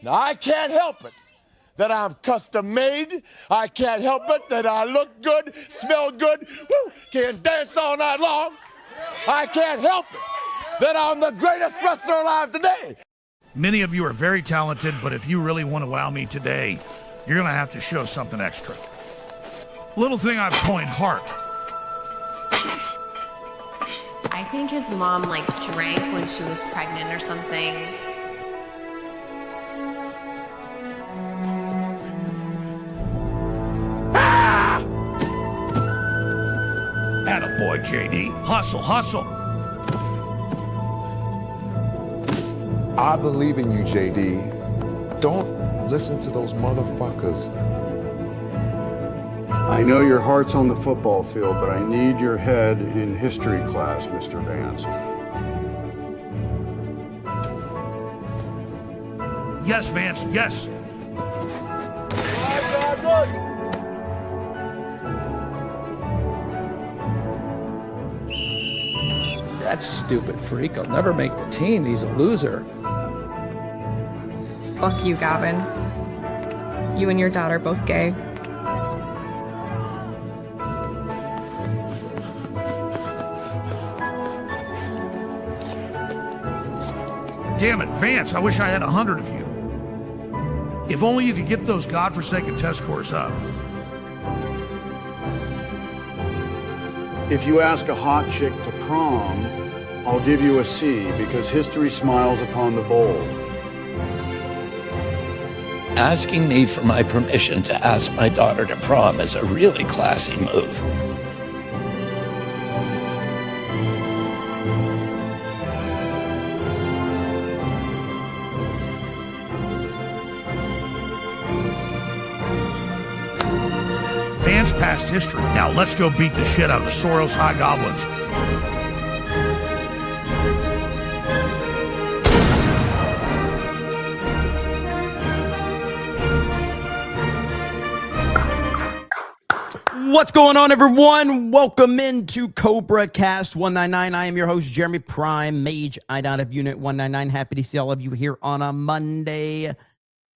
Now, I can't help it that I'm custom made. I can't help it that I look good, smell good, can dance all night long. I can't help it that I'm the greatest wrestler alive today. Many of you are very talented, but if you really want to wow me today, you're going to have to show something extra. Little thing I've coined heart. I think his mom, drank when she was pregnant or something. Attaboy, JD. Hustle, hustle. I believe in you, JD. Don't listen to those motherfuckers. I know your heart's on the football field, but I need your head in history class, Mr. Vance. Yes, Vance, yes. That stupid freak will never make the team. He's a loser. Fuck you, Gavin. You and your dad are both gay. Damn it, Vance, I wish I had 100 of you. If only you could get those godforsaken test scores up. If you ask a hot chick to prom, I'll give you a C because history smiles upon the bold. Asking me for my permission to ask my daughter to prom is a really classy move. Vance past history. Now let's go beat the shit out of the Soros High Goblins. What's going on, everyone? Welcome into CobraCast 199. I am your host, Jeremy Prime, Mage IDOT of Unit 199. Happy to see all of you here on a Monday.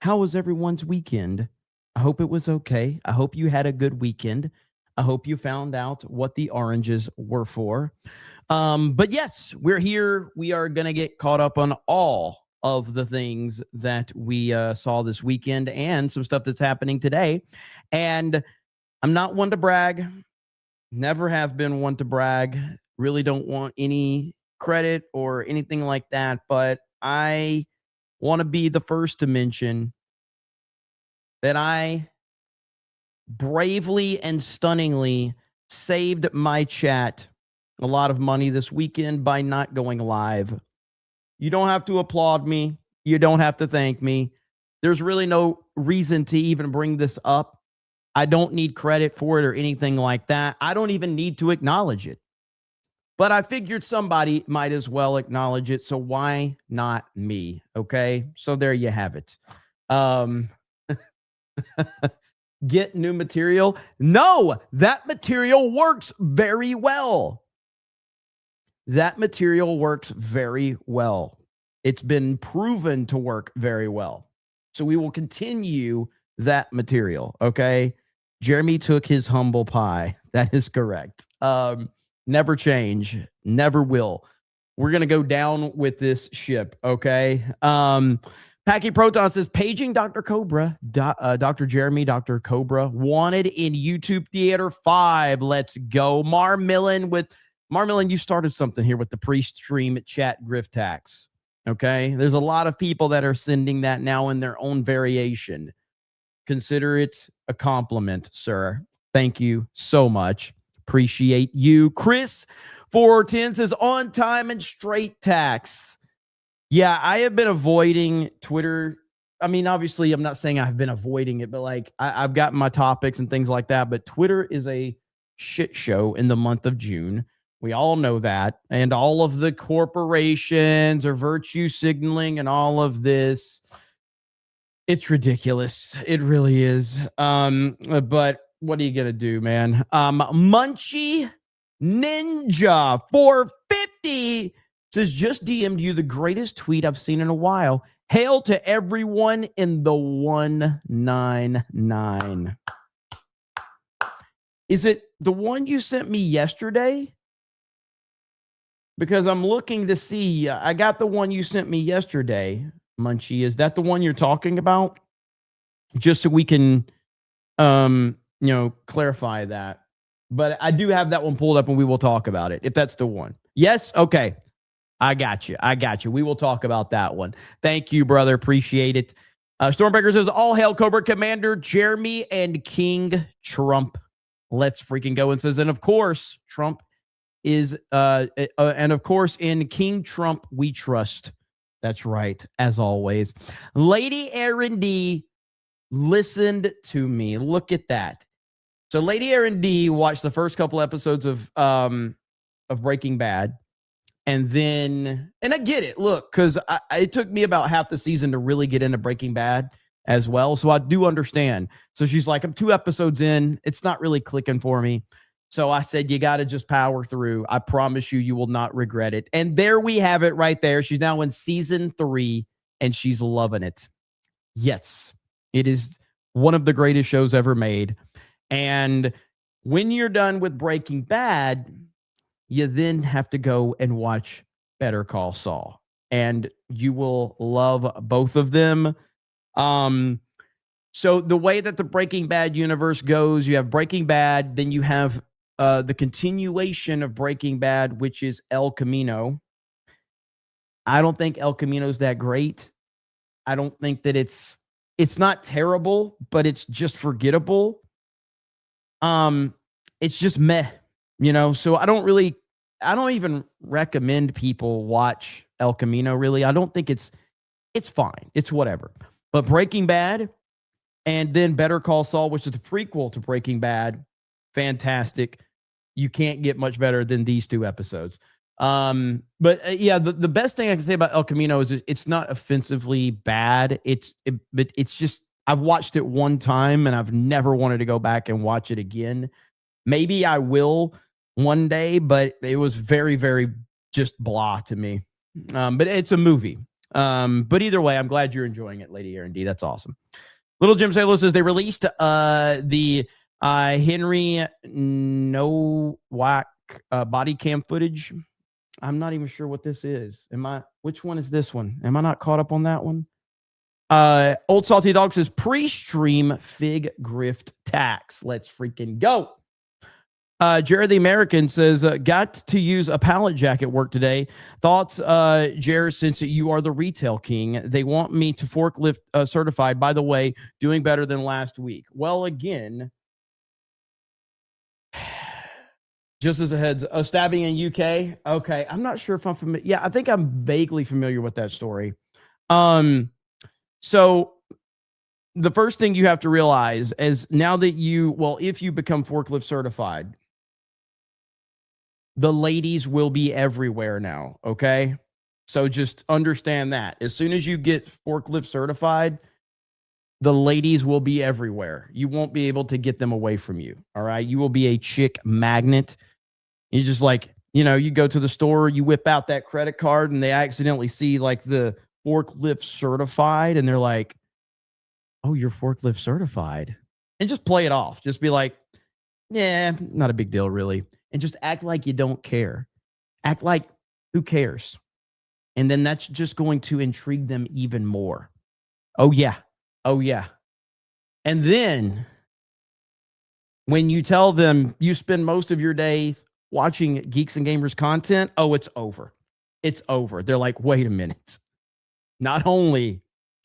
How was everyone's weekend? I hope it was okay. I hope you had a good weekend. I hope you found out what the oranges were for. But yes, we're here. We are going to get caught up on all of the things that we saw this weekend and some stuff that's happening today. And I'm not one to brag. Never have been one to brag. Really don't want any credit or anything like that. But I want to be the first to mention that I bravely and stunningly saved my chat a lot of money this weekend by not going live. You don't have to applaud me. You don't have to thank me. There's really no reason to even bring this up. I don't need credit for it or anything like that. I don't even need to acknowledge it. But I figured somebody might as well acknowledge it. So why not me? Okay. So there you have it. Get new material. No, that material works very well. That material works very well. It's been proven to work very well. So we will continue that material. Okay. Jeremy took his humble pie. That is correct. Never change. Never will. We're going to go down with this ship. Okay. Packy Proton says, paging Dr. Cobra, Dr. Jeremy, Dr. Cobra, wanted in YouTube Theater 5. Let's go. Marmillan, you started something here with the pre-stream chat grift tax. Okay. There's a lot of people that are sending that now in their own variation. Consider it a compliment, sir. Thank you so much. Appreciate you. Chris 410 says, on time and straight tax. Yeah, I have been avoiding Twitter. I mean, obviously, I'm not saying I've been avoiding it, but I've gotten my topics and things like that. But Twitter is a shit show in the month of June. We all know that. And all of the corporations are virtue signaling and all of this. It's ridiculous. It really is. But what are you going to do, man? Munchie Ninja 450 says, just DM'd you the greatest tweet I've seen in a while. Hail to everyone in the 199. Is it the one you sent me yesterday? Because I'm looking to see. I got the one you sent me yesterday, Munchie. Is that the one you're talking about? Just so we can, clarify that. But I do have that one pulled up and we will talk about it if that's the one. Yes? Okay. I got you. We will talk about that one. Thank you, brother. Appreciate it. Stormbreaker says, all hail Cobra Commander Jeremy and King Trump. Let's freaking go. And says, and of course, Trump is, and of course, in King Trump, we trust. That's right, as always. Lady Erin D listened to me. Look at that. So Lady Erin D watched the first couple episodes of Breaking Bad. And then, and I get it, look, because it took me about half the season to really get into Breaking Bad as well. So I do understand. So she's like, I'm 2 episodes in. It's not really clicking for me. So I said, you got to just power through. I promise you, you will not regret it. And there we have it right there. She's now in season 3 and she's loving it. Yes, it is one of the greatest shows ever made. And when you're done with Breaking Bad, you then have to go and watch Better Call Saul. And you will love both of them. So the way that the Breaking Bad universe goes, you have Breaking Bad, then you have the continuation of Breaking Bad, which is El Camino. I don't think El Camino is that great. I don't think that it's not terrible, but it's just forgettable. It's just meh, so I don't even recommend people watch El Camino, really. I don't think it's fine. It's whatever. But Breaking Bad and then Better Call Saul, which is the prequel to Breaking Bad, fantastic. You can't get much better than these 2 episodes. The best thing I can say about El Camino is it's not offensively bad. But it's just, I've watched it one time and I've never wanted to go back and watch it again. Maybe I will one day, but it was very, very just blah to me. But it's a movie. But either way, I'm glad you're enjoying it, Lady Erin D. That's awesome. Little Jim Salo says they released the Henry Nowak body cam footage. I'm not even sure what this is. Which one is this one? Am I not caught up on that one? Old Salty Dog says pre-stream fig grift tax. Let's freaking go. Jared the American says, got to use a pallet jack at work today. Thoughts, Jared, since you are the retail king, they want me to forklift certified. By the way, doing better than last week. Well, again, just as a heads, a stabbing in UK. Okay, I'm not sure if I'm familiar. Yeah, I think I'm vaguely familiar with that story. So the first thing you have to realize is now that if you become forklift certified, the ladies will be everywhere now, okay? So just understand that. As soon as you get forklift certified, the ladies will be everywhere. You won't be able to get them away from you, all right? You will be a chick magnet. You just you go to the store, you whip out that credit card, and they accidentally see the forklift certified, and they're like, oh, you're forklift certified. And just play it off. Just be like, yeah, not a big deal, really. And just act like you don't care. Act like, who cares? And then that's just going to intrigue them even more. Oh, yeah. Oh, yeah. And then when you tell them you spend most of your day watching Geeks and Gamers content, oh, it's over. It's over. They're like, wait a minute. Not only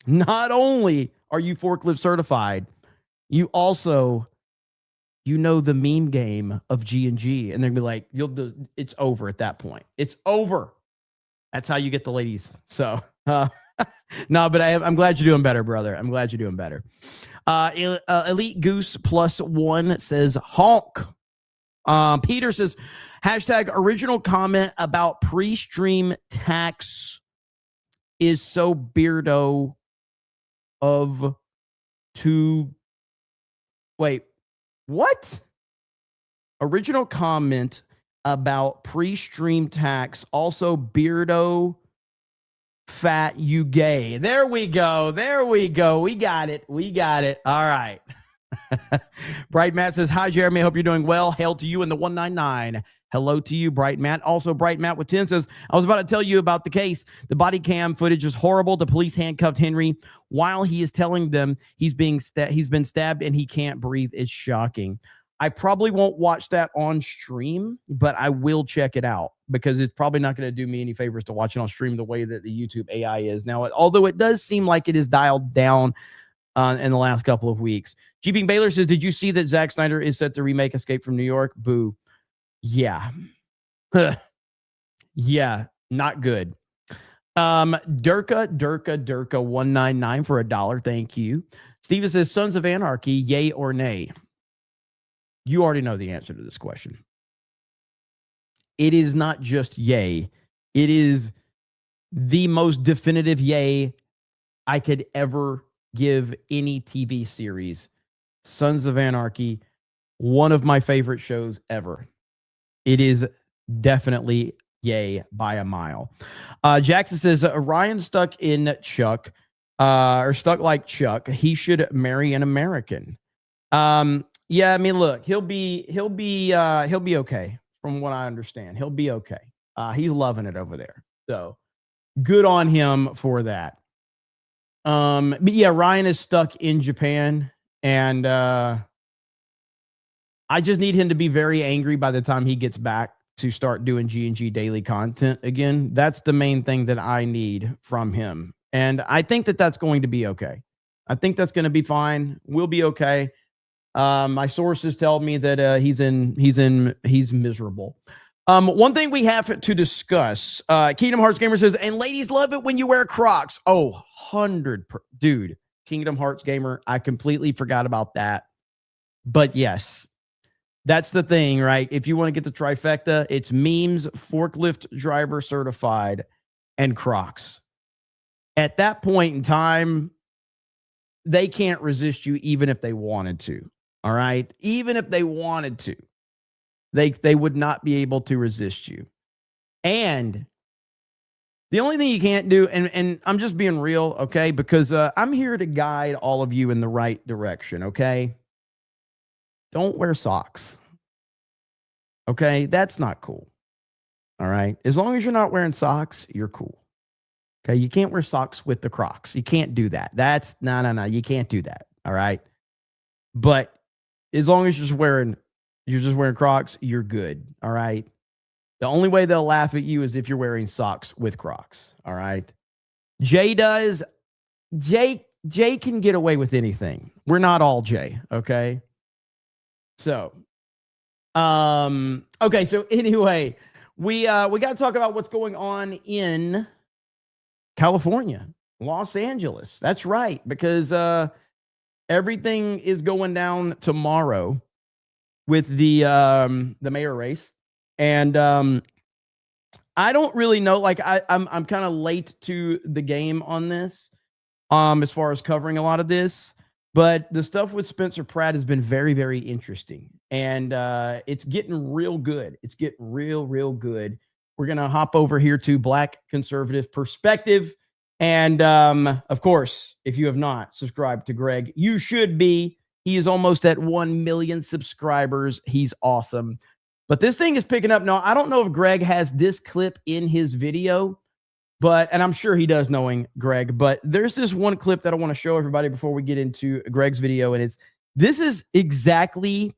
are you forklift certified, you also the meme game of G&G, and they're gonna be like, it's over at that point. It's over. That's how you get the ladies. So no, but I'm glad you're doing better, brother. I'm glad you're doing better. Elite Goose +1 says honk. Peter says hashtag original comment about pre-stream tax is so beardo of to wait. What? Original comment about pre-stream tax, also beardo fat, you gay. There we go. There we go. We got it. We got it. All right. Bright Matt says, hi, Jeremy. I hope you're doing well. Hail to you in the 199. Hello to you, Bright Matt. Also, Bright Matt with 10 says, I was about to tell you about the case. The body cam footage is horrible. The police handcuffed Henry while he is telling them he's been stabbed and he can't breathe. It's shocking. I probably won't watch that on stream, but I will check it out because it's probably not going to do me any favors to watch it on stream the way that the YouTube AI is now. Although it does seem like it is dialed down in the last couple of weeks. Jeeping Baylor says, did you see that Zack Snyder is set to remake Escape from New York? Boo. Yeah. Yeah, not good. Durka 199 for $1. Thank you. Steven says, Sons of Anarchy, yay or nay? You already know the answer to this question. It is not just yay. It is the most definitive yay I could ever give any TV series. Sons of Anarchy, one of my favorite shows ever. It is definitely yay by a mile. Jackson says, Ryan stuck in Chuck, or stuck like Chuck. He should marry an American. Yeah, I mean, look, he'll be okay. From what I understand, he'll be okay. He's loving it over there. So good on him for that. But yeah, Ryan is stuck in Japan, and I just need him to be very angry by the time he gets back to start doing G&G daily content again. That's the main thing that I need from him. And I think that that's going to be okay. I think that's going to be fine. We'll be okay. My sources tell me that he's miserable. One thing we have to discuss, Kingdom Hearts Gamer says, and ladies love it when you wear Crocs. Oh, 100%. Dude, Kingdom Hearts Gamer, I completely forgot about that. But yes, that's the thing, right? If you want to get the trifecta, it's memes, forklift driver certified, and Crocs. At that point in time, they can't resist you even if they wanted to. All right? Even if they wanted to, they would not be able to resist you. And the only thing you can't do, and I'm just being real, okay? Because I'm here to guide all of you in the right direction, okay? Don't wear socks. Okay? That's not cool. All right? As long as you're not wearing socks, you're cool. Okay? You can't wear socks with the Crocs. You can't do that. That's no. You can't do that. All right? But as long as you're just wearing Crocs, you're good. All right? The only way they'll laugh at you is if you're wearing socks with Crocs. All right? Jay can get away with anything. We're not all Jay, okay? So, okay, so anyway, we got to talk about what's going on in California, Los Angeles. That's right, because everything is going down tomorrow with the mayor race. And I don't really know, like I'm kind of late to the game on this as far as covering a lot of this, but the stuff with Spencer Pratt has been very, very interesting, and it's getting real good. It's getting real good. We're going to hop over here to Black Conservative Perspective. And of course, if you have not subscribed to Greg, you should be. He is almost at 1 million subscribers. He's awesome. But this thing is picking up. Now, I don't know if Greg has this clip in his video, and I'm sure he does, knowing Greg, but there's this one clip that I want to show everybody before we get into Greg's video. And this is exactly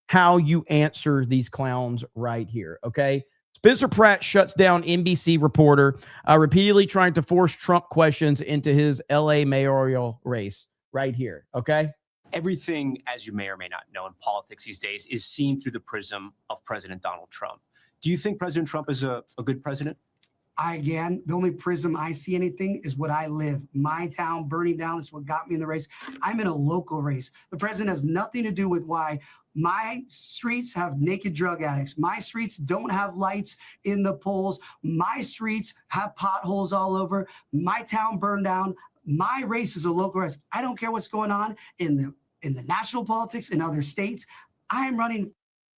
how you answer these clowns right here. Okay. Spencer Pratt shuts down NBC reporter, repeatedly trying to force Trump questions into his LA mayoral race right here. Okay. Everything, as you may or may not know in politics these days, is seen through the prism of President Donald Trump. Do you think President Trump is a good president? The only prism I see anything is what I live. My town burning down is what got me in the race. I'm in a local race. The president has nothing to do with why my streets have naked drug addicts. My streets don't have lights in the polls. My streets have potholes all over. My town burned down. My race is a local race. I don't care what's going on in the national politics in other states. I am running.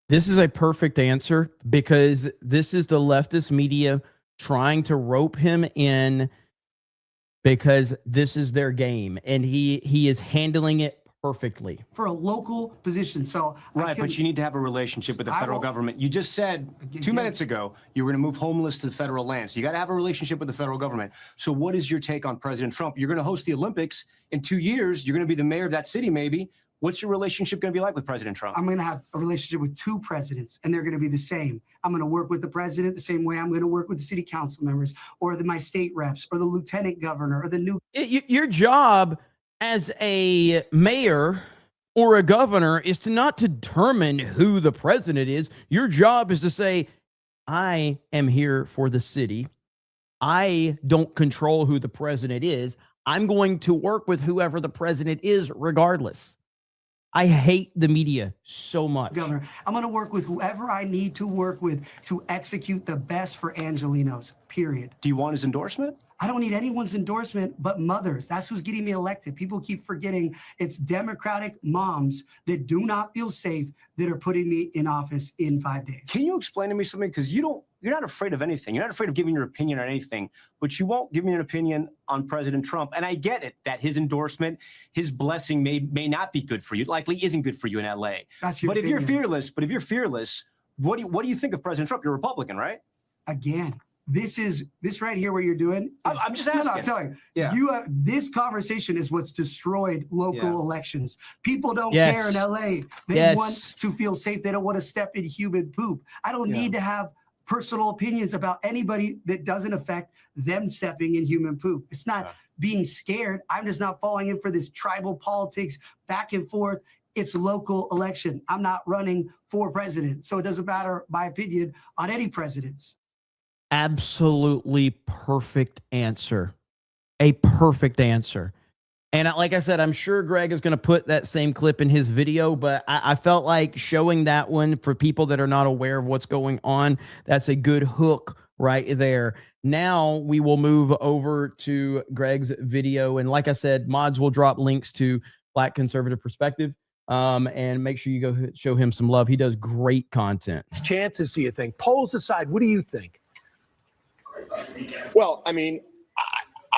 This is a perfect answer, because this is the leftist media trying to rope him in because this is their game, and he is handling it perfectly for a local position. So right, but you need to have a relationship with the federal government. You just said 2 minutes ago you were going to move homeless to the federal land, so you got to have a relationship with the federal government. So what is your take on President Trump? You're going to host the Olympics in 2 years. You're going to be the mayor of that city, maybe. What's your relationship going to be like with President Trump? I'm going to have a relationship with 2 presidents, and they're going to be the same. I'm going to work with the president the same way I'm going to work with the city council members, or my state reps, or the lieutenant governor, or the new. Your job as a mayor or a governor is to not determine who the president is. Your job is to say, I am here for the city. I don't control who the president is. I'm going to work with whoever the president is regardless. I hate the media so much. Governor, I'm going to work with whoever I need to work with to execute the best for Angelenos, period. Do you want his endorsement? I don't need anyone's endorsement but mothers. That's who's getting me elected. People keep forgetting it's Democratic moms that do not feel safe that are putting me in office in 5 days. Can you explain to me something? Because you're not afraid of anything. You're not afraid of giving your opinion on anything, but you won't give me an opinion on President Trump. And I get it that his endorsement, his blessing may not be good for you. Likely isn't good for you in LA. That's your But opinion. if you're fearless, what do you think of President Trump? You're a Republican, right? Again, this right here, what you're doing. I'm just asking. No, I'm telling you, this conversation is what's destroyed local elections. People don't care in LA. They want to feel safe. They don't want to step in human poop. I don't need to have personal opinions about anybody that doesn't affect them stepping in human poop. It's not being scared. I'm just not falling in for this tribal politics back and forth. It's a local election. I'm not running for president. So it doesn't matter my opinion on any presidents. Absolutely perfect answer. A perfect answer. And like I said, I'm sure Greg is going to put that same clip in his video, but I felt like showing that one for people that are not aware of what's going on. That's a good hook right there. Now we will move over to Greg's video. And like I said, mods will drop links to Black Conservative Perspective. And make sure you go show him some love. He does great content. Chances, do you think? Polls aside, what do you think? Well, I mean,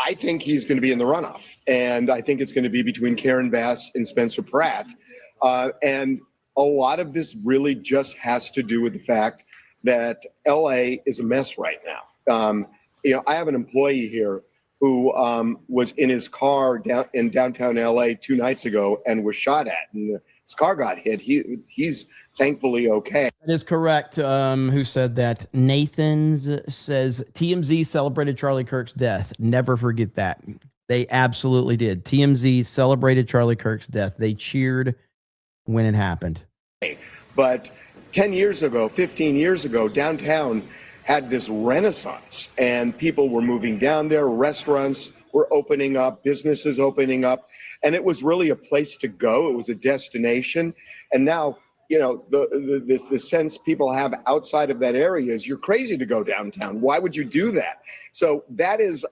I think he's going to be in the runoff, and I think it's going to be between Karen Bass and Spencer Pratt. And a lot of this really just has to do with the fact that LA is a mess right now. I have an employee here who was in his car in downtown LA 2 nights ago and was shot at, and his car got hit. He's thankfully okay. That is correct. Who said that? Nathan's says TMZ celebrated Charlie Kirk's death. Never forget that. They absolutely did. TMZ celebrated Charlie Kirk's death. They cheered when it happened. But 10 years ago, 15 years ago, downtown had this renaissance, and people were moving down there. Restaurants were opening up, businesses opening up, and it was really a place to go. It was a destination. And now, the sense people have outside of that area is you're crazy to go downtown. Why would you do that? So that is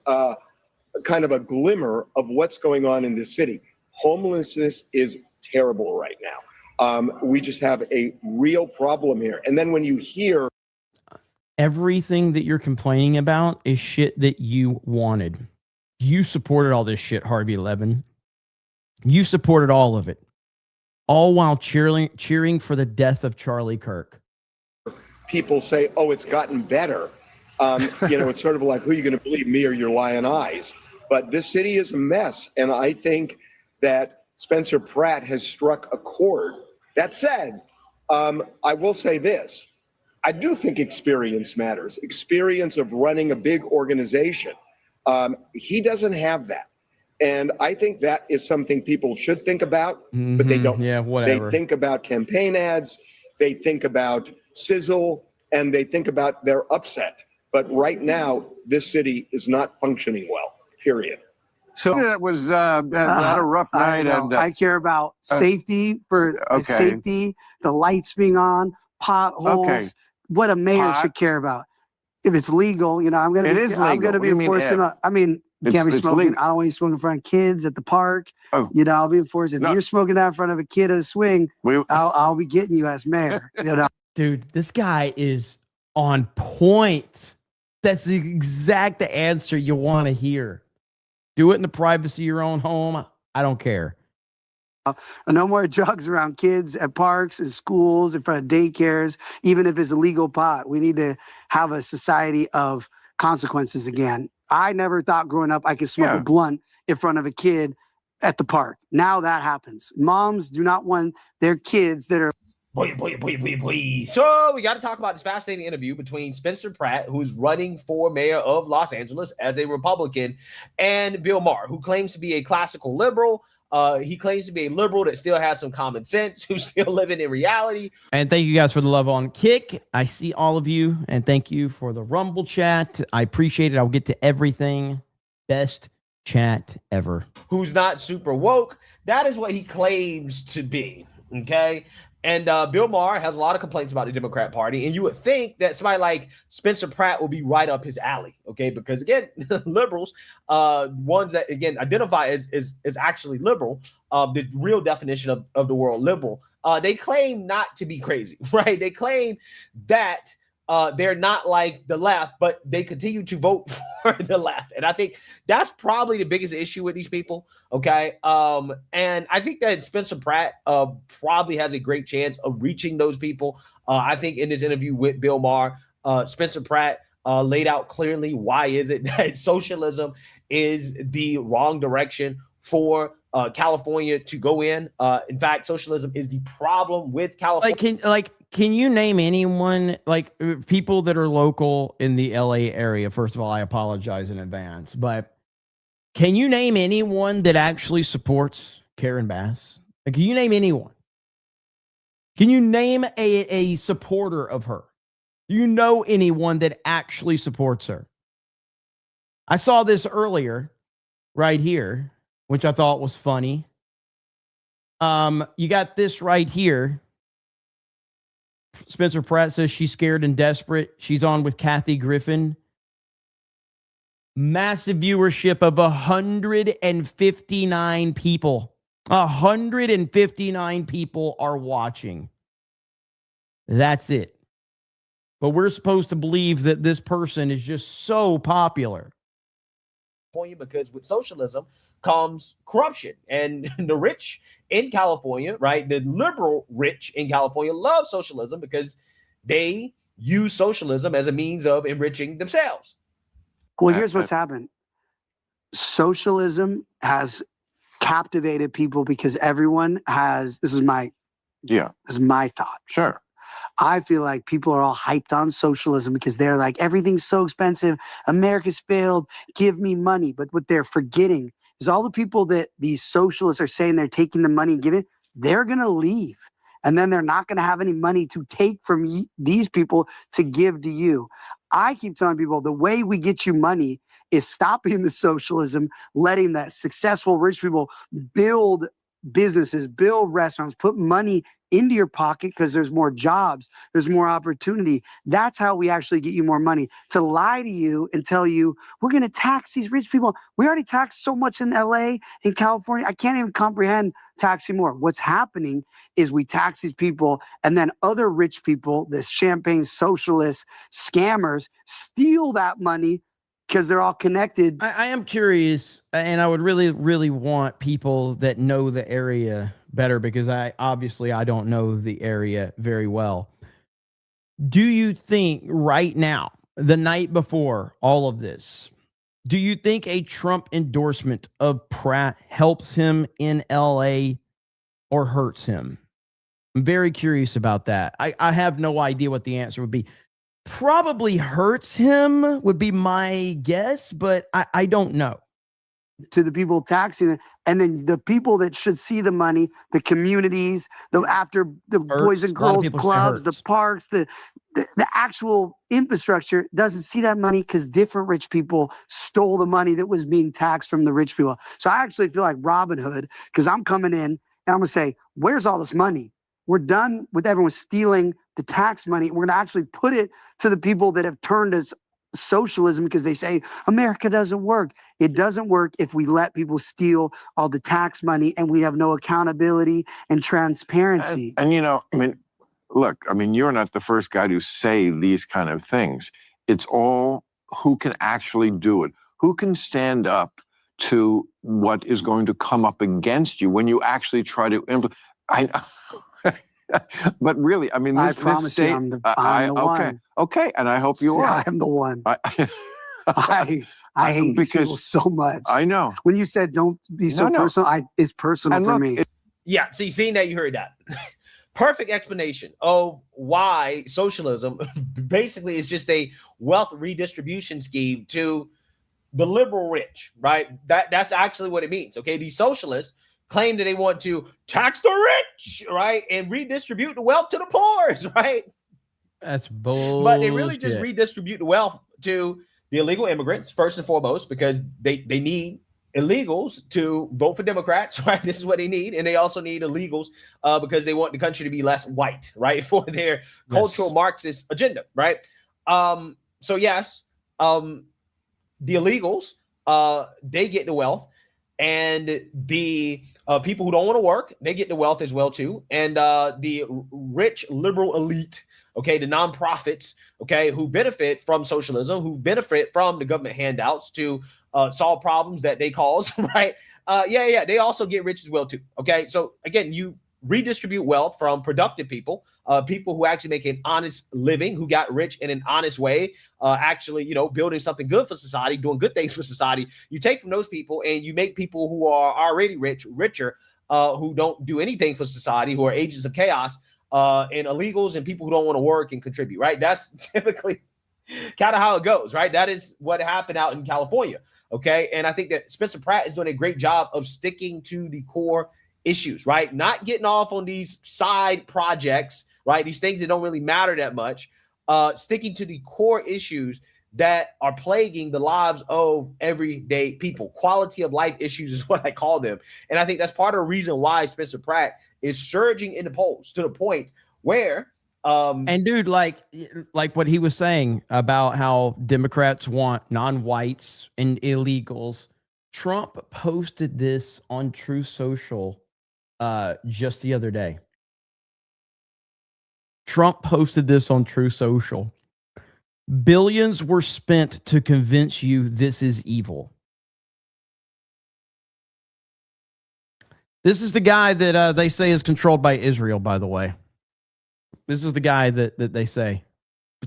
kind of a glimmer of what's going on in this city. Homelessness is terrible right now. We just have a real problem here. And then when you hear everything that you're complaining about is shit that you wanted. You supported all this shit, Harvey Levin. You supported all of it, all while cheering for the death of Charlie Kirk. People say, oh, it's gotten better. It's sort of like, who are you going to believe, me or your lying eyes? But this city is a mess. And I think that Spencer Pratt has struck a chord. That said, I will say this. I do think experience matters. Experience of running a big organization. He doesn't have that. And I think that is something people should think about, but they don't. Yeah, whatever. They think about campaign ads, they think about sizzle, and they think about their upset. But right now, this city is not functioning well, period. So that was had a rough night. I care about safety safety, the lights being on, potholes, what a mayor should care about. If it's legal, I'm going to be enforcing. You can't be smoking. I don't want you smoking in front of kids at the park. I'll be enforcing. If you're smoking that in front of a kid at a swing, I'll be getting you as mayor. Dude, this guy is on point. That's the exact answer you want to hear. Do it in the privacy of your own home. I don't care. No more drugs around kids at parks and schools, in front of daycares, even if it's illegal pot. We need to have a society of consequences again. I never thought growing up I could smoke a blunt in front of a kid at the park. Now that happens. Moms do not want their kids that are So we got to talk about this fascinating interview between Spencer Pratt, who's running for mayor of Los Angeles as a Republican, and Bill Maher, who claims to be a classical liberal. He claims to be a liberal that still has some common sense, who's still living in reality. And thank you guys for the love on Kick. I see all of you, and thank you for the Rumble chat. I appreciate it. I'll get to everything. Best chat ever. Who's not super woke. That is what he claims to be. Okay. And Bill Maher has a lot of complaints about the Democrat Party. And you would think that somebody like Spencer Pratt will be right up his alley. Okay. Because again, liberals, ones that again identify as actually liberal, the real definition of the word liberal, they claim not to be crazy, right? They claim that they're not like the left, but they continue to vote for the left. And I think that's probably the biggest issue with these people. Okay. And I think that Spencer Pratt probably has a great chance of reaching those people. I think in this interview with Bill Maher, Spencer Pratt laid out clearly why is it that socialism is the wrong direction for California to go in. In fact, socialism is the problem with California. Can you name anyone, like people that are local in the LA area? First of all, I apologize in advance, but can you name anyone that actually supports Karen Bass? Like, can you name anyone? Can you name a supporter of her? Do you know anyone that actually supports her? I saw this earlier right here, which I thought was funny. You got this right here. Spencer Pratt says she's scared and desperate. She's on with Kathy Griffin. Massive viewership of 159 people. 159 people are watching. That's it. But we're supposed to believe that this person is just so popular. Because with socialism comes corruption, and the rich in California, right? The liberal rich in California love socialism because they use socialism as a means of enriching themselves. Well, here's what's happened. Socialism has captivated people because everyone has, this is my thought. Sure. I feel like people are all hyped on socialism because they're like, everything's so expensive. America's failed. Give me money. But what they're forgetting is all the people that these socialists are saying they're taking the money and giving, they're going to leave. And then they're not going to have any money to take from these people to give to you. I keep telling people the way we get you money is stopping the socialism, letting the successful rich people build businesses, build restaurants, put money into your pocket because there's more jobs, there's more opportunity. That's how we actually get you more money. To lie to you and tell you, we're going to tax these rich people. We already tax so much in LA, in California. I can't even comprehend taxing more. What's happening is we tax these people and then other rich people, this champagne socialist scammers, steal that money because they're all connected. I am curious, and I would really, really want people that know the area better because I don't know the area very well. Do you think right now, the night before all of this, do you think a Trump endorsement of Pratt helps him in LA or hurts him? I'm very curious about that. I have no idea what the answer would be. Probably hurts him would be my guess, but I don't know. To the people taxing it, and then the people that should see the money, the communities, the Boys and Girls Clubs, the parks, the actual infrastructure doesn't see that money because different rich people stole the money that was being taxed from the rich people. So I actually feel like Robin Hood because I'm coming in and I'm gonna say, where's all this money? We're done with everyone stealing the tax money. We're gonna actually put it to the people that have turned to socialism because they say America doesn't work. It doesn't work if we let people steal all the tax money and we have no accountability and transparency. And you know, I mean, look, I mean, you're not the first guy to say these kind of things. It's all who can actually do it, who can stand up to what is going to come up against you when you actually try to implement. But really, I mean, I this promise state, you, I'm the one. Okay, and I hope you are. I am the one. I hate these people so much. I know. When you said don't be so personal, it's personal for me. Yeah, see, seeing that, you heard that. Perfect explanation of why socialism basically is just a wealth redistribution scheme to the liberal rich, right? That's actually what it means. Okay, these socialists claim that they want to tax the rich, right, and redistribute the wealth to the poor, right? That's bullshit. But they really just redistribute the wealth to the illegal immigrants first and foremost, because they need illegals to vote for Democrats, right? This is what they need. And they also need illegals because they want the country to be less white, right? For their cultural Marxist agenda, right? So yes, the illegals, they get the wealth, and the people who don't want to work, they get the wealth as well too. And the rich liberal elite, okay, the nonprofits, okay, who benefit from socialism, who benefit from the government handouts to solve problems that they cause, right? They also get rich as well too. Okay, so again, you redistribute wealth from productive people, people who actually make an honest living, who got rich in an honest way, actually, building something good for society, doing good things for society. You take from those people and you make people who are already rich richer, who don't do anything for society, who are agents of chaos, and illegals and people who don't want to work and contribute, right? That's typically kind of how it goes, right? That is what happened out in California. Okay. And I think that Spencer Pratt is doing a great job of sticking to the core issues, right? Not getting off on these side projects, right? These things that don't really matter that much, sticking to the core issues that are plaguing the lives of everyday people. Quality of life issues is what I call them. And I think that's part of the reason why Spencer Pratt is surging in the polls to the point where and dude, like what he was saying about how Democrats want non-whites and illegals. Trump posted this on True Social just the other day. Trump posted this on True Social. Billions were spent to convince you this is evil. This is the guy that they say is controlled by Israel, by the way. This is the guy that they say.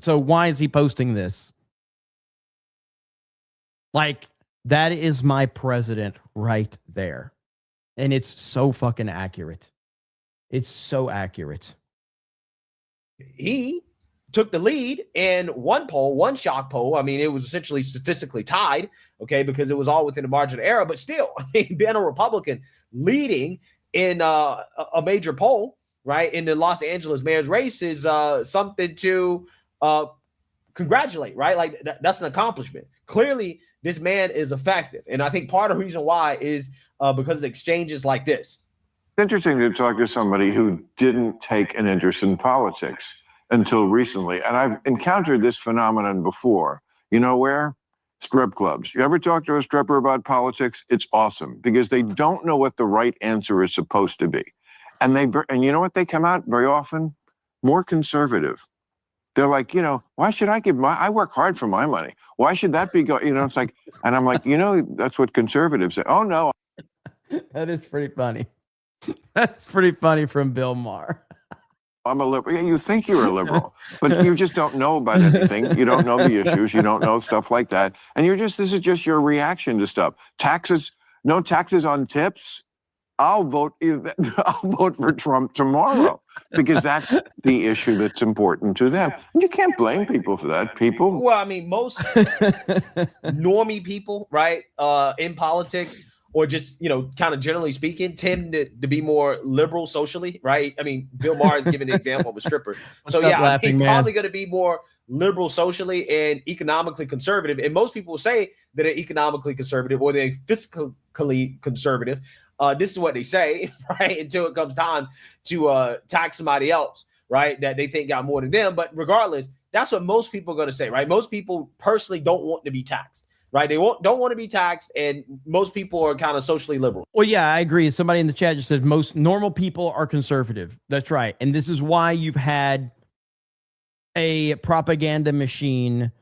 So why is he posting this? Like, that is my president right there. And it's so fucking accurate. It's so accurate. He took the lead in one poll, one shock poll. I mean, it was essentially statistically tied, okay, because it was all within the margin of error. But still, I mean, being a Republican leading in a major poll, right, in the Los Angeles mayor's race is something to congratulate, right? Like, that's an accomplishment. Clearly, this man is effective. And I think part of the reason why is because of exchanges like this. It's interesting to talk to somebody who didn't take an interest in politics until recently. And I've encountered this phenomenon before. You know where? Strip clubs. You ever talk to a stripper about politics? It's awesome because they don't know what the right answer is supposed to be. And you know what they come out very often? More conservative. They're like, why should I I work hard for my money. Why should that be it's like, and I'm like, that's what conservatives say. Oh no. That is pretty funny. That's pretty funny from Bill Maher. I'm a liberal. Yeah, you think you're a liberal, but you just don't know about anything. You don't know the issues. You don't know stuff like that. And this is just your reaction to stuff. Taxes, no taxes on tips. I'll vote for Trump tomorrow because that's the issue that's important to them. And you can't blame people for that. Well, I mean, most normie people, right, in politics, or just, kind of generally speaking, tend to be more liberal socially, right? I mean, Bill Maher is giving an example of a stripper. So yeah, probably going to be more liberal socially and economically conservative. And most people will say that they're economically conservative or they're fiscally conservative. This is what they say, right? Until it comes time to tax somebody else, right? That they think got more than them. But regardless, that's what most people are going to say, right? Most people personally don't want to be taxed. Right, they don't want to be taxed, and most people are kind of socially liberal. Well, yeah, I agree. Somebody in the chat just said most normal people are conservative. That's right, and this is why you've had a propaganda machine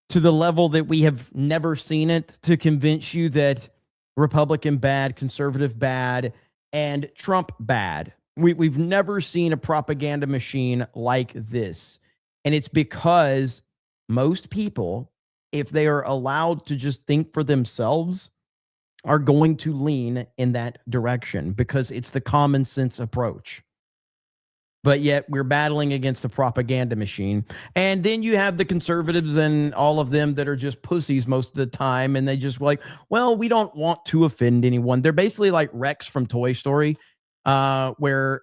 to the level that we have never seen it to convince you that Republican bad, conservative bad, and Trump bad. We've never seen a propaganda machine like this. And it's because most people, if they are allowed to just think for themselves, are going to lean in that direction because it's the common sense approach. But yet we're battling against a propaganda machine. And then you have the conservatives and all of them that are just pussies most of the time. And they just like, well, we don't want to offend anyone. They're basically like Rex from Toy Story, where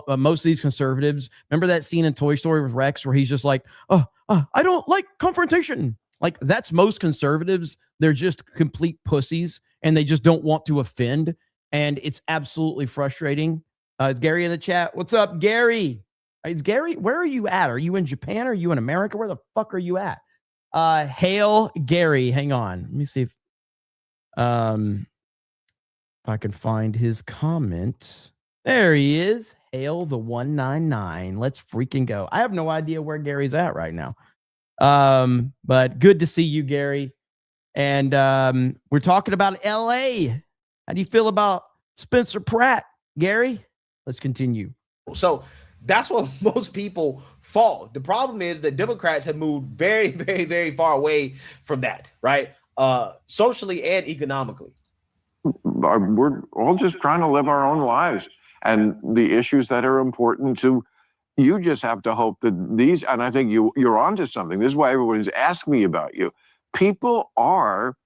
most of these conservatives, remember that scene in Toy Story with Rex where he's just like, I don't like confrontation. Like that's most conservatives. They're just complete pussies and they just don't want to offend. And it's absolutely frustrating. Gary in the chat. What's up, Gary? Is Gary, where are you at? Are you in Japan? Are you in America? Where the fuck are you at? Hail Gary. Hang on. Let me see if I can find his comment. There he is. Hail the 199. Let's freaking go. I have no idea where Gary's at right now. But good to see you, Gary. And we're talking about LA. How do you feel about Spencer Pratt, Gary? Let's continue. So that's what most people fall. The problem is that Democrats have moved very, very, very far away from that, right? Socially and economically. We're all just trying to live our own lives. And the issues that are important to you just have to hope that these, and I think you're onto something. This is why everybody's asked me about you. People are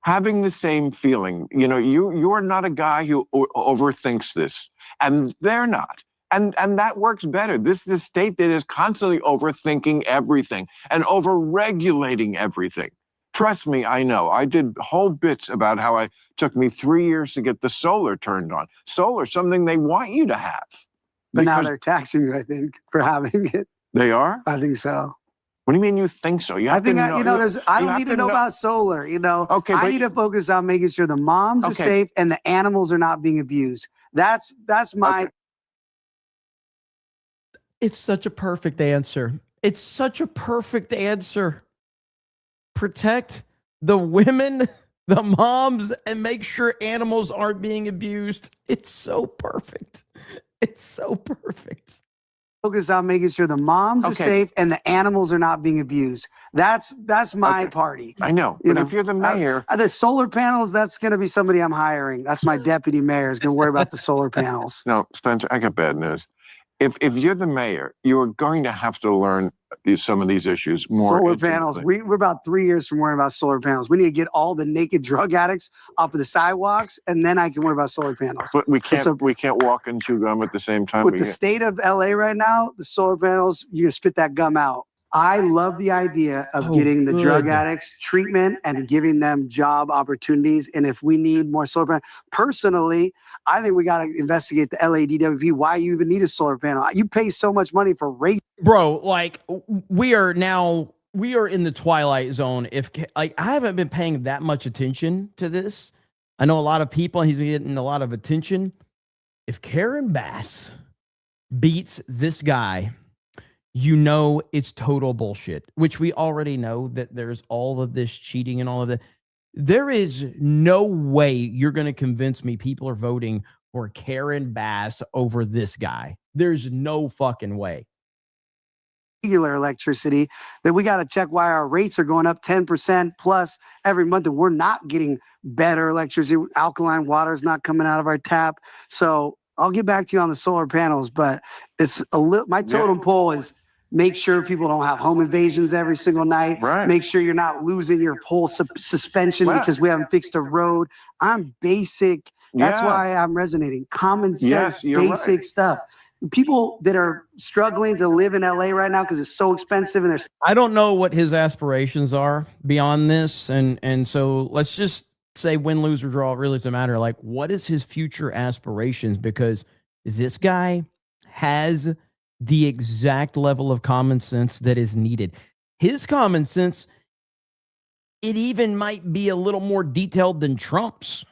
having the same feeling. You know, you're not a guy who overthinks this, and they're not. And that works better. This is a state that is constantly overthinking everything and overregulating everything. Trust me, I know. I did whole bits about how it took me 3 years to get the solar turned on. Solar, something they want you to have. But now they're taxing you, I think, for having it. They are? I think so. What do you mean you think so? I think, I don't need to know about solar, Okay, I need to focus on making sure the moms are safe and the animals are not being abused. That's my... It's such a perfect answer. It's such a perfect answer. Protect the women, the moms, and make sure animals aren't being abused. It's so perfect. It's so perfect. Focus on making sure the moms are safe and the animals are not being abused. That's my party. I know, but if you're the mayor... the solar panels, that's going to be somebody I'm hiring. That's my deputy mayor is going to worry about the solar panels. No, Spencer, I got bad news. If you're the mayor, you're going to have to learn some of these issues more. Solar panels. We're about 3 years from worrying about solar panels. We need to get all the naked drug addicts off of the sidewalks, and then I can worry about solar panels. But we can't walk and chew gum at the same time. With the state of LA right now, the solar panels, you can spit that gum out. I love the idea of getting the drug addicts treatment and giving them job opportunities. And if we need more solar panels, personally, I think we got to investigate the LADWP. Why you even need a solar panel? You pay so much money for rate. Bro, like we are in the twilight zone. If like I haven't been paying that much attention to this. I know a lot of people, and he's getting a lot of attention. If Karen Bass beats this guy, you know it's total bullshit, which we already know that there's all of this cheating and all of that. There is no way you're going to convince me people are voting for Karen Bass over this guy. There's no fucking way. Regular electricity, that we got to check why our rates are going up 10% plus every month, and we're not getting better electricity. Alkaline water is not coming out of our tap. So I'll get back to you on the solar panels, but it's a little. My totem pole is make sure people don't have home invasions every single night. Right. Make sure you're not losing your pole suspension because we haven't fixed a road. I'm basic. That's why I'm resonating. Common sense, basic stuff. People that are struggling to live in LA right now because it's so expensive, and there's. I don't know what his aspirations are beyond this, and so let's just say win, lose, or draw. It really doesn't matter. Like, what is his future aspirations? Because this guy has the exact level of common sense that is needed. His common sense, it even might be a little more detailed than Trump's.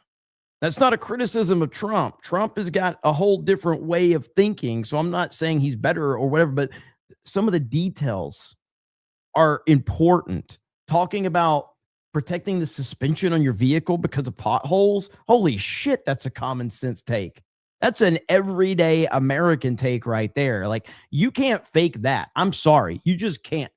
That's not a criticism of Trump. Trump has got a whole different way of thinking. So I'm not saying he's better or whatever, but some of the details are important. Talking about protecting the suspension on your vehicle because of potholes. Holy shit, that's a common sense take. That's an everyday American take right there. Like, you can't fake that. I'm sorry. You just can't.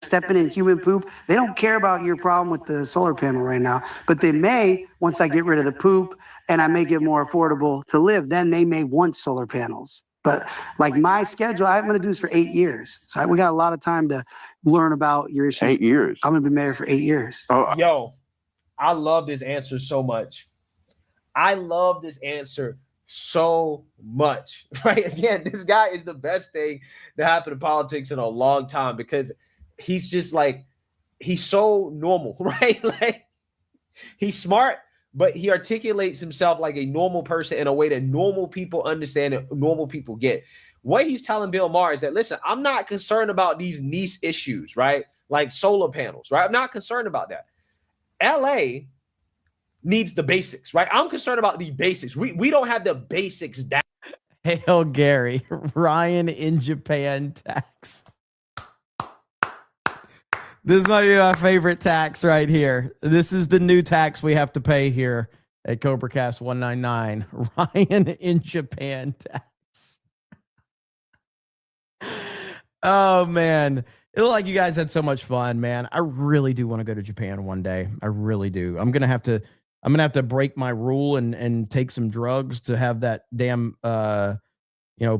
Stepping in human poop. They don't care about your problem with the solar panel right now, but they may, once I get rid of the poop and I make it more affordable to live, then they may want solar panels. But like my schedule, I'm going to do this for 8 years. So we got a lot of time to learn about your issues. 8 years. I'm going to be married for 8 years. Oh, Yo, I love this answer so much. I love this answer so much, right? Again, this guy is the best thing that happened in politics in a long time because he's just like, he's so normal, right? Like, he's smart, but he articulates himself like a normal person in a way that normal people understand and normal people get. What he's telling Bill Maher is that, listen, I'm not concerned about these niche issues, right? Like solar panels, right? I'm not concerned about that. LA needs the basics, right? I'm concerned about the basics. We don't have the basics down. Hail Gary, Ryan in Japan tax. This might be my favorite tax right here. This is the new tax we have to pay here at CobraCast 199. Ryan in Japan tax. Oh, man. It looked like you guys had so much fun, man. I really do want to go to Japan one day. I really do. I'm gonna have to break my rule and take some drugs to have that damn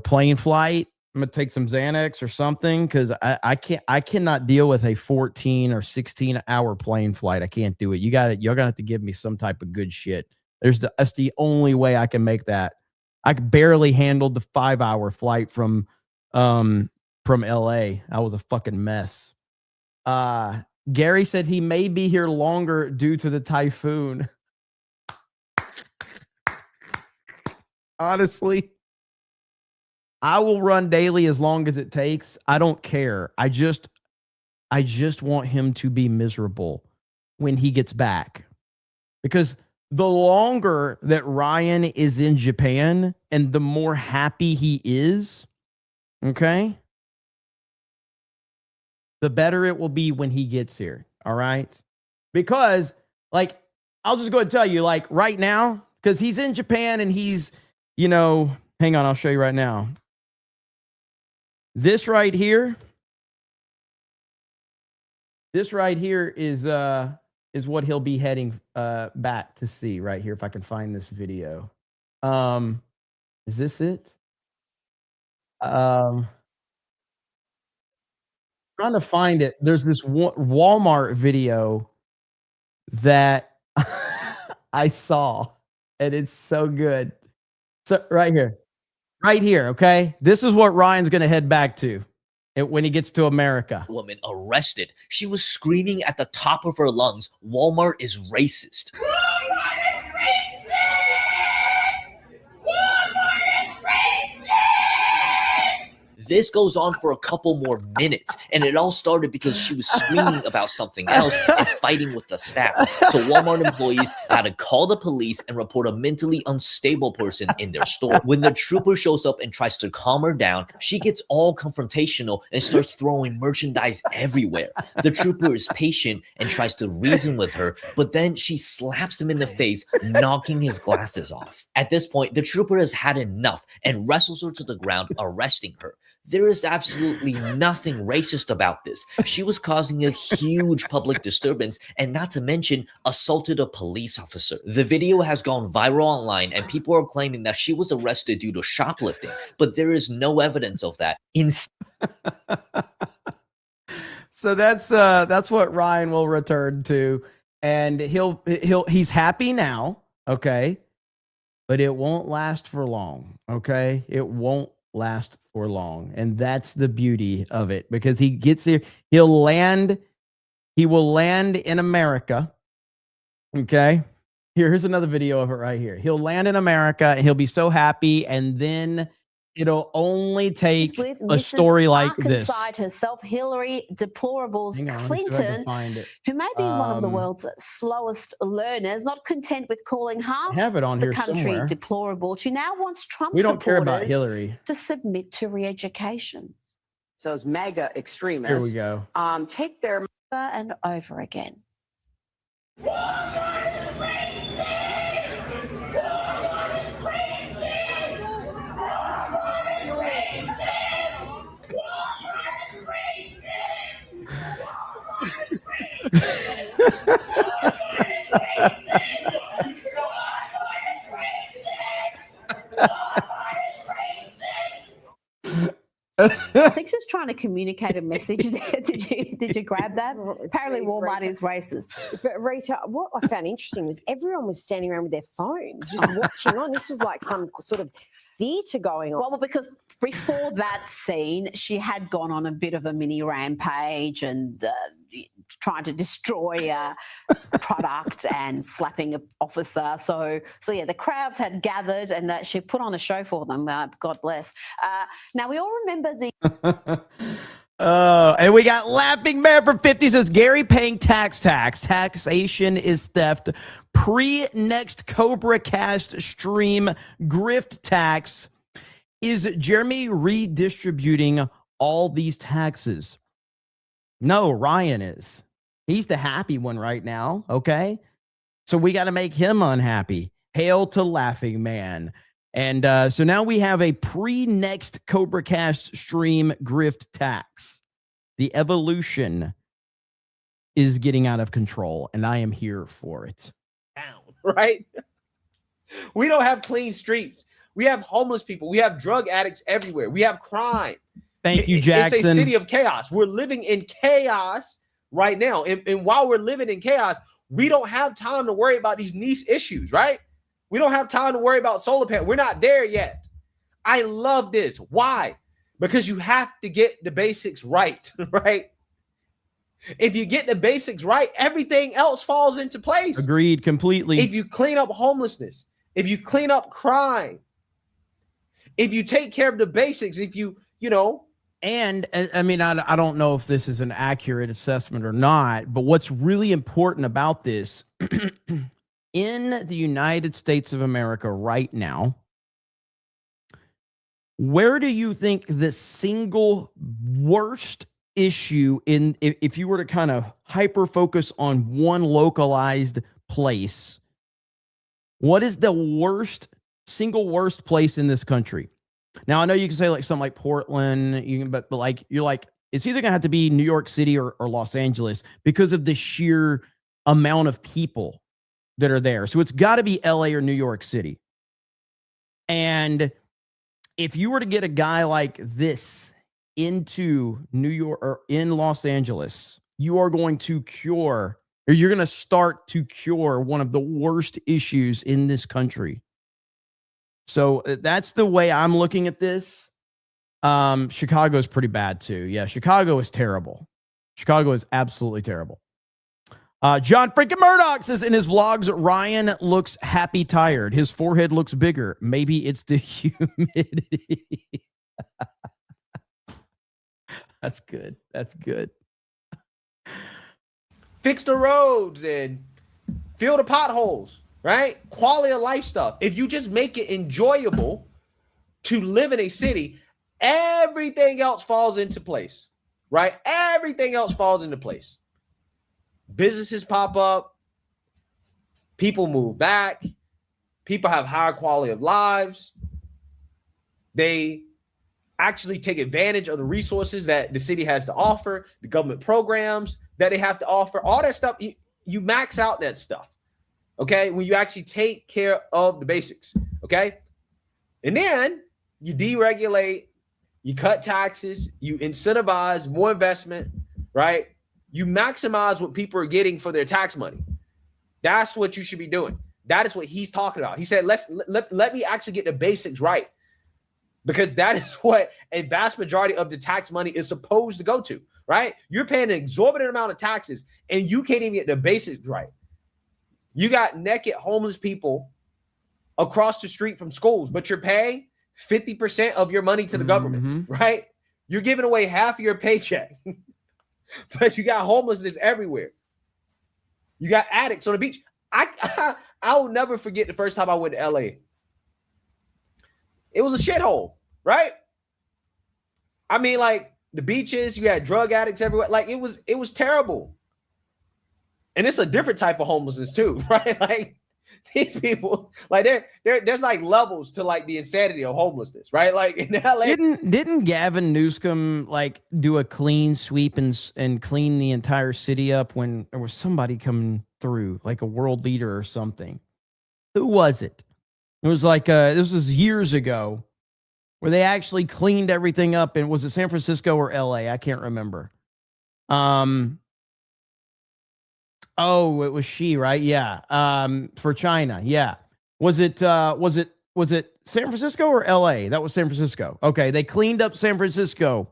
plane flight. I'm gonna take some Xanax or something because I cannot deal with a 14 or 16 hour plane flight. I can't do it. You're gonna have to give me some type of good shit. That's the only way I can make that. I barely handled the 5-hour flight from LA. I was a fucking mess. Gary said he may be here longer due to the typhoon. Honestly, I will run daily as long as it takes. I don't care. I just want him to be miserable when he gets back. Because the longer that Ryan is in Japan and the more happy he is, okay, the better it will be when he gets here. All right? Because, like, I'll just go ahead and tell you, like, right now, because he's in Japan and he's, hang on, I'll show you right now. This right here is what he'll be heading back to see right here. If I can find this video, is this it? Trying to find it. There's this Walmart video that I saw, and it's so good. So right here. Okay, this is what Ryan's gonna head back to when he gets to America. Woman arrested. She was screaming at the top of her lungs, "Walmart is racist." This goes on for a couple more minutes, and it all started because she was screaming about something else and fighting with the staff. So Walmart employees had to call the police and report a mentally unstable person in their store. When the trooper shows up and tries to calm her down, she gets all confrontational and starts throwing merchandise everywhere. The trooper is patient and tries to reason with her, but then she slaps him in the face, knocking his glasses off. At this point, the trooper has had enough and wrestles her to the ground, arresting her. There is absolutely nothing racist about this. She was causing a huge public disturbance and, not to mention, assaulted a police officer. The video has gone viral online and people are claiming that she was arrested due to shoplifting, but there is no evidence of that. So that's what Ryan will return to, and he's happy now, okay? But it won't last for long, okay? It won't last for long, and that's the beauty of it, because he gets here, he will land in America. Okay, here's another video of it right here. He'll land in America and he'll be so happy, and then it'll only take a story like this. Herself, Hillary Deplorables Clinton, who may be one of the world's slowest learners, not content with calling half the country deplorable, she now wants Trump supporters to submit to re-education. Those MAGA extremists, here we go. Take their over and over again. I think she's trying to communicate a message there. Did you grab that? Apparently Walmart is racist. But Rita, what I found interesting was everyone was standing around with their phones, just watching on. This was like some sort of theatre going on. Well, because before that scene, she had gone on a bit of a mini rampage and trying to destroy a product and slapping an officer. So yeah, the crowds had gathered and she put on a show for them. God bless. Now we all remember the. And we got Laughing Man for 50 says Gary paying tax. Taxation is theft. Next CobraCast stream grift tax. Is Jeremy redistributing all these taxes? No, Ryan is. He's the happy one right now, okay? So we got to make him unhappy. Hail to Laughing Man. And so now we have a next CobraCast stream grift tax. The evolution is getting out of control, and I am here for it. Right? We don't have clean streets. We have homeless people. We have drug addicts everywhere. We have crime. Thank you, Jackson. It's a city of chaos. We're living in chaos right now. And while we're living in chaos, we don't have time to worry about these niche issues, right? We don't have time to worry about solar panels. We're not there yet. I love this. Why? Because you have to get the basics right, right? If you get the basics right, everything else falls into place. Agreed completely. If you clean up homelessness, if you clean up crime, if you take care of the basics, if you know. And I mean, I don't know if this is an accurate assessment or not, but what's really important about this in the United States of America right now, where do you think the single worst issue if you were to kind of hyper focus on one localized place, what is the single worst place in this country? Now I know you can say like something like Portland, but like you're like it's either gonna have to be New York City or Los Angeles because of the sheer amount of people that are there. So it's got to be LA or New York City. And if you were to get a guy like this into New York or in Los Angeles, you are going to you're going to start to cure one of the worst issues in this country. So that's the way I'm looking at this. Chicago is pretty bad too. Yeah, Chicago is terrible. Chicago is absolutely terrible. John freaking Murdoch says in his vlogs, Ryan looks happy tired. His forehead looks bigger. Maybe it's the humidity. That's good. That's good. Fix the roads and fill the potholes, right? Quality of life stuff. If you just make it enjoyable to live in a city, everything else falls into place, right? Everything else falls into place. Businesses pop up. People move back. People have higher quality of lives. They actually take advantage of the resources that the city has to offer, the government programs that they have to offer, all that stuff. You max out that stuff, okay? When you actually take care of the basics, okay? And then you deregulate, you cut taxes, you incentivize more investment, right? You maximize what people are getting for their tax money. That's what you should be doing. That is what he's talking about. He said, let me actually get the basics right, because that is what a vast majority of the tax money is supposed to go to, right? You're paying an exorbitant amount of taxes and you can't even get the basics right. You got naked homeless people across the street from schools, but you're paying 50% of your money to the government, right? You're giving away half of your paycheck, but you got homelessness everywhere. You got addicts on the beach. I'll never forget the first time I went to LA. It was a shithole, right? I mean, like the beaches, you had drug addicts everywhere. Like it was terrible. And it's a different type of homelessness too, right? Like these people, like there's like levels to like the insanity of homelessness, right? Like in LA. Didn't Gavin Newsom like do a clean sweep and clean the entire city up when there was somebody coming through, like a world leader or something? Who was it? It was like this was years ago, where they actually cleaned everything up. And was it San Francisco or LA? I can't remember. Oh, it was she, right? Yeah. For China. Yeah. Was it San Francisco or LA? That was San Francisco. Okay. They cleaned up San Francisco.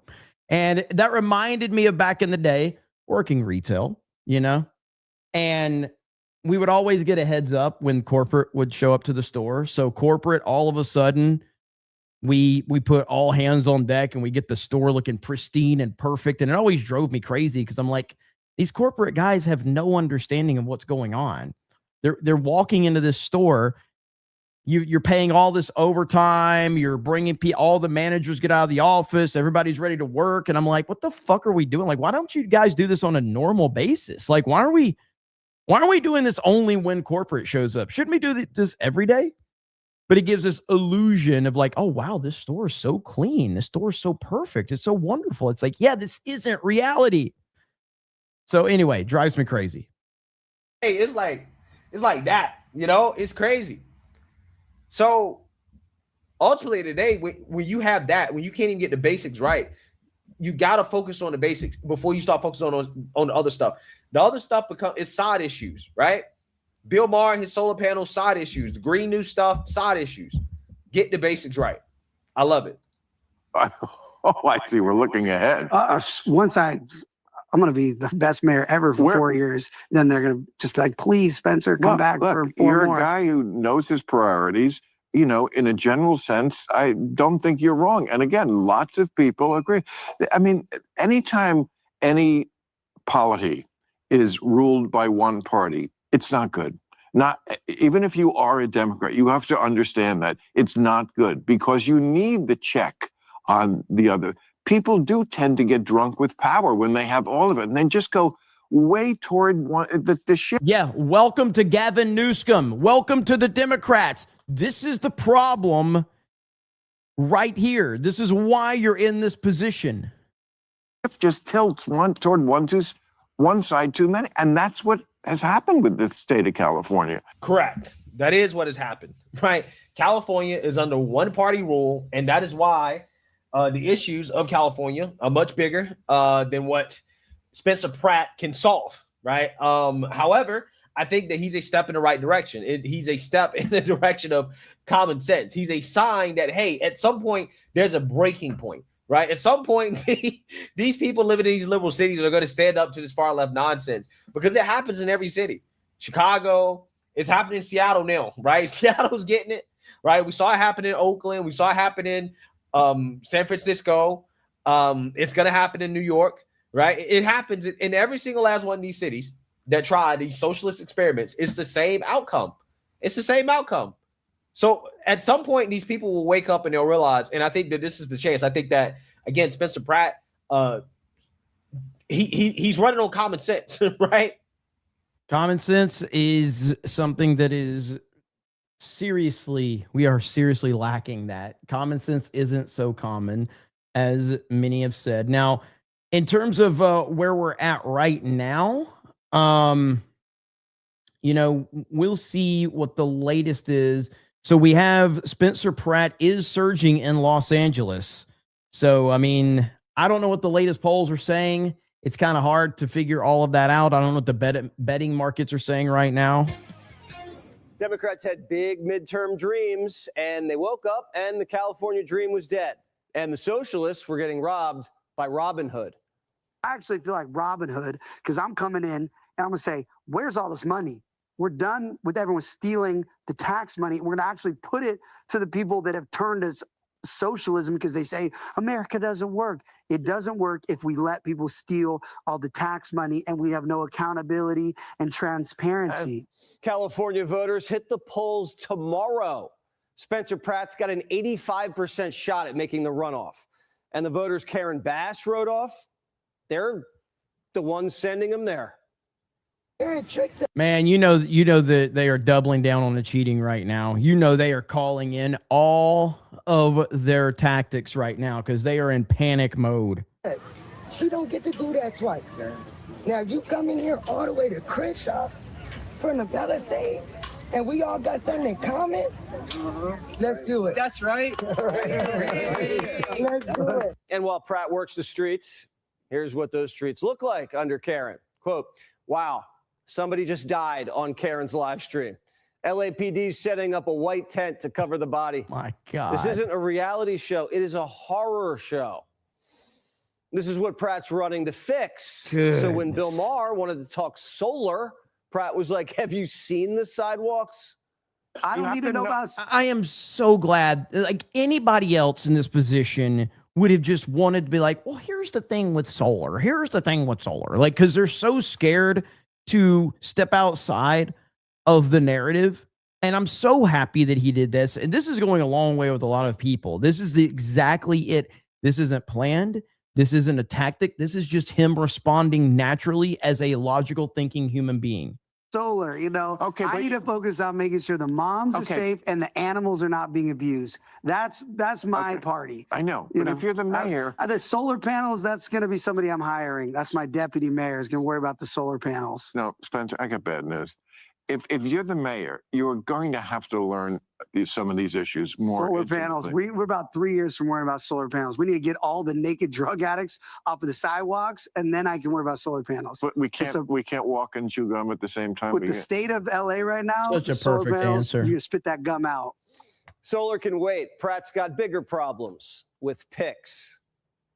And that reminded me of back in the day working retail, you know, and we would always get a heads up when corporate would show up to the store. So corporate, all of a sudden, we put all hands on deck and we get the store looking pristine and perfect. And it always drove me crazy because I'm like, these corporate guys have no understanding of what's going on. They're walking into this store. You're paying all this overtime. You're bringing all the managers get out of the office. Everybody's ready to work. And I'm like, what the fuck are we doing? Like, why don't you guys do this on a normal basis? Like, why are we doing this only when corporate shows up? Shouldn't we do this every day? But it gives this illusion of like, oh, wow, this store is so clean. This store is so perfect. It's so wonderful. It's like, yeah, this isn't reality. So anyway, drives me crazy. Hey, it's like that, you know, it's crazy. So ultimately today, when you have that, when you can't even get the basics right, you got to focus on the basics before you start focusing on the other stuff. The other stuff is side issues, right? Bill Maher and his solar panel, side issues. The green new stuff, side issues. Get the basics right. I love it. Oh, I see. We're looking ahead. Once I'm going to be the best mayor ever for 4 years, then they're going to just be like, please, Spencer, come back for 4 you're more. A guy who knows his priorities. You know, in a general sense, I don't think you're wrong. And again, lots of people agree. I mean, anytime any polity is ruled by one party, it's not good. Not even if you are a Democrat, you have to understand that it's not good because you need the check on the other. People do tend to get drunk with power when they have all of it, and then just go way toward the shit. Yeah, welcome to Gavin Newsom. Welcome to the Democrats. This is the problem right here. This is why you're in this position. Just tilts toward one side too many, and that's what has happened with the state of California. Correct. That is what has happened, right? California is under one party rule, and that is why the issues of California are much bigger than what Spencer Pratt can solve, right? However, I think that he's a step in the right direction. He's a step in the direction of common sense. He's a sign that, hey, at some point, there's a breaking point, right? At some point, these people living in these liberal cities are going to stand up to this far left nonsense because it happens in every city. Chicago, it's happening in Seattle now, right? Seattle's getting it, right? We saw it happen in Oakland. We saw it happen in San Francisco. It's going to happen in New York, right? It happens in every single last one of these cities that try these socialist experiments. It's the same outcome. It's the same outcome. So at some point, these people will wake up and they'll realize, and I think that this is the chance. I think that, again, Spencer Pratt, he's running on common sense, right? Common sense is something that is we are seriously lacking that. Common sense isn't so common as many have said. Now, in terms of where we're at right now, you know, we'll see what the latest is. So we have Spencer Pratt is surging in Los Angeles. So, I mean, I don't know what the latest polls are saying. It's kind of hard to figure all of that out. I don't know what the betting markets are saying right now. Democrats had big midterm dreams, and they woke up, and the California dream was dead. And the socialists were getting robbed by Robin Hood. I actually feel like Robin Hood because I'm coming in and I'm going to say, where's all this money? We're done with everyone stealing the tax money. We're going to actually put it to the people that have turned to socialism because they say America doesn't work. It doesn't work if we let people steal all the tax money and we have no accountability and transparency. California voters hit the polls tomorrow. Spencer Pratt's got an 85% shot at making the runoff. And the voters Karen Bass wrote off, they're the ones sending him there. Man, you know that they are doubling down on the cheating right now. You know they are calling in all of their tactics right now because they are in panic mode. She don't get to do that twice. Now you come in here all the way to Crenshaw from the Palisades, and we all got something in common. Let's do it. That's right. Let's do it. And while Pratt works the streets, here's what those streets look like under Karen. Quote, wow, somebody just died on Karen's live stream. LAPD setting up a white tent to cover the body. My God. This isn't a reality show. It is a horror show. This is what Pratt's running to fix. Goodness. So when Bill Maher wanted to talk solar, Pratt was like, have you seen the sidewalks? I don't need to know about. I am so glad. Like anybody else in this position would have just wanted to be like, well, here's the thing with solar. Here's the thing with solar. Like, because they're so scared to step outside of the narrative. And I'm so happy that he did this. And this is going a long way with a lot of people. This is exactly it. This isn't planned. This isn't a tactic. This is just him responding naturally as a logical thinking human being. Solar, okay, I need to focus on making sure the moms are safe and the animals are not being abused. That's my party. I know, but if you're the mayor, the solar panels, that's going to be somebody I'm hiring. That's my deputy mayor is going to worry about the solar panels. No, Spencer, I got bad news. If you're the mayor, you are going to have to learn some of these issues more. Solar panels. We're about 3 years from worrying about solar panels. We need to get all the naked drug addicts off of the sidewalks, and then I can worry about solar panels. But we can't walk and chew gum at the same time. With the state of LA right now, such a perfect answer. You can spit that gum out. Solar can wait. Pratt's got bigger problems with PICS.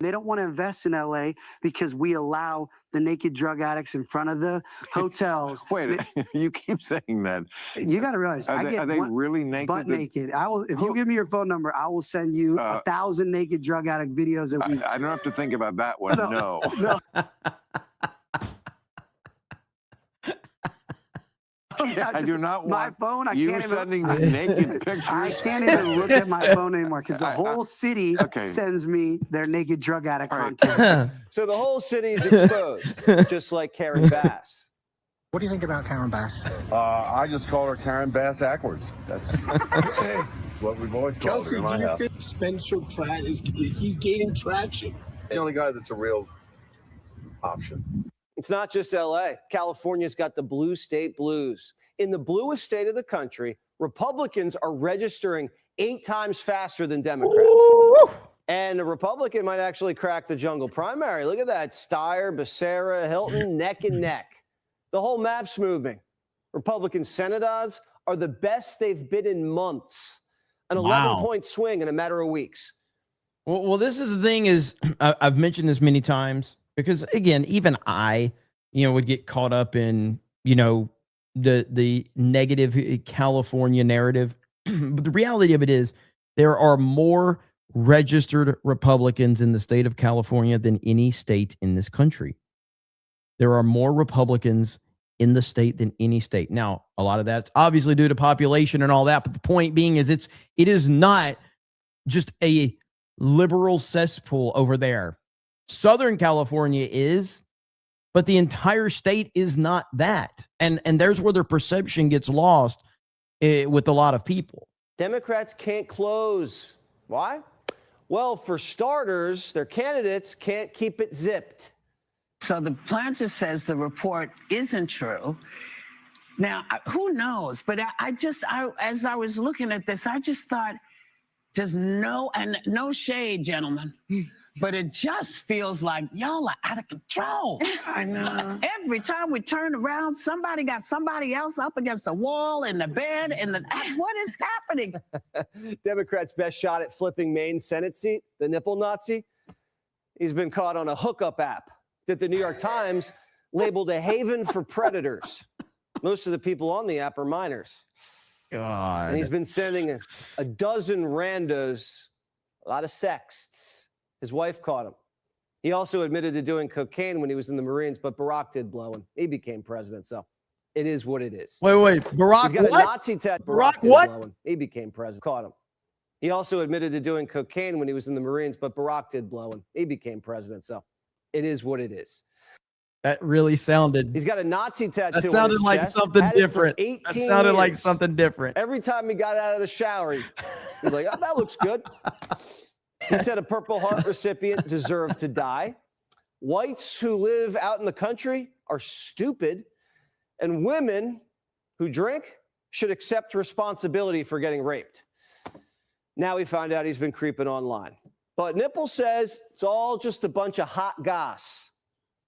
They don't want to invest in LA because we allow the naked drug addicts in front of the hotels. Wait, you keep saying that. You got to realize, are they really naked? Butt naked. I will. If you give me your phone number, I will send you 1,000 naked drug addict videos a week. I don't have to think about that one. No. I do not want my phone. I you can't sending even, the naked pictures. I can't even look at my phone anymore because the whole city sends me their naked drug addict content. So the whole city is exposed, just like Karen Bass. What do you think about Karen Bass? I just call her Karen Bass Ackwards. That's what we've always called her in my house. Do you think Spencer Pratt he's gaining traction? The only guy that's a real option. It's not just LA. California's got the blue state blues. In the bluest state of the country, Republicans are registering 8 times faster than Democrats. Ooh. And a Republican might actually crack the jungle primary. Look at that. Steyer, Becerra, Hilton, neck and neck. The whole map's moving. Republican Senate odds are the best they've been in months. An 11-point swing in a matter of weeks. Well, this is the thing is, I've mentioned this many times. Because again, even I, would get caught up in, the negative California narrative. But the reality of it is there are more registered Republicans in the state of California than any state in this country. There are more Republicans in the state than any state. Now, a lot of that's obviously due to population and all that. But the point being is it is not just a liberal cesspool over there. Southern California is, but the entire state is not that. And there's where their perception gets lost with a lot of people. Democrats can't close. Why? Well, for starters, their candidates can't keep it zipped. So the planter says the report isn't true. Now, who knows? But as I was looking at this, I just thought, no shade, gentlemen. But it just feels like y'all are out of control. I know. Every time we turn around, somebody got somebody else up against the wall, in the bed, what is happening? Democrats' best shot at flipping Maine's Senate seat, the nipple Nazi. He's been caught on a hookup app that the New York Times labeled a haven for predators. Most of the people on the app are minors. God. And he's been sending a dozen randos, a lot of sexts. His wife caught him. He also admitted to doing cocaine when he was in the Marines, but Barack did blow him. He became president, so it is what it is. Wait, Barack He's got what? a Nazi tattoo. Barack what? He became president. Caught him. He also admitted to doing cocaine when he was in the Marines, but Barack did blow him. He became president, so it is what it is. That really sounded. He's got a Nazi tattoo. That sounded like something different. That sounded like something different. Every time he got out of the shower, he's like, "Oh, that looks good." He said a Purple Heart recipient deserved to die. Whites who live out in the country are stupid, and women who drink should accept responsibility for getting raped. Now we find out he's been creeping online. But Nipple says it's all just a bunch of hot goss.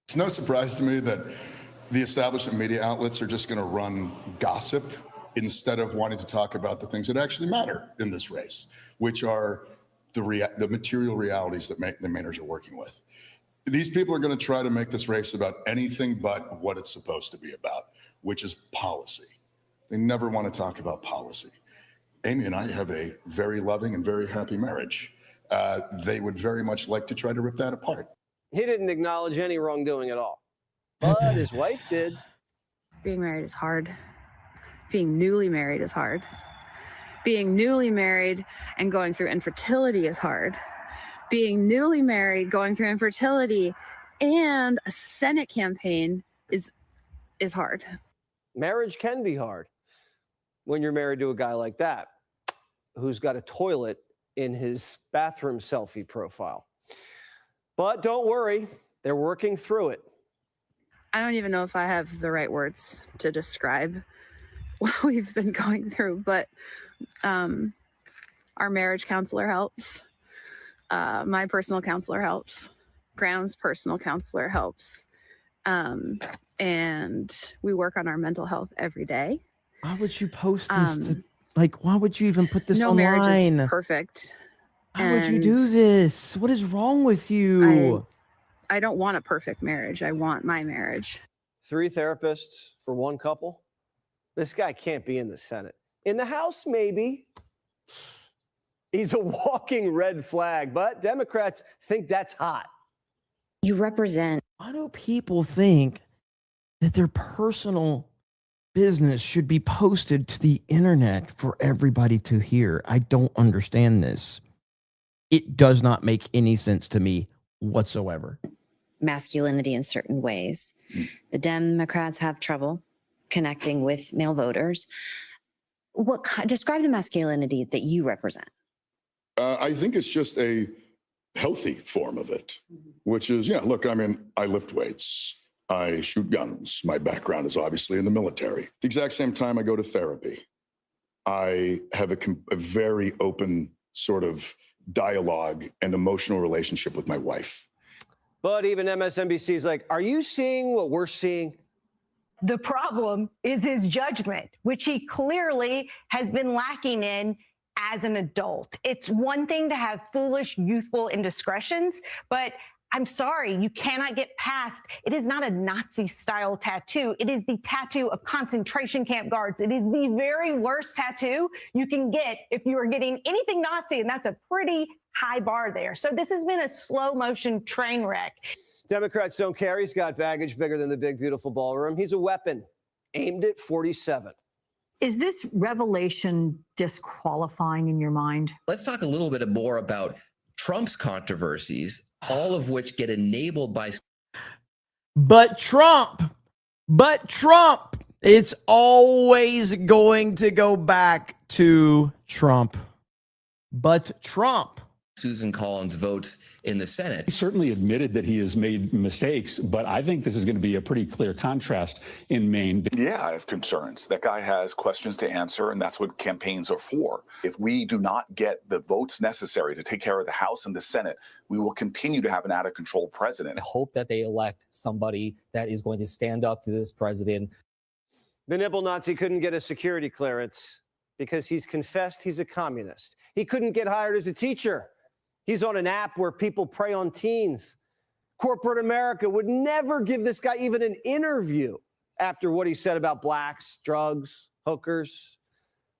It's no surprise to me that the establishment media outlets are just going to run gossip instead of wanting to talk about the things that actually matter in this race, which are the material realities that the Mainers are working with. These people are going to try to make this race about anything but what it's supposed to be about, which is policy. They never want to talk about policy. Amy and I have a very loving and very happy marriage. They would very much like to try to rip that apart. He didn't acknowledge any wrongdoing at all, but his wife did. Being married is hard. Being newly married is hard. Being newly married and going through infertility is hard. Being newly married, going through infertility, and a Senate campaign is hard. Marriage can be hard when you're married to a guy like that, who's got a toilet in his bathroom selfie profile. But don't worry, they're working through it. I don't even know if I have the right words to describe what we've been going through, but our marriage counselor helps. My personal counselor helps. Graham's personal counselor helps. And we work on our mental health every day. Why would you post this? Why would you even put this no online? Marriage is perfect. Why would you do this? What is wrong with you? I don't want a perfect marriage. I want my marriage. 3 therapists for one couple? This guy can't be in the Senate. In the House, maybe. He's a walking red flag, but Democrats think that's hot. You represent. Why do people think that their personal business should be posted to the internet for everybody to hear? I don't understand this. It does not make any sense to me whatsoever. Masculinity in certain ways. The Democrats have trouble connecting with male voters. Describe the masculinity that you represent. I think it's just a healthy form of it, which is, look, I lift weights. I shoot guns. My background is obviously in the military. The exact same time I go to therapy. I have a very open sort of dialogue and emotional relationship with my wife. But even MSNBC is like, are you seeing what we're seeing? The problem is his judgment, which he clearly has been lacking in as an adult. It's one thing to have foolish, youthful indiscretions, but I'm sorry, you cannot get past. It is not a Nazi-style tattoo. It is the tattoo of concentration camp guards. It is the very worst tattoo you can get if you are getting anything Nazi, and that's a pretty high bar there. So this has been a slow-motion train wreck. Democrats don't care. He's got baggage bigger than the big, beautiful ballroom. He's a weapon aimed at 47. Is this revelation disqualifying in your mind? Let's talk a little bit more about Trump's controversies, all of which get enabled by. But Trump, it's always going to go back to Trump. But Trump. Susan Collins votes in the Senate. He certainly admitted that he has made mistakes, but I think this is going to be a pretty clear contrast in Maine. Yeah, I have concerns. That guy has questions to answer, and that's what campaigns are for. If we do not get the votes necessary to take care of the House and the Senate, we will continue to have an out-of-control president. I hope that they elect somebody that is going to stand up to this president. The nipple Nazi couldn't get a security clearance because he's confessed he's a communist. He couldn't get hired as a teacher. He's on an app where people prey on teens. Corporate America would never give this guy even an interview after what he said about blacks, drugs, hookers.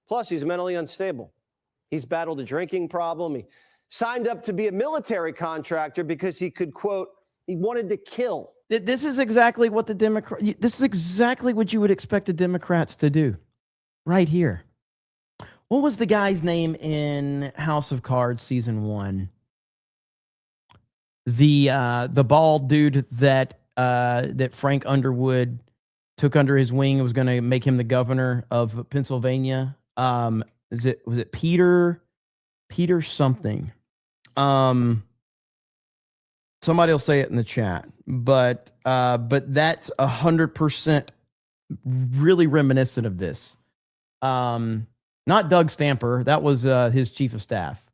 Plus, he's mentally unstable. He's battled a drinking problem. He signed up to be a military contractor because he could, quote, he wanted to kill. This is exactly what this is exactly what you would expect the Democrats to do right here. What was the guy's name in House of Cards season 1? The bald dude that that Frank Underwood took under his wing. It was going to make him the governor of Pennsylvania. Was it Peter something? Somebody will say it in the chat, but that's 100% really reminiscent of this. Not Doug Stamper. That was his chief of staff.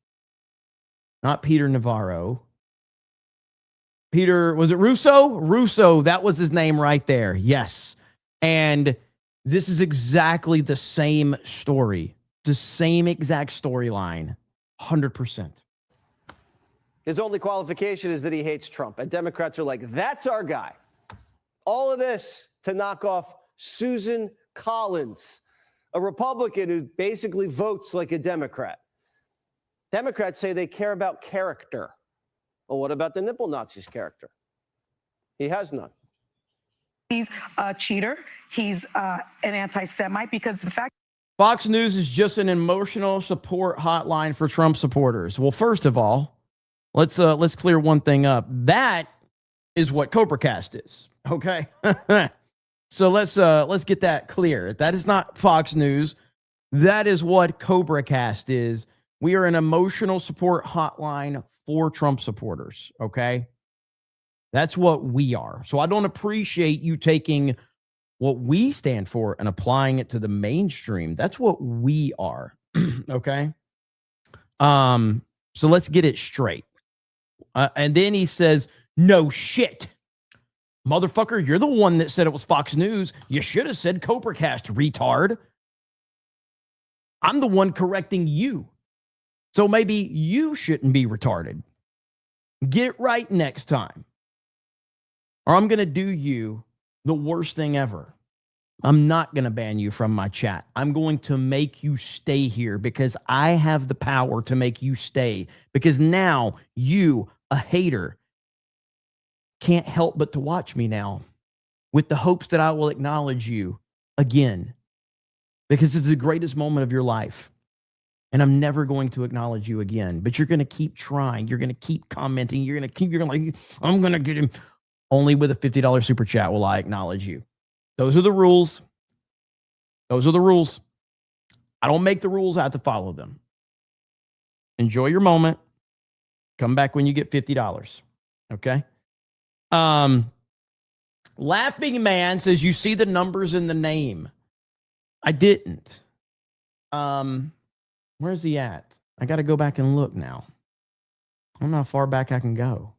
Not Peter Navarro. Peter, was it Russo? Russo, that was his name right there. Yes. And this is exactly the same story. The same exact storyline. 100%. His only qualification is that he hates Trump. And Democrats are like, that's our guy. All of this to knock off Susan Collins, a Republican who basically votes like a Democrat. Democrats say they care about character. Well, what about the nipple Nazi's character? He has none. He's a cheater. He's an anti-Semite because the fact. Fox News is just an emotional support hotline for Trump supporters. Well, first of all, let's clear one thing up. That is what CobraCast is. Okay. So let's get that clear. That is not Fox News. That is what CobraCast is. We are an emotional support hotline for Trump supporters. Okay. That's what we are. So I don't appreciate you taking what we stand for and applying it to the mainstream. That's what we are. Okay. So let's get it straight. And then he says, no shit. Motherfucker, you're the one that said it was Fox News. You should have said CobraCast, retard. I'm the one correcting you. So maybe you shouldn't be retarded. Get it right next time. Or I'm going to do you the worst thing ever. I'm not going to ban you from my chat. I'm going to make you stay here because I have the power to make you stay. Because now you, a hater, can't help but to watch me now with the hopes that I will acknowledge you again. Because it's the greatest moment of your life. And I'm never going to acknowledge you again. But you're going to keep trying. You're going to keep commenting. You're going to like, I'm going to get him. Only with a $50 super chat will I acknowledge you. Those are the rules. Those are the rules. I don't make the rules. I have to follow them. Enjoy your moment. Come back when you get $50. Okay? Laughing Man says, you see the numbers in the name. I didn't. Where's he at? I got to go back and look now. I don't know how far back I can go.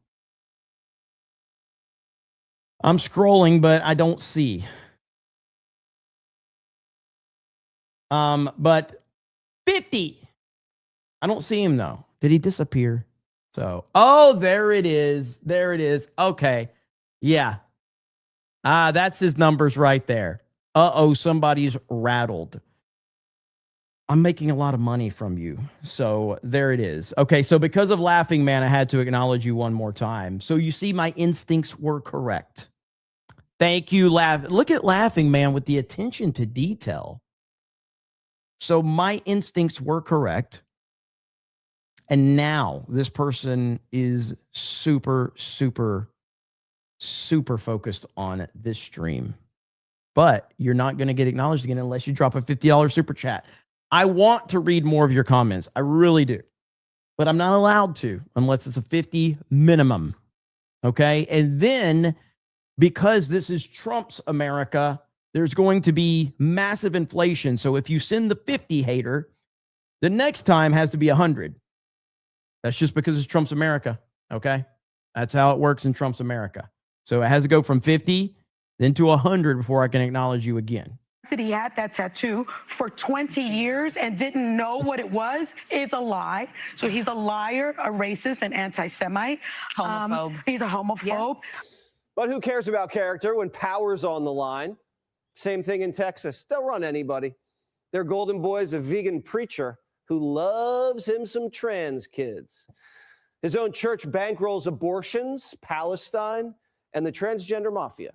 I'm scrolling, but I don't see. But 50. I don't see him though. Did he disappear? So, oh, there it is. There it is. Okay. Yeah. That's his numbers right there. Uh-oh, somebody's rattled. I'm making a lot of money from you. So there it is. Okay, so because of Laughing Man, I had to acknowledge you one more time. So you see my instincts were correct. Thank you, Look at Laughing Man with the attention to detail. So my instincts were correct. And now this person is super, super, super focused on this stream. But you're not going to get acknowledged again unless you drop a $50 super chat. I want to read more of your comments. I really do. But I'm not allowed to unless it's a 50 minimum. Okay? And then because this is Trump's America, there's going to be massive inflation. So if you send the 50 hater, the next time has to be 100. That's just because it's Trump's America. Okay? That's how it works in Trump's America. So it has to go from 50 then to 100 before I can acknowledge you again. That he had that tattoo for 20 years and didn't know what it was is a lie. So he's a liar, a racist, an anti-Semite. Homophobe. He's a homophobe. Yeah. But who cares about character when power's on the line? Same thing in Texas. They'll run anybody. Their golden boy's a vegan preacher who loves him some trans kids. His own church bankrolls abortions, Palestine, and the transgender mafia.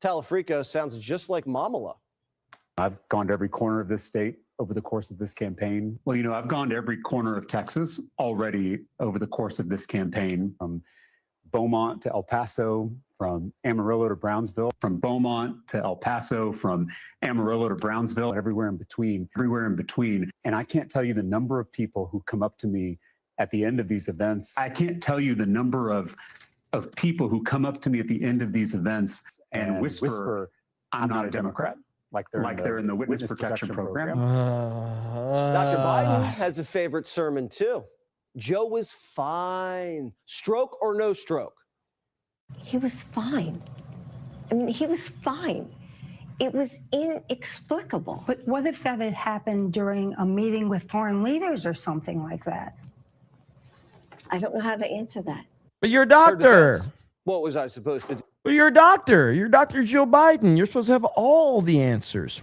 Talafrico sounds just like Mamala. I've gone to every corner of this state over the course of this campaign. Well, I've gone to every corner of Texas already over the course of this campaign, from Beaumont to El Paso, from Amarillo to Brownsville, from Beaumont to El Paso, from Amarillo to Brownsville, everywhere in between. And I can't tell you the number of people who come up to me at the end of these events. I can't tell you the number of people who come up to me at the end of these events and whisper, I'm not a Democrat. Like they're in the witness protection program. Dr. Biden has a favorite sermon too. Joe was fine. Stroke or no stroke? He was fine. I mean, he was fine. It was inexplicable. But what if that had happened during a meeting with foreign leaders or something like that? I don't know how to answer that. But you're a doctor. What was I supposed to do? Well, you're a doctor. You're Dr. Jill Biden. You're supposed to have all the answers.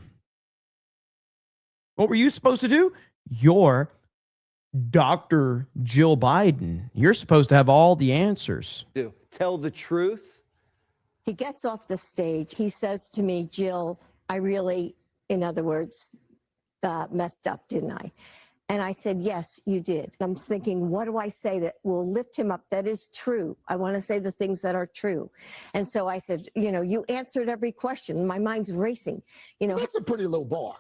What were you supposed to do? You're Dr. Jill Biden. You're supposed to have all the answers. Tell the truth. He gets off the stage. He says to me, Jill, I really, in other words, messed up, didn't I? And I said, yes, you did. I'm thinking, what do I say that will lift him up? That is true. I want to say the things that are true. And so I said, you know, you answered every question. My mind's racing. You know, That's a pretty low bar.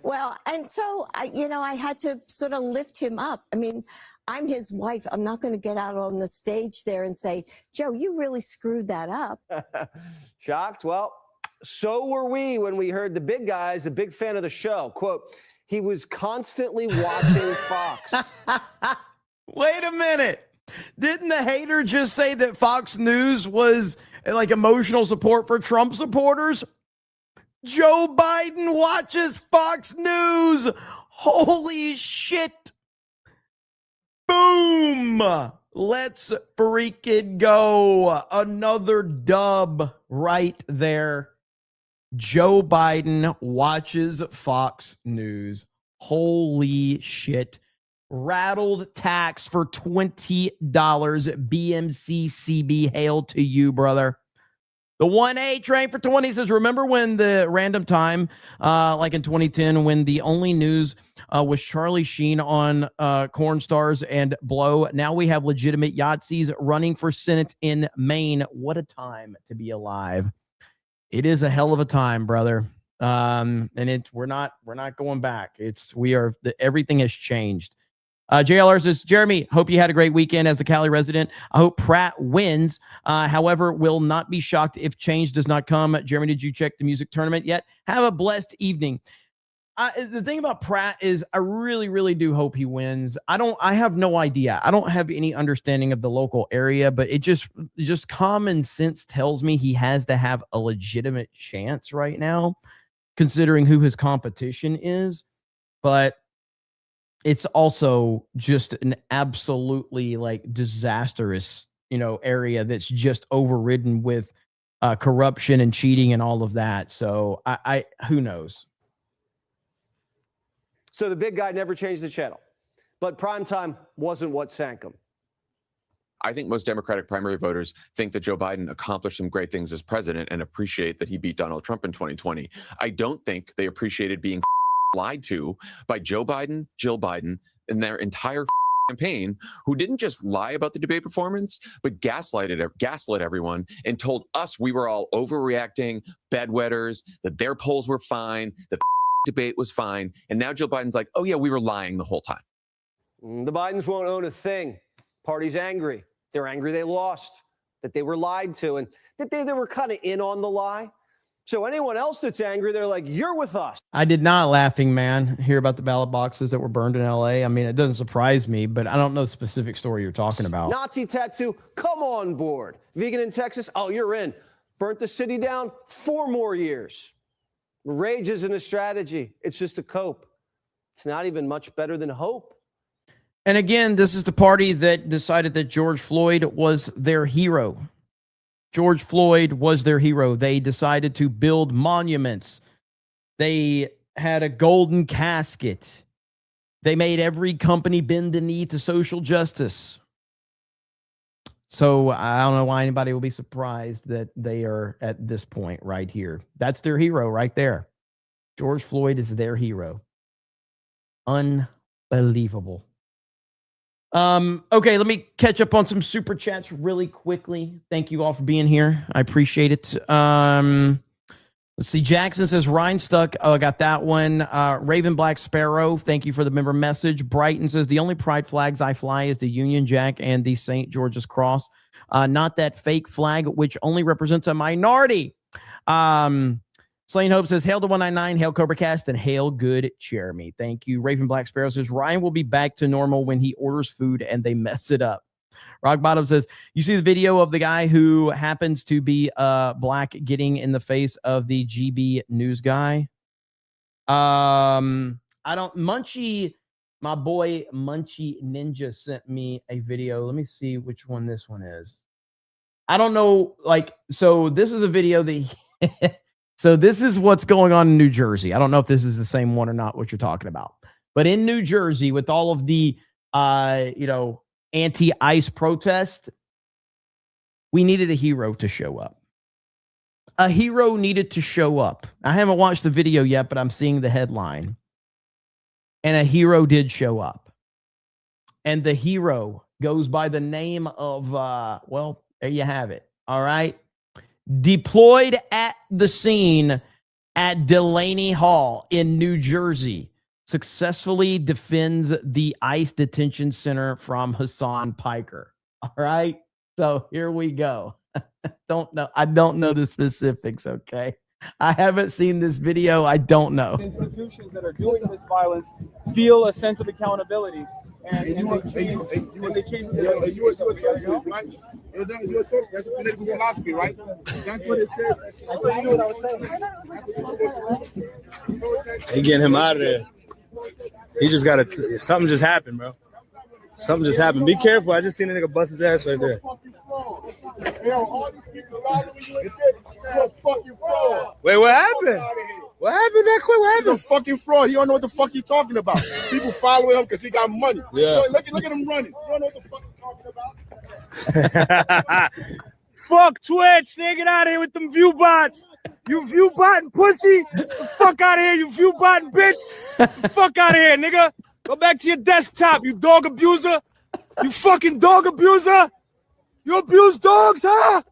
Well, and so I had to sort of lift him up. I mean, I'm his wife. I'm not going to get out on the stage there and say, Joe, you really screwed that up. Shocked? Well, so were we when we heard the big guy's a big fan of the show. Quote, he was constantly watching Fox. Wait a minute. Didn't the hater just say that Fox News was like emotional support for Trump supporters? Joe Biden watches Fox News. Holy shit. Boom. Let's freaking go. Another dub right there. Joe Biden watches Fox News. Holy shit. Rattled tax for $20. BMC CB, hail to you, brother. The 1A train for 20 says, remember when the random time, like in 2010, when the only news was Charlie Sheen on Corn Stars and Blow? Now we have legitimate Yahtzees running for Senate in Maine. What a time to be alive. It is a hell of a time, brother. And we're not going back. Everything has changed. JLR says, Jeremy, hope you had a great weekend as a Cali resident. I hope Pratt wins. However, will not be shocked if change does not come. Jeremy, did you check the music tournament yet? Have a blessed evening. The thing about Pratt is I really, really do hope he wins. I have no idea. I don't have any understanding of the local area, but it just common sense tells me he has to have a legitimate chance right now, considering who his competition is. But it's also just an absolutely disastrous, area that's just overridden with corruption and cheating and all of that. So I who knows? So the big guy never changed the channel, but primetime wasn't what sank him. I think most Democratic primary voters think that Joe Biden accomplished some great things as president and appreciate that he beat Donald Trump in 2020. I don't think they appreciated being lied to by Joe Biden, Jill Biden, and their entire campaign, who didn't just lie about the debate performance, but gaslit everyone and told us we were all overreacting, bedwetters, that their polls were fine, the debate was fine. And now Joe Biden's like, oh yeah, we were lying the whole time. The Bidens won't own a thing. Party's angry. They're angry they lost, that they were lied to, and that they were kind of in on the lie. So anyone else that's angry, they're like, you're with us. I did not, laughing man, hear about the ballot boxes that were burned in LA. I mean, it doesn't surprise me, but I don't know the specific story you're talking about. Nazi tattoo, come on board. Vegan in Texas, oh, you're in. Burnt the city down 4 more years. Rage isn't a strategy. It's just a cope. It's not even much better than hope. And again, this is the party that decided that George Floyd was their hero. George Floyd was their hero. They decided to build monuments. They had a golden casket. They made every company bend the knee to social justice. So I don't know why anybody will be surprised that they are at this point right here. That's their hero right there. George Floyd is their hero. Unbelievable. Okay, let me catch up on some super chats really quickly. Thank you all for being here. I appreciate it. Let's see. Jackson says Ryan stuck. Oh, I got that one. Raven Black Sparrow, thank you for the member message. Brighton says the only pride flags I fly is the Union Jack and the St. George's Cross, not that fake flag which only represents a minority. Slain Hope says hail to 199, hail CobraCast, and hail good Jeremy. Thank you. Raven Black Sparrow says Ryan will be back to normal when he orders food and they mess it up. Rock Bottom says, you see the video of the guy who happens to be black getting in the face of the GB news guy? I don't. Munchie, my boy Munchie Ninja sent me a video. Let me see which one this one is. I don't know. So this is a video that so this is what's going on in New Jersey. I don't know if this is the same one or not, what you're talking about. But in New Jersey, with all of the, anti-ICE protest, we needed a hero to show up. A hero needed to show up. I haven't watched the video yet, but I'm seeing the headline. And a hero did show up. And the hero goes by the name of, there you have it. All right. Deployed at the scene at Delaney Hall in New Jersey. Successfully defends the ICE detention center from Hassan Piker. All right. So here we go. I don't know the specifics. Okay. I haven't seen this video. I don't know. Institutions that are doing this violence feel a sense of accountability. And they change. That's political philosophy, right? That's what it says. You know what I was saying? They getting him out of there. He just got to. Something just happened, bro. Something just happened. Be careful. I just seen a nigga bust his ass right there. Wait, what happened? What happened that quick? What happened? He's a fucking fraud. He don't know what the fuck he's talking about. People following him because he got money. Yeah. Look at him running. You don't know what the fuck he's talking about. Fuck Twitch. They get out of here with them view bots. You view botting pussy. The fuck out of here, you view botting bitch. The fuck out of here, nigga. Go back to your desktop, you dog abuser. You fucking dog abuser. You abuse dogs, huh?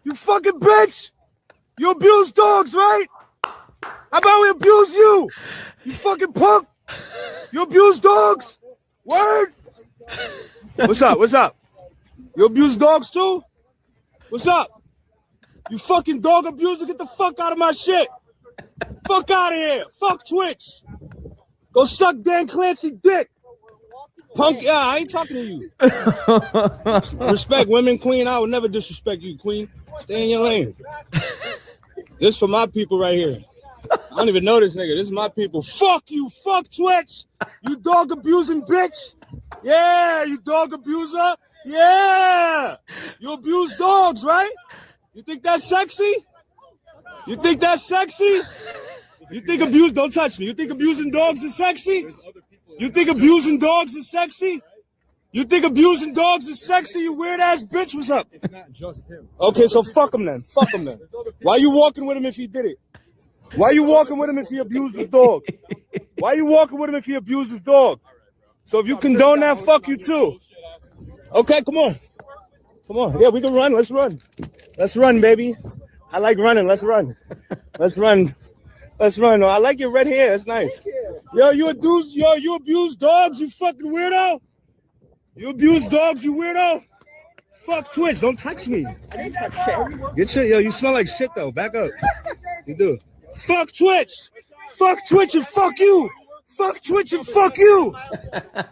You fucking bitch. You abuse dogs, right? How about we abuse you? You fucking punk. You abuse dogs? Word? What's up? What's up? You abuse dogs too? What's up? You fucking dog abuser, get the fuck out of my shit. Fuck out of here. Fuck Twitch. Go suck Dan Clancy dick. Punk, yeah, I ain't talking to you. Respect women, queen. I would never disrespect you, queen. Stay in your lane. This for my people right here. I don't even know this nigga. This is my people. Fuck you. Fuck Twitch. You dog abusing bitch. Yeah, you dog abuser. Yeah. You abuse dogs, right? You think that's sexy? You think that's sexy? You think don't touch me. You think abusing dogs is sexy? You think abusing dogs is sexy? You think abusing dogs is sexy, you weird ass bitch? What's up? It's not just him. Okay, so fuck him then. Fuck him then. Why you walking with him if he did it? Why you walking with him if he abused his dog? Why you walking with him if he abused his dog? So if you condone that, fuck you too. Okay, come on. Come on. Yeah, we can run. Let's run. Let's run, baby. I like running. Let's run. Let's run. Let's run. I like your red hair. It's nice. Yo, you abuse dogs, you fucking weirdo. You abuse dogs, you weirdo. Fuck Twitch. Don't touch me. Get shit. Yo, you smell like shit though. Back up. You do. Fuck Twitch. Fuck Twitch and fuck you. Fuck Twitch and fuck you.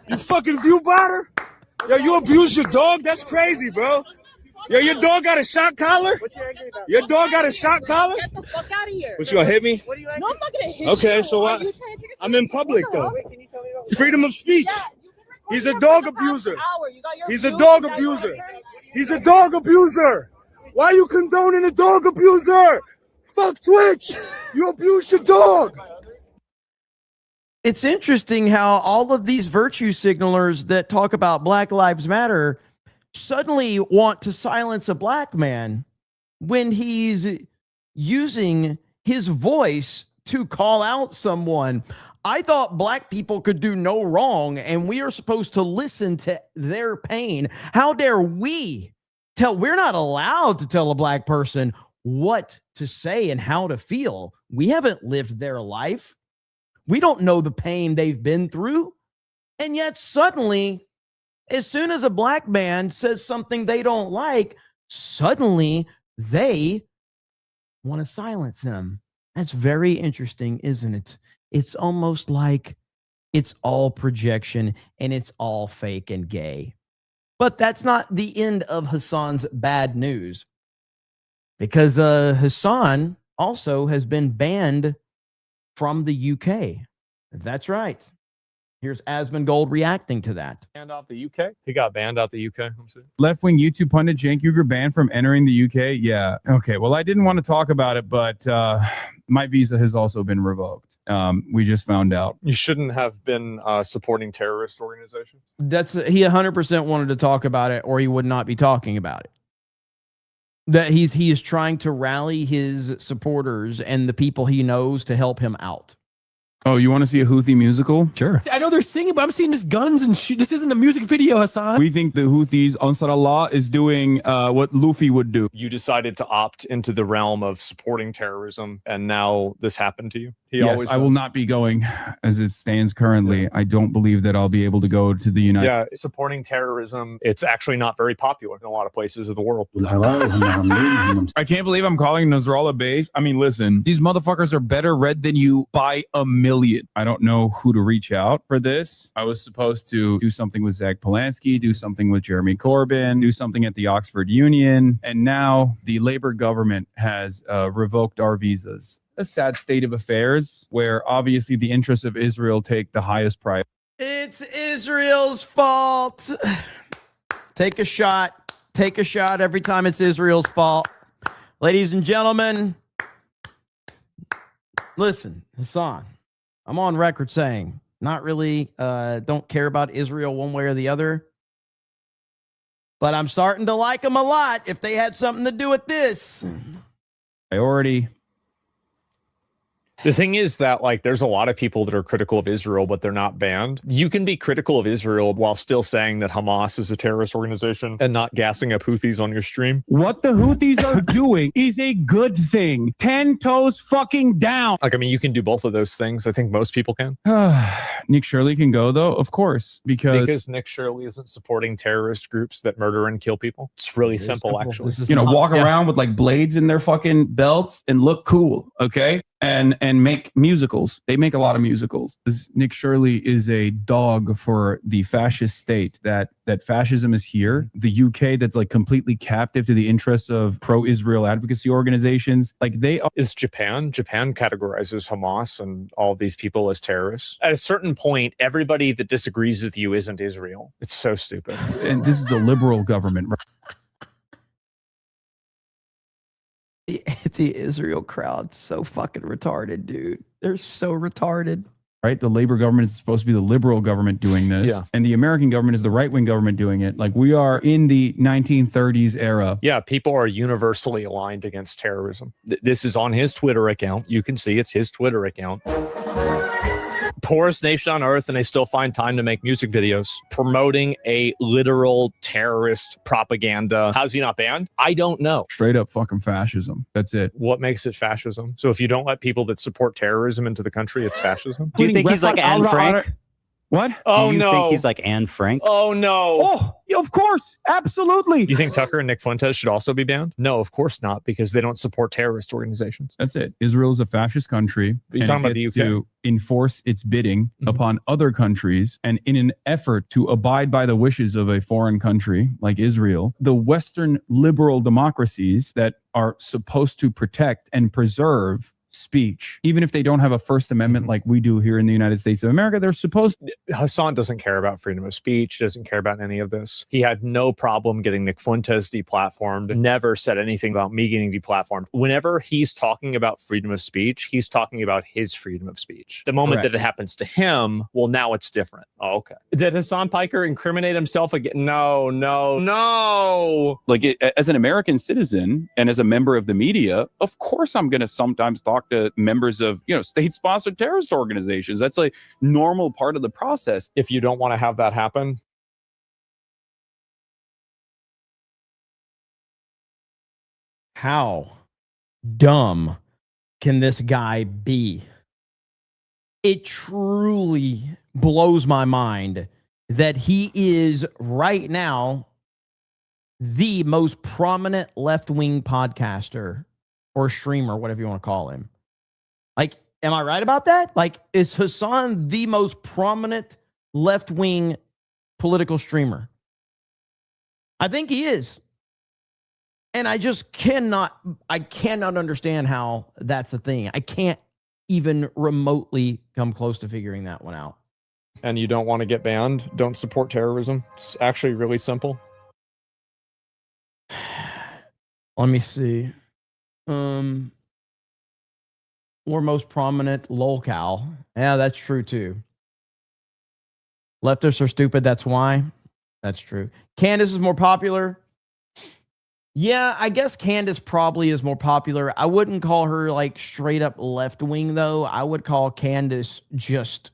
You fucking view botter. Yo, you abuse your dog? That's crazy, bro. Yo, your dog got a shot collar? Your dog got a shot collar? Get the fuck out of here. What, you gonna hit me? No, I'm not gonna hit you. Okay, so I'm in public though. Freedom of speech. He's a dog abuser. He's a dog abuser. He's a dog abuser. Why are you condoning a dog abuser? Fuck Twitch. You abuse your dog. It's interesting how all of these virtue signalers that talk about Black Lives Matter suddenly want to silence a black man when he's using his voice to call out someone. I thought black people could do no wrong, and we are supposed to listen to their pain. How dare we tell? We're not allowed to tell a black person what to say and how to feel. We haven't lived their life. We don't know the pain they've been through. And yet suddenly, as soon as a black man says something they don't like, suddenly they want to silence him. That's very interesting, isn't it? It's almost like it's all projection and it's all fake and gay. But that's not the end of Hassan's bad news, because Hassan also has been banned from the UK. That's right. Here's Asmongold reacting to that. Banned off the UK? He got banned out the UK. Left-wing YouTube pundit Cenk Uygur banned from entering the UK? Yeah. Okay. Well, I didn't want to talk about it, but my visa has also been revoked. We just found out. You shouldn't have been supporting terrorist organizations. He 100% wanted to talk about it, or he would not be talking about it. That he is trying to rally his supporters and the people he knows to help him out. Oh, you want to see a Houthi musical? Sure. I know they're singing, but I'm seeing just guns and shoot. This isn't a music video, Hassan. We think the Houthis, Ansar Allah, is doing what Luffy would do. You decided to opt into the realm of supporting terrorism, and now this happened to you? Yes, I will not be going as it stands currently. I don't believe that I'll be able to go to the United States. Yeah, supporting terrorism, it's actually not very popular in a lot of places of the world. I can't believe I'm calling Nasrallah base. I mean, listen, these motherfuckers are better read than you by a million. I don't know who to reach out for this. I was supposed to do something with Zach Polanski, do something with Jeremy Corbyn, do something at the Oxford Union, and now the Labour government has revoked our visas. A sad state of affairs where obviously the interests of Israel take the highest priority. It's Israel's fault. Take a shot. Take a shot every time it's Israel's fault. Ladies and gentlemen, listen, Hassan, I'm on record saying not really don't care about Israel one way or the other. But I'm starting to like them a lot if they had something to do with this. Priority. The thing is that, like, there's a lot of people that are critical of Israel, but they're not banned. You can be critical of Israel while still saying that Hamas is a terrorist organization and not gassing up Houthis on your stream. What the Houthis are doing is a good thing. 10 toes fucking down. Like, I mean, you can do both of those things. I think most people can. Nick Shirley can go, though, of course, because Nick Shirley isn't supporting terrorist groups that murder and kill people. It's really simple, actually. Walk around with like blades in their fucking belts and look cool, okay? And make musicals. They make a lot of musicals. Nick Shirley is a dog for the fascist state. That fascism is here. The UK that's like completely captive to the interests of pro-Israel advocacy organizations. Like they are. Is Japan? Japan categorizes Hamas and all of these people as terrorists. At a certain point, everybody that disagrees with you isn't Israel. It's so stupid. And this is the liberal government. The anti-Israel crowd, so fucking retarded, dude. They're so retarded. Right? The Labor government is supposed to be the liberal government doing this. Yeah. And the American government is the right-wing government doing it. Like, we are in the 1930s era. Yeah, people are universally aligned against terrorism. This is on his Twitter account. You can see it's his Twitter account. Poorest nation on earth, and they still find time to make music videos promoting a literal terrorist propaganda. How's he not banned? I don't know. Straight up fucking fascism. That's it. What makes it fascism? So if you don't let people that support terrorism into the country, it's fascism? Do you think he's like Anne Frank? What? Do you think he's like Anne Frank? Oh, no. Oh, yeah, of course. Absolutely. You think Tucker and Nick Fuentes should also be banned? No, of course not, because they don't support terrorist organizations. That's it. Israel is a fascist country. You're talking about the UK? To enforce its bidding upon other countries. And in an effort to abide by the wishes of a foreign country like Israel, the Western liberal democracies that are supposed to protect and preserve speech, even if they don't have a First Amendment like we do here in the United States of America, they're supposed to. Hassan doesn't care about freedom of speech, doesn't care about any of this. He had no problem getting Nick Fuentes deplatformed, never said anything about me getting deplatformed. Whenever he's talking about freedom of speech, he's talking about his freedom of speech. The moment that it happens to him, well, now it's different. Oh, okay. Did Hassan Piker incriminate himself again? No. Like, as an American citizen and as a member of the media, of course I'm going to sometimes talk talk to members of, state-sponsored terrorist organizations. That's a normal part of the process. If you don't want to have that happen, how dumb can this guy be? It truly blows my mind that he is right now the most prominent left-wing podcaster or streamer, whatever you want to call him. Like, am I right about that? Like, is Hassan the most prominent left-wing political streamer? I think he is. And I just cannot understand how that's a thing. I can't even remotely come close to figuring that one out. and you don't want to get banned, don't support terrorism. It's actually really simple. Let me see. Or most prominent lolcow. Yeah, that's true too. Leftists are stupid. That's why. That's true. Candace is more popular. Yeah, I guess Candace probably is more popular. I wouldn't call her like straight up left wing though. I would call Candace just.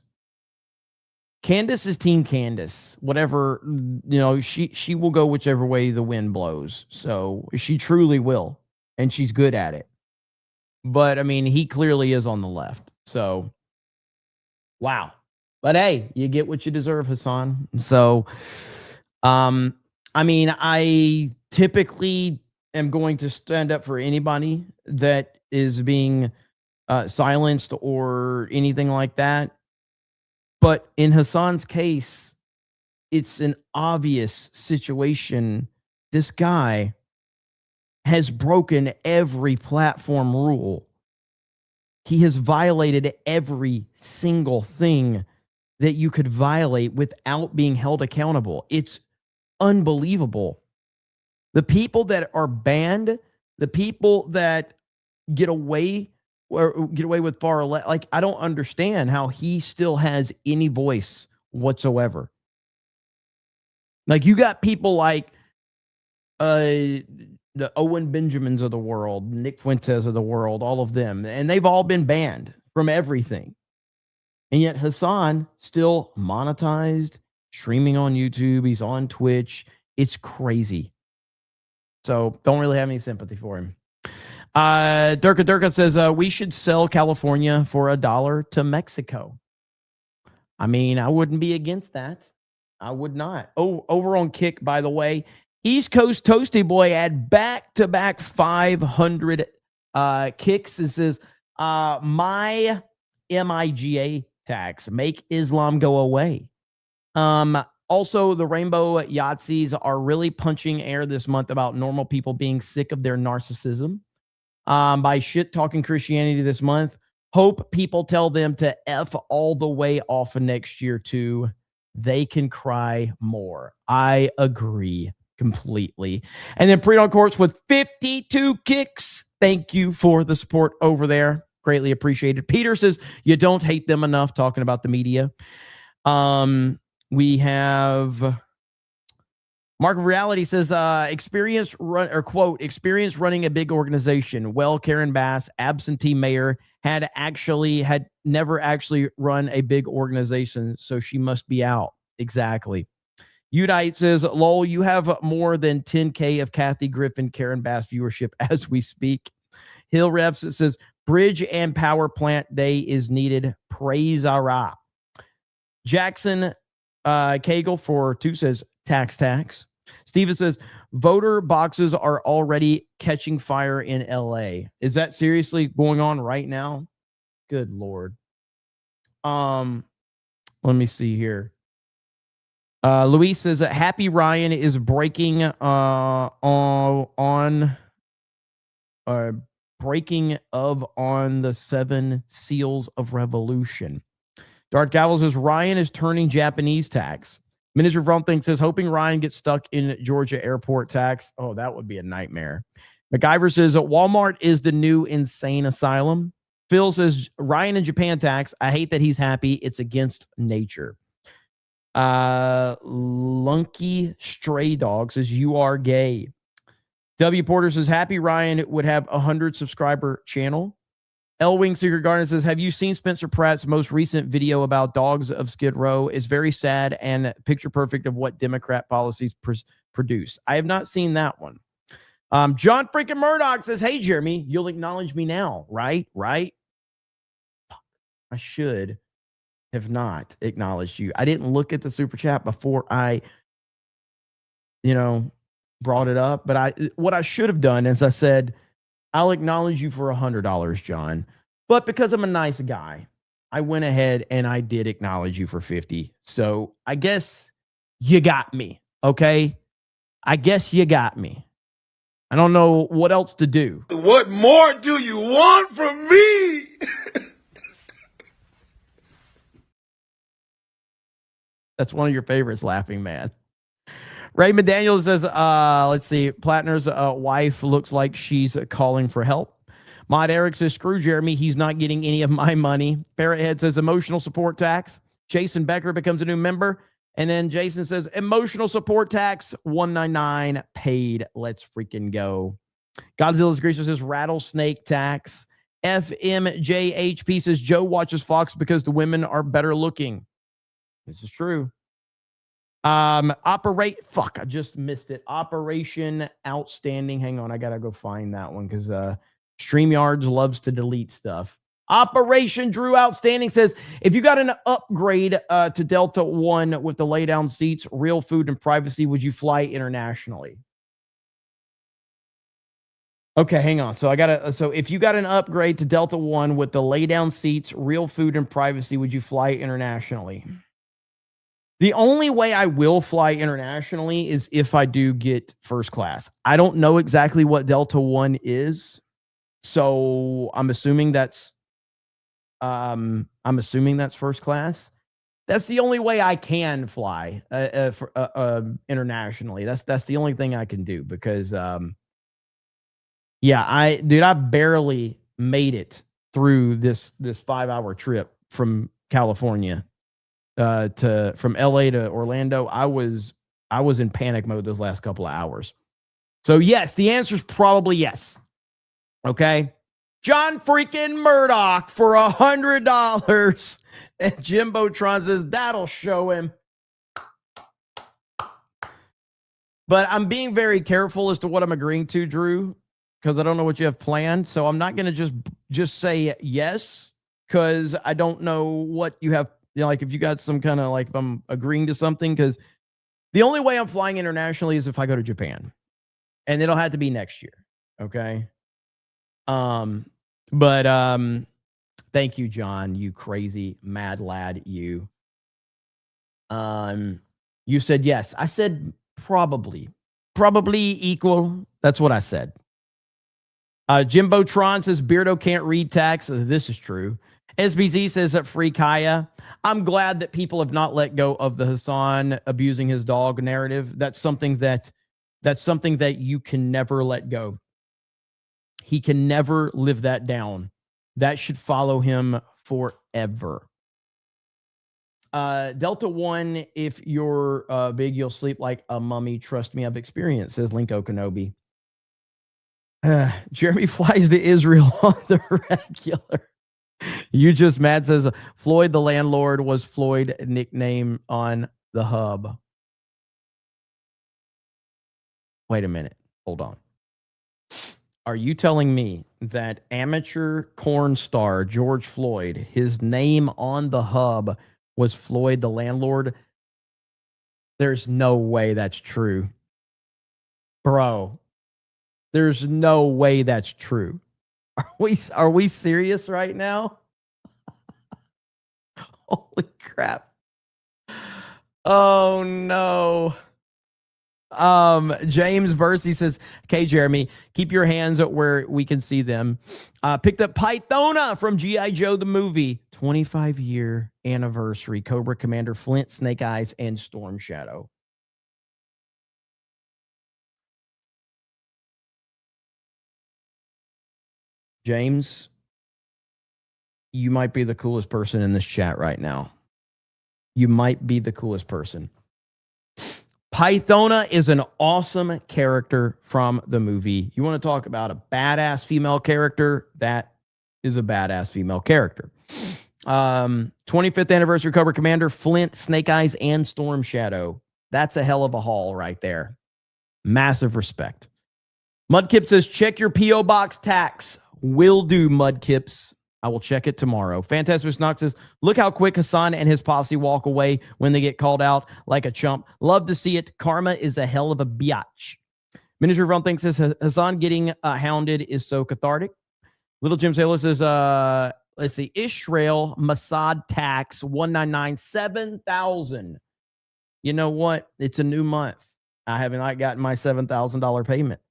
Candace is Team Candace. Whatever, you know, she will go whichever way the wind blows. So she truly will, and she's good at it. But I mean, he clearly is on the left. So, wow. But hey, you get what you deserve, Hassan. So, I mean, I typically am going to stand up for anybody that is being silenced or anything like that. But in Hassan's case, it's an obvious situation. This guy has broken every platform rule. He has violated every single thing that you could violate without being held accountable. It's unbelievable. The people that are banned, the people that get away with far left, like, I don't understand how he still has any voice whatsoever. Like, you got people like the Owen Benjamins of the world, Nick Fuentes of the world, all of them, and they've all been banned from everything. And yet Hassan still monetized, streaming on YouTube. He's on Twitch. It's crazy. So don't really have any sympathy for him. Durka says, we should sell California for $1 to Mexico. I mean, I wouldn't be against that. I would not. Oh, over on Kick, by the way, East Coast Toasty Boy had back-to-back 500 kicks. It says, my MIGA tax, make Islam go away. Also, the Rainbow Yahtzees are really punching air this month about normal people being sick of their narcissism. By shit-talking Christianity this month. Hope people tell them to F all the way off of next year, too. They can cry more. I agree completely. And then Pre-Dawn Courts with 52 kicks. Thank you for the support over there. Greatly appreciated. Peter says, you don't hate them enough, talking about the media. We have Mark of Reality says, experience running a big organization. Well, Karen Bass, absentee mayor, had never actually run a big organization, so she must be out. Exactly. Udite says, lol, you have more than 10K of Kathy Griffin, Karen Bass viewership as we speak. Hill Reps says, bridge and power plant day is needed. Praise Allah. Jackson Cagle for 2 says, tax. Steven says, voter boxes are already catching fire in LA. Is that seriously going on right now? Good Lord. Let me see here. Luis says that Happy Ryan is breaking on the 7 seals of revolution. Darth Gavel says Ryan is turning Japanese tax. Miniature Vrumthing says, hoping Ryan gets stuck in Georgia airport tax. Oh, that would be a nightmare. MacGyver says, Walmart is the new insane asylum. Phil says, Ryan in Japan tax. I hate that he's happy. It's against nature. Lunky Stray Dog says, you are gay. W. Porter says, Happy Ryan would have 100 subscriber channel. Wing Secret Garden says, have you seen Spencer Pratt's most recent video about dogs of Skid Row? It's very sad and picture perfect of what Democrat policies produce. I have not seen that one. John freaking Murdoch says, hey, Jeremy, you'll acknowledge me now, right? Right? I should have not acknowledged you. I didn't look at the super chat before I, brought it up. But what I should have done is I said, I'll acknowledge you for $100, John. But because I'm a nice guy, I went ahead and I did acknowledge you for 50. So I guess you got me. Okay. I guess you got me. I don't know what else to do. What more do you want from me? That's one of your favorites, Laughing Man. Raymond Daniels says, let's see, Plattner's wife looks like she's calling for help. Mod Eric says, screw Jeremy, he's not getting any of my money. Parrothead says, emotional support tax. Jason Becker becomes a new member. And then Jason says, emotional support tax, $199 paid. Let's freaking go. Godzilla's Greaser says, rattlesnake tax. FMJHP says, Joe watches Fox because the women are better looking. This is true. I just missed it. Operation Outstanding. Hang on, I gotta go find that one because StreamYards loves to delete stuff. Operation Drew Outstanding says, if you got an upgrade to Delta One with the lay down seats, real food and privacy, would you fly internationally? Okay, hang on. So if you got an upgrade to Delta One with the lay down seats, real food and privacy, would you fly internationally? The only way I will fly internationally is if I do get first class. I don't know exactly what Delta One is, so I'm assuming that's first class. That's the only way I can fly internationally. That's the only thing I can do because I barely made it through this 5-hour trip from California. From LA to Orlando, I was in panic mode those last couple of hours. So yes, the answer is probably yes. Okay. John freaking Murdoch for $100. And Jimbo Tron says that'll show him. But I'm being very careful as to what I'm agreeing to, Drew, because I don't know what you have planned. So I'm not going to just say yes, because I don't know what you have. Like if you got some kind of if I'm agreeing to something, because the only way I'm flying internationally is if I go to Japan, and it'll have to be next year. Okay. Thank you, John, you crazy mad lad. You said yes. I said probably equal. That's what I said. Jimbo Tron says Beardo can't read tax. This is true. SBZ says that free Kaya. I'm glad that people have not let go of the Hassan abusing his dog narrative. That's something that you can never let go. He can never live that down. That should follow him forever. Delta One, if you're big, you'll sleep like a mummy. Trust me, I've experienced, says Linko Kenobi. Jeremy flies to Israel on the regular. You just mad says Floyd the landlord was Floyd nickname on the hub. Wait a minute. Hold on. Are you telling me that amateur corn star George Floyd, his name on the hub was Floyd the landlord? There's no way that's true. Bro, there's no way that's true. Are we serious right now? Holy crap. Oh no. James Bursey says, okay, Jeremy, keep your hands at where we can see them. Picked up Pythona from G.I. Joe the movie. 25-year anniversary. Cobra Commander Flint, Snake Eyes, and Storm Shadow. James, you might be the coolest person in this chat right now. You might be the coolest person. Pythona is an awesome character from the movie. You want to talk about a badass female character? That is a badass female character. 25th anniversary Cobra Commander, Flint, Snake Eyes, and Storm Shadow. That's a hell of a haul right there. Massive respect. Mudkip says, check your P.O. Box tax. Will do, Mudkips. I will check it tomorrow. Fantastic Knox says, look how quick Hassan and his posse walk away when they get called out like a chump. Love to see it. Karma is a hell of a biatch. Miniature Run thinks says, Hassan getting hounded is so cathartic. Little Jim Sailor says, let's see, Israel Mossad tax 199 7,000. You know what? It's a new month. I have not gotten my $7,000 payment.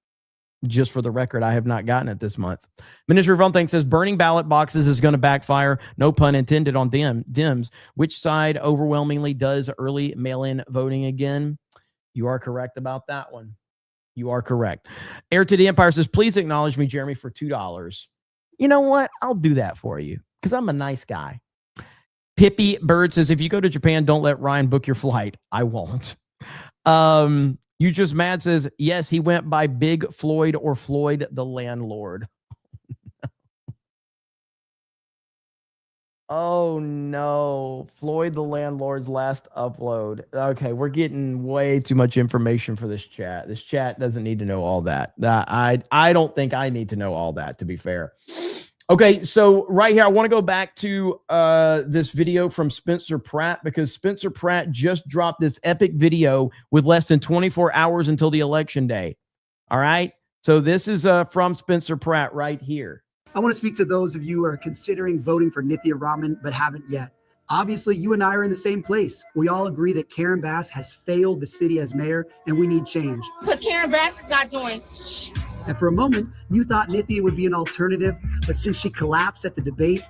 Just for the record, I have not gotten it this month. Minister Von Thing says burning ballot boxes is going to backfire. No pun intended on Dems. Which side overwhelmingly does early mail-in voting again? You are correct about that one. You are correct. Heir to the Empire says, please acknowledge me, Jeremy, for $2. You know what? I'll do that for you because I'm a nice guy. Pippi Bird says, if you go to Japan, don't let Ryan book your flight. I won't. You Just Mad says, yes, he went by Big Floyd or Floyd the Landlord. Oh, no. Floyd the Landlord's last upload. Okay, we're getting way too much information for this chat. This chat doesn't need to know all that. I don't think I need to know all that, to be fair. Okay, so right here, I want to go back to this video from Spencer Pratt because Spencer Pratt just dropped this epic video with less than 24 hours until the election day. All right, so this is from Spencer Pratt right here. I want to speak to those of you who are considering voting for Nithya Raman but haven't yet. Obviously, you and I are in the same place. We all agree that Karen Bass has failed the city as mayor and we need change. Because Karen Bass is not doing And for a moment, you thought Nithya would be an alternative, but since she collapsed at the debate,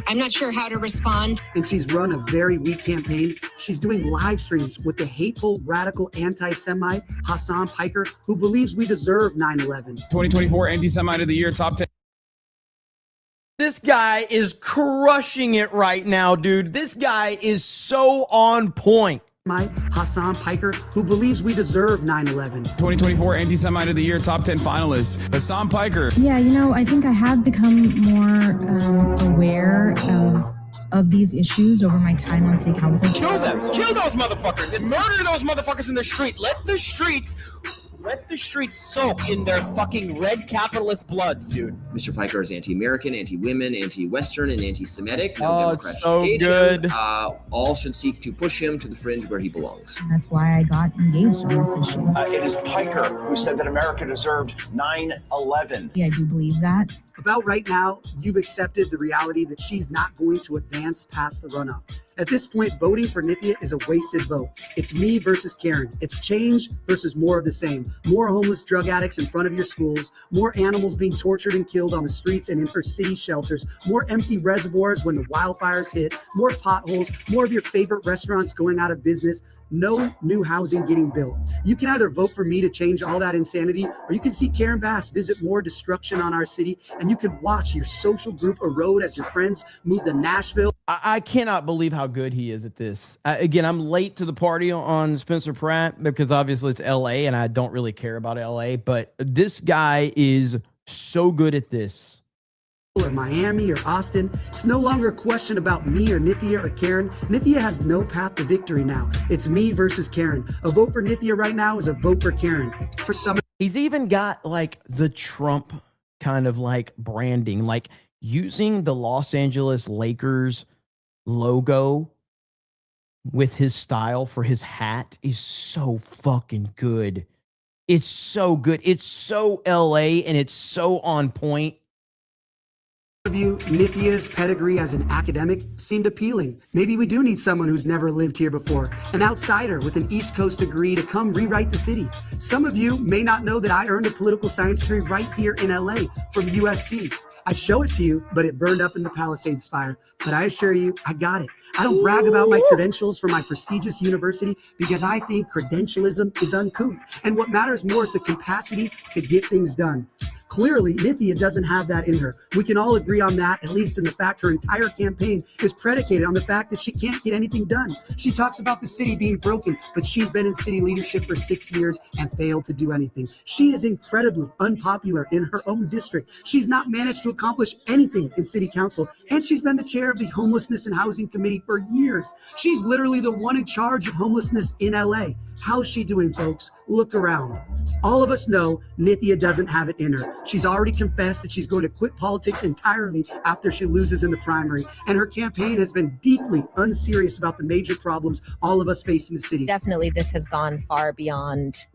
I'm not sure how to respond. And she's run a very weak campaign. She's doing live streams with the hateful, radical anti-Semite Hassan Piker, who believes we deserve 9/11. 2024 Anti-Semite of the Year, top 10. This guy is crushing it right now, dude. This guy is so on point. Hassan Piker, who believes we deserve 9/11. 2024 Anti-Semite of the Year, top 10 finalists. Hassan Piker. Yeah, you know, I think I have become more aware of these issues over my time on city council. Kill them. Kill those motherfuckers and murder those motherfuckers in the street. Let the streets soak in their fucking red capitalist bloods, dude. Mr. Piker is anti-American, anti-women, anti-Western, and anti-Semitic. No Oh, Democrats it's so should engage good. him. All should seek to push him to the fringe where he belongs. And that's why I got engaged on this issue. It is Piker who said that America deserved 9/11. Yeah, I do believe that. About right now, you've accepted the reality that she's not going to advance past the runoff. At this point, voting for Nithya is a wasted vote. It's me versus Karen. It's change versus more of the same. More homeless drug addicts in front of your schools, more animals being tortured and killed on the streets and in city shelters, more empty reservoirs when the wildfires hit, more potholes, more of your favorite restaurants going out of business, no new housing getting built. You can either vote for me to change all that insanity, or you can see Karen Bass visit more destruction on our city, and you can watch your social group erode as your friends move to Nashville. I cannot believe how good he is at this. Again, I'm late to the party on Spencer Pratt because obviously it's LA and I don't really care about LA, but this guy is so good at this. Or Miami or Austin. It's no longer a question about me or Nithya or Karen. Nithya has no path to victory now. It's me versus Karen. A vote for Nithya right now is a vote for Karen. For some, he's even got like the Trump kind of like branding, like using the Los Angeles Lakers logo with his style for his hat is so fucking good. It's so good. It's so LA and it's so on point. of you, Nithya's pedigree as an academic seemed appealing. Maybe we do need someone who's never lived here before, an outsider with an East Coast degree to come rewrite the city. Some of you may not know that I earned a political science degree right here in LA from USC. I'd show it to you, but it burned up in the Palisades fire. But I assure you, I got it. I don't brag about my credentials from my prestigious university because I think credentialism is uncouth. And what matters more is the capacity to get things done. Clearly, Nithya doesn't have that in her. We can all agree on that, at least in the fact her entire campaign is predicated on the fact that she can't get anything done. She talks about the city being broken, but she's been in city leadership for 6 years and failed to do anything. She is incredibly unpopular in her own district. She's not managed to accomplish anything in city council, and she's been the chair of the Homelessness and Housing Committee for years. She's literally the one in charge of homelessness in LA. How's she doing, folks? Look around. All of us know Nithya doesn't have it in her. She's already confessed that she's going to quit politics entirely after she loses in the primary, and her campaign has been deeply unserious about the major problems all of us face in the city. Definitely, this has gone far beyond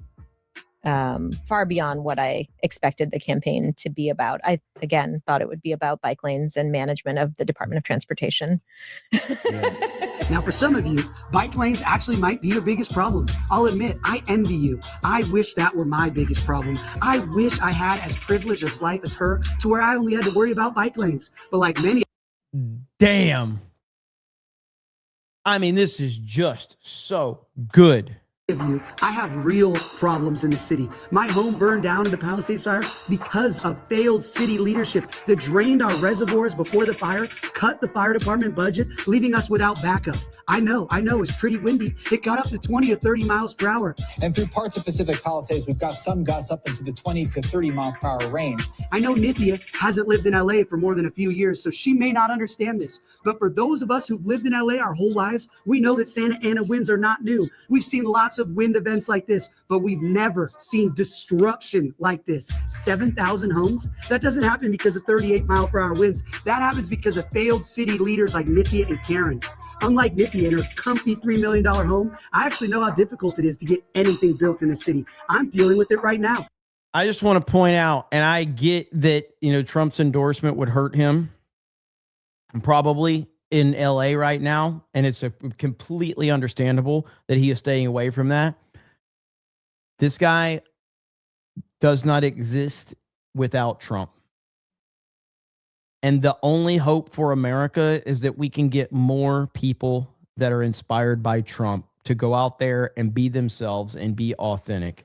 what I expected the campaign to be about. I, again, thought it would be about bike lanes and management of the Department of Transportation. Now, for some of you, bike lanes actually might be your biggest problem. I'll admit, I envy you. I wish that were my biggest problem. I wish I had as privileged a life as her to where I only had to worry about bike lanes. But like many... Damn. I mean, this is just so good. Of you, I have real problems in the city. My home burned down in the Palisades fire because of failed city leadership that drained our reservoirs before the fire, cut the fire department budget, leaving us without backup. I know, it's pretty windy. It got up to 20 to 30 miles per hour. And through parts of Pacific Palisades, we've got some gusts up into the 20 to 30 mile per hour range. I know Nithya hasn't lived in LA for more than a few years, so she may not understand this. But for those of us who've lived in LA our whole lives, we know that Santa Ana winds are not new. We've seen lots of wind events like this, but we've never seen destruction like this. 7,000 homes? That doesn't happen because of 38 mile per hour winds. That happens because of failed city leaders like Nithya and Karen. Unlike Nithya in her comfy $3 million home, I actually know how difficult it is to get anything built in the city. I'm dealing with it right now. I just want to point out, and I get that, Trump's endorsement would hurt him probably in LA right now, and it's completely understandable that he is staying away from that. This guy does not exist without Trump. And the only hope for America is that we can get more people that are inspired by Trump to go out there and be themselves and be authentic.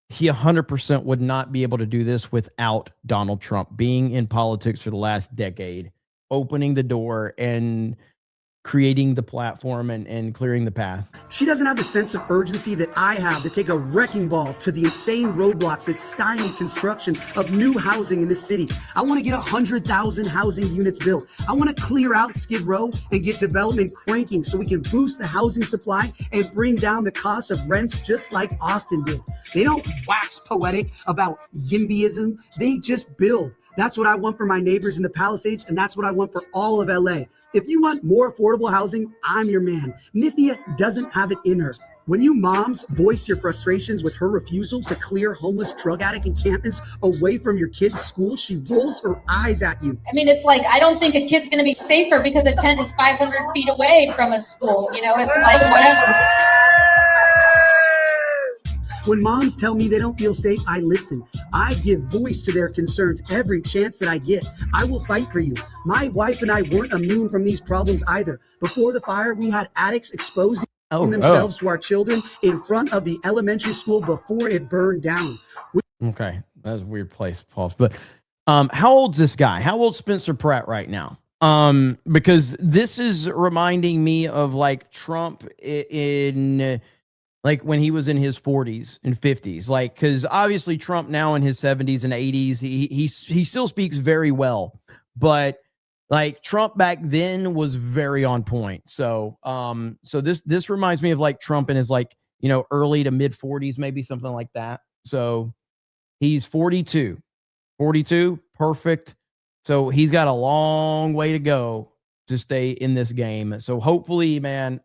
He 100% would not be able to do this without Donald Trump being in politics for the last decade, opening the door and creating the platform and clearing the path. She doesn't have the sense of urgency that I have to take a wrecking ball to the insane roadblocks that stymie construction of new housing in this city. I want to get 100,000 housing units built. I want to clear out Skid Row and get development cranking so we can boost the housing supply and bring down the cost of rents just like Austin did. They don't wax poetic about YIMBYism. They just build. That's what I want for my neighbors in the Palisades, and that's what I want for all of LA. If you want more affordable housing, I'm your man. Nithya doesn't have it in her. When you moms voice your frustrations with her refusal to clear homeless drug addict encampments away from your kid's school, she rolls her eyes at you. I mean, it's like, I don't think a kid's going to be safer because a tent is 500 feet away from a school. It's like, whatever. When moms tell me they don't feel safe, I listen. I give voice to their concerns every chance that I get. I will fight for you. My wife and I weren't immune from these problems either. Before the fire, we had addicts exposing themselves to our children in front of the elementary school before it burned down. Okay, that's a weird place to pause. But how old's this guy? How old's Spencer Pratt right now? Because this is reminding me of like Trump in like when he was in his 40s and 50s, like, because obviously Trump now in his 70s and 80s, he still speaks very well, but like Trump back then was very on point. So so this reminds me of like Trump in his like, early to mid 40s, maybe something like that. So he's 42, perfect. So he's got a long way to go to stay in this game. So hopefully, man,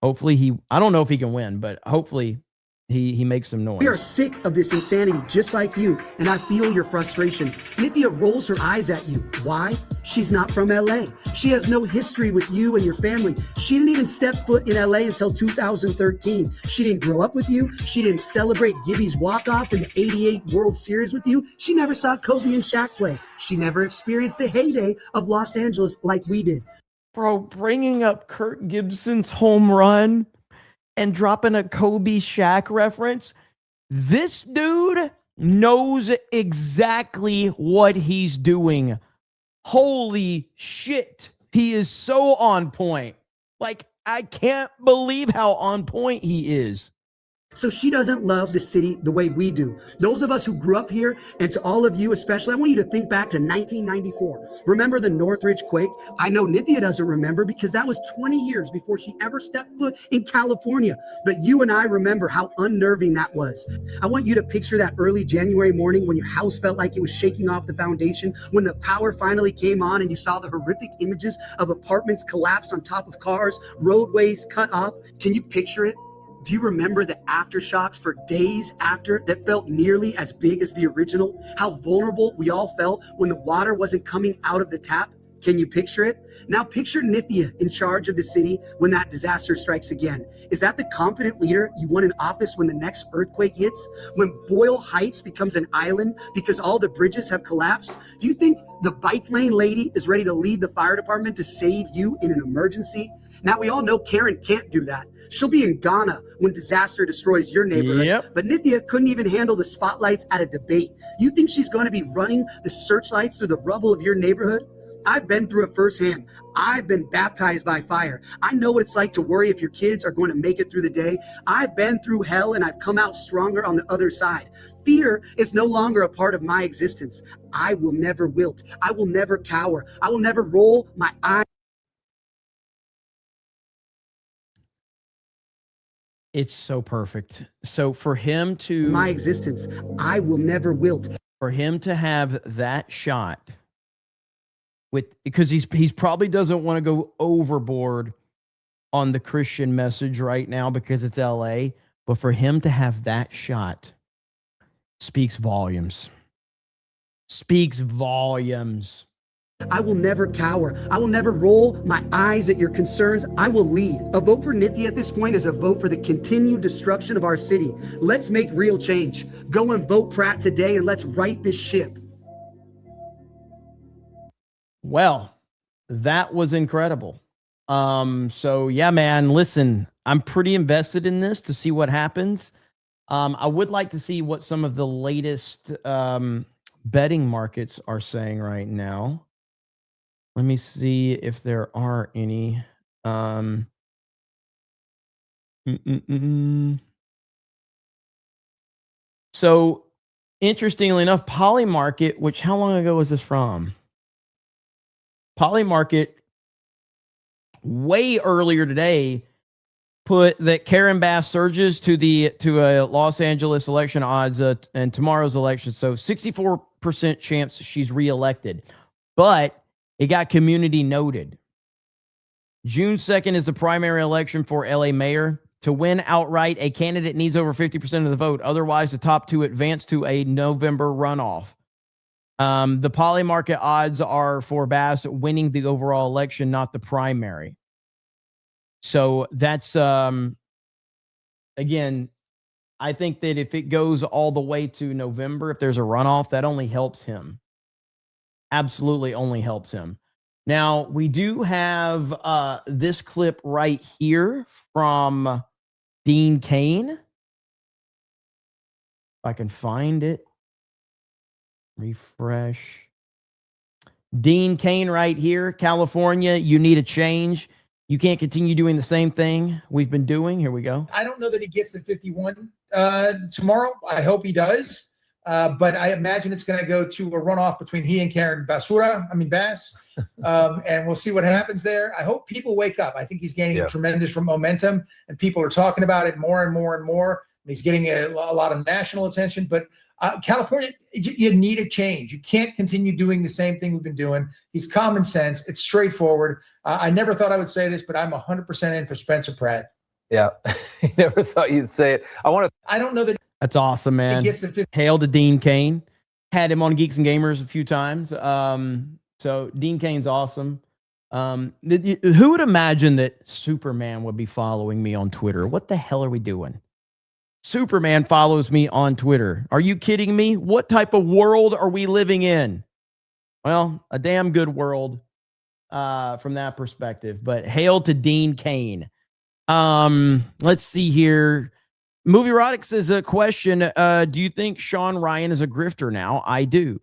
I don't know if he can win, but hopefully he makes some noise. We are sick of this insanity, just like you, and I feel your frustration. Nithya rolls her eyes at you. Why? She's not from LA. She has no history with you and your family. She didn't even step foot in LA until 2013. She didn't grow up with you. She didn't celebrate Gibby's walk-off in the '88 World Series with you. She never saw Kobe and Shaq play. She never experienced the heyday of Los Angeles like we did. Bro, bringing up Kirk Gibson's home run and dropping a Kobe Shaq reference. This dude knows exactly what he's doing. Holy shit. He is so on point. Like, I can't believe how on point he is. So she doesn't love the city the way we do. Those of us who grew up here, and to all of you especially, I want you to think back to 1994. Remember the Northridge quake? I know Nithya doesn't remember because that was 20 years before she ever stepped foot in California. But you and I remember how unnerving that was. I want you to picture that early January morning when your house felt like it was shaking off the foundation, when the power finally came on and you saw the horrific images of apartments collapse on top of cars, roadways cut off. Can you picture it? Do you remember the aftershocks for days after that felt nearly as big as the original? How vulnerable we all felt when the water wasn't coming out of the tap? Can you picture it? Now picture Nithya in charge of the city when that disaster strikes again. Is that the confident leader you want in office when the next earthquake hits? When Boyle Heights becomes an island because all the bridges have collapsed? Do you think the bike lane lady is ready to lead the fire department to save you in an emergency? Now we all know Karen can't do that. She'll be in Ghana when disaster destroys your neighborhood. But Nithya couldn't even handle the spotlights at a debate. You think she's going to be running the searchlights through the rubble of your neighborhood? I've been through it firsthand. I've been baptized by fire. I know what it's like to worry if your kids are going to make it through the day. I've been through hell and I've come out stronger on the other side. Fear is no longer a part of my existence. I will never wilt. I will never cower. I will never roll my eyes. It's so perfect. So for him to my existence, I will never wilt. For him to have that shot because he's probably doesn't want to go overboard on the Christian message right now because it's LA, but for him to have that shot speaks volumes. Speaks volumes. I will never cower. I will never roll my eyes at your concerns. I will lead. A vote for Nithya at this point is a vote for the continued destruction of our city. Let's make real change. Go and vote Pratt today and let's right this ship. Well, that was incredible. So yeah, man, listen, I'm pretty invested in this to see what happens. I would like to see what some of the latest betting markets are saying right now. Let me see if there are any. So, interestingly enough, Polymarket, which how long ago was this from? Polymarket, way earlier today, put that Karen Bass surges to a Los Angeles election odds and tomorrow's election. So 64% chance she's reelected, but it got community noted. June 2nd is the primary election for LA mayor. To win outright, a candidate needs over 50% of the vote. Otherwise, the top two advance to a November runoff. The Polymarket odds are for Bass winning the overall election, not the primary. So that's, again, I think that if it goes all the way to November, if there's a runoff, that only helps him. Absolutely only helps him. Now, we do have this clip right here from Dean Cain. If I can find it. Refresh. Dean Cain right here. California, you need a change. You can't continue doing the same thing we've been doing. Here we go. I don't know that he gets to 51 tomorrow. I hope he does. But I imagine it's going to go to a runoff between he and Karen Bass. And we'll see what happens there. I hope people wake up. I think he's gaining tremendous momentum, and people are talking about it more and more and more. He's getting a lot of national attention. But California, you need a change. You can't continue doing the same thing we've been doing. He's common sense. It's straightforward. I never thought I would say this, but I'm 100% in for Spencer Pratt. Yeah, you never thought you'd say it. I don't know that. That's awesome, man. Hail to Dean Cain. Had him on Geeks and Gamers a few times. So Dean Cain's awesome. Who would imagine that Superman would be following me on Twitter? What the hell are we doing? Superman follows me on Twitter. Are you kidding me? What type of world are we living in? Well, a damn good world from that perspective. But hail to Dean Cain. Let's see here. Movie Erotic says a question. Do you think Sean Ryan is a grifter now? I do.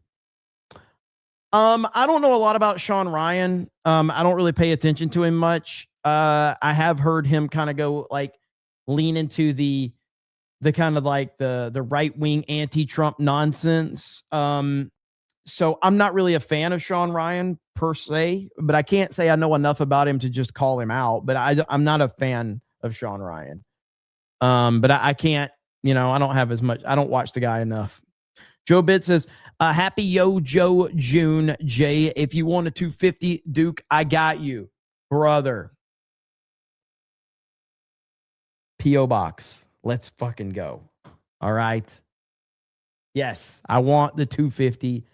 I don't know a lot about Sean Ryan. I don't really pay attention to him much. I have heard him kind of go like lean into the kind of like the right-wing anti-Trump nonsense. So I'm not really a fan of Sean Ryan per se, but I can't say I know enough about him to just call him out. But I'm not a fan of Sean Ryan. But I can't, I don't have as much. I don't watch the guy enough. Joe Bitt says, happy Yo Joe June, Jay. If you want a 250 Duke, I got you, brother. P.O. Box. Let's fucking go. All right. Yes, I want the 250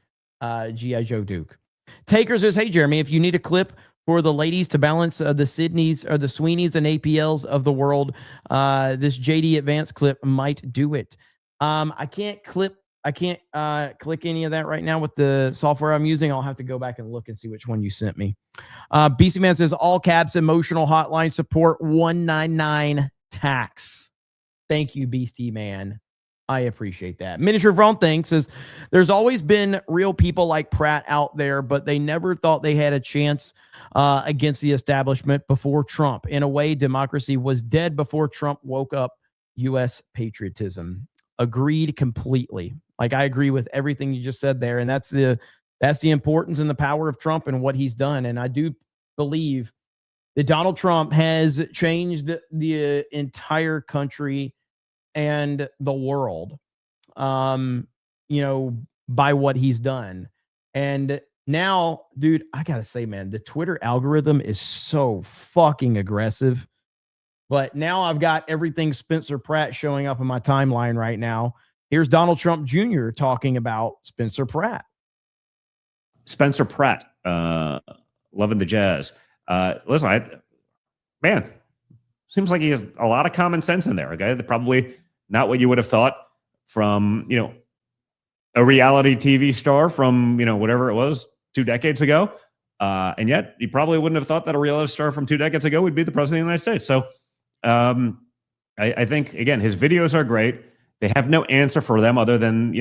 G.I. Joe Duke. Taker says, hey, Jeremy, if you need a clip for the ladies to balance the Sydneys or the Sweeneys and APLs of the world, this JD Advanced clip might do it. I can't click any of that right now with the software I'm using. I'll have to go back and look and see which one you sent me. BC Man says, all caps emotional hotline support 199 tax. Thank you, Beastie Man. I appreciate that. Miniature Vrown Thing says, there's always been real people like Pratt out there, but they never thought they had a chance against the establishment before Trump. In a way, democracy was dead before Trump woke up U.S. patriotism. Agreed completely. Like, I agree with everything you just said there. And that's the importance and the power of Trump and what he's done. And I do believe that Donald Trump has changed the entire country and the world, by what he's done. And now, dude, I gotta say, man, the Twitter algorithm is so fucking aggressive. But now I've got everything Spencer Pratt showing up on my timeline right now. Here's Donald Trump Jr. talking about Spencer Pratt. Spencer Pratt, loving the jazz. Listen, man, seems like he has a lot of common sense in there. Okay, probably not what you would have thought from, a reality TV star from, whatever it was 2 decades ago. And yet you probably wouldn't have thought that a reality star from 2 decades ago would be the president of the United States. So I think, again, his videos are great. They have no answer for them other than,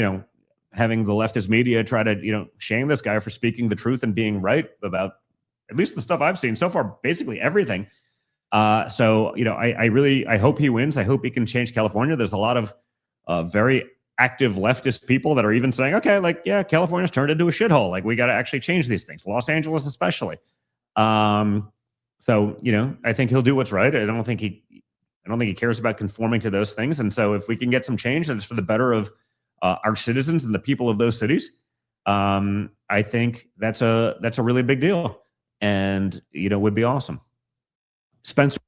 having the leftist media try to, shame this guy for speaking the truth and being right about at least the stuff I've seen so far, basically everything. I hope he wins. I hope he can change California. There's a lot of very active leftist people that are even saying, okay, California's turned into a shithole. Like, we got to actually change these things. Los Angeles, especially. I think he'll do what's right. I don't think he cares about conforming to those things. And so if we can get some change that is for the better of our citizens and the people of those cities, I think that's a really big deal, and would be awesome. Spencer,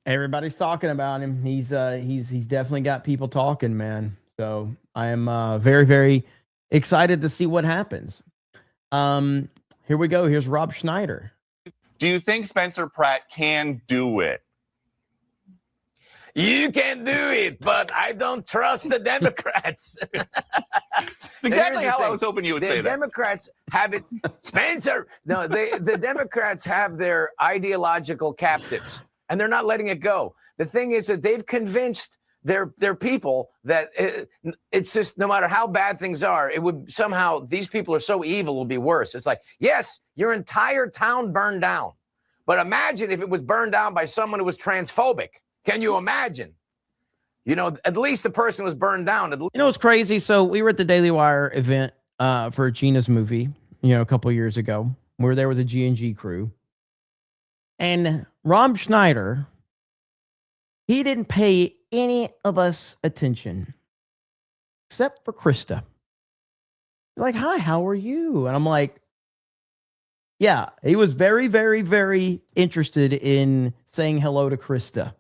everybody's talking about him. He's definitely got people talking, man. So I am very, very excited to see what happens. Here we go. Here's Rob Schneider. Do you think Spencer Pratt can do it? You can do it, but I don't trust the Democrats. That's exactly how I was hoping you would say that. The Democrats have it. Spencer, no, the Democrats have their ideological captives, and they're not letting it go. The thing is that they've convinced their people that it's just, no matter how bad things are, it would somehow, these people are so evil, it will be worse. It's like, yes, your entire town burned down, but imagine if it was burned down by someone who was transphobic. Can you imagine? At least the person was burned down. It's crazy. So we were at the Daily Wire event for Gina's movie, a couple of years ago. We were there with the G&G crew. And Rob Schneider, he didn't pay any of us attention except for Krista. He's like, hi, how are you? And I'm like, yeah, he was very, very, very interested in saying hello to Krista.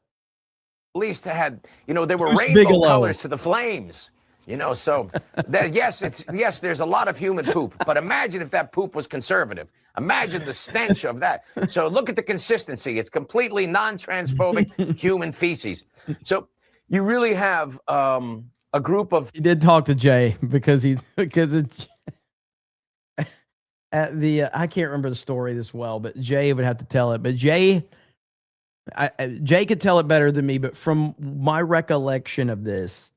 At least had, there were rainbow colors to the flames, so that, yes, there's a lot of human poop, but imagine if that poop was conservative. Imagine the stench of that. So look at the consistency. It's completely non-transphobic human feces. So you really have a group of. He did talk to Jay because it's at the, I can't remember the story this well, but Jay would have to tell it. But Jay Jay could tell it better than me, but from my recollection of this,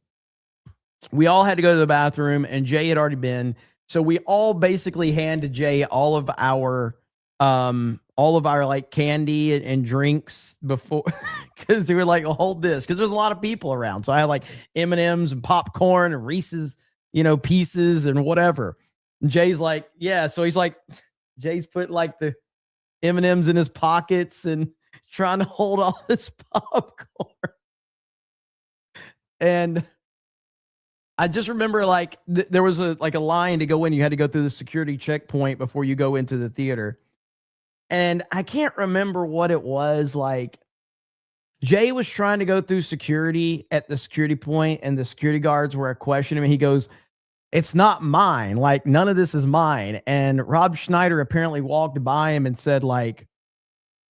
we all had to go to the bathroom, and Jay had already been. So we all basically handed Jay all of our like candy and drinks before, because they were like, hold this, because there's a lot of people around. So I had like M&Ms and popcorn and Reese's, pieces and whatever. And Jay's like, yeah. So he's like, Jay's put like the M&Ms in his pockets and trying to hold all this popcorn. And I just remember like there was a line to go in. You had to go through the security checkpoint before you go into the theater. And I can't remember what it was. Like Jay was trying to go through security at the security point, and the security guards were questioning him. He goes, "It's not mine. Like none of this is mine." And Rob Schneider apparently walked by him and said, like,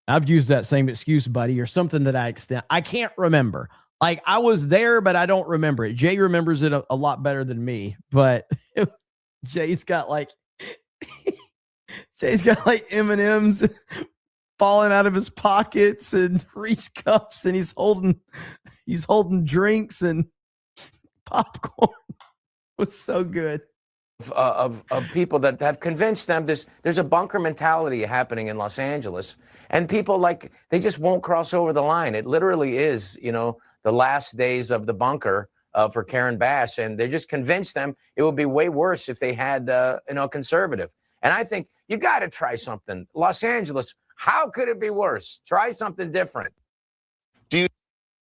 "I've used that same excuse, buddy," or something to that extent. I can't remember. Like I was there, but I don't remember it. Jay remembers it a lot better than me, but Jay's got like M&Ms falling out of his pockets and Reese cups, and he's holding drinks and popcorn. It was so good. Of people that have convinced them there's a bunker mentality happening in Los Angeles, and people like they just won't cross over the line. It literally is, the last days of the bunker for Karen Bass, and they just convinced them it would be way worse if they had conservative. And I think you got to try something. Los Angeles, how could it be worse? Try something different.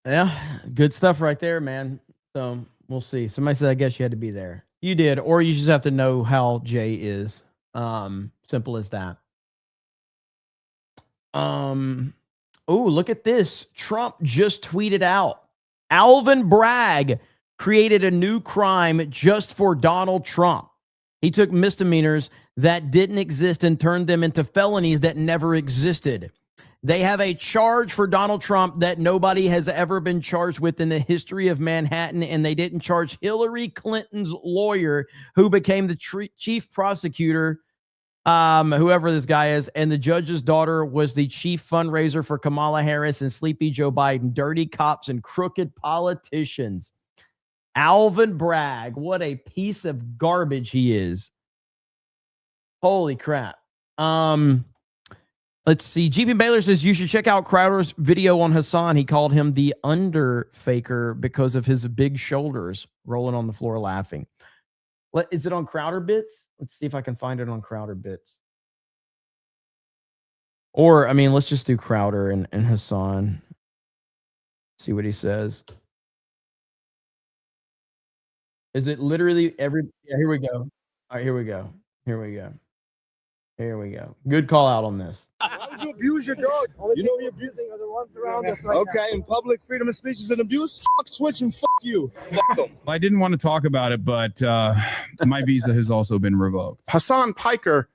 Yeah, good stuff right there, man. So we'll see. Somebody said, I guess you had to be there. You did, or you just have to know how Jay is. Simple as that. Oh, look at this. Trump just tweeted out, Alvin Bragg created a new crime just for Donald Trump. He took misdemeanors that didn't exist and turned them into felonies that never existed. They have a charge for Donald Trump that nobody has ever been charged with in the history of Manhattan, and they didn't charge Hillary Clinton's lawyer, who became the chief prosecutor, whoever this guy is, and the judge's daughter was the chief fundraiser for Kamala Harris and Sleepy Joe Biden, dirty cops and crooked politicians. Alvin Bragg, what a piece of garbage he is. Holy crap. Let's see. GP Baylor says you should check out Crowder's video on Hassan. He called him the underfaker because of his big shoulders, rolling on the floor laughing. Is it on Crowder Bits? Let's see if I can find it on Crowder Bits. Or, I mean, let's just do Crowder and Hassan. See what he says. Is it literally every... Yeah, here we go. All right, here we go. Here we go. Here we go. Good call out on this. Why would you abuse your dog? You know you're abusing other ones around us. Okay, in public, freedom of speech is an abuse. Fuck Twitch and fuck you. Fuck them. I didn't want to talk about it, but my visa has also been revoked. Hassan Piker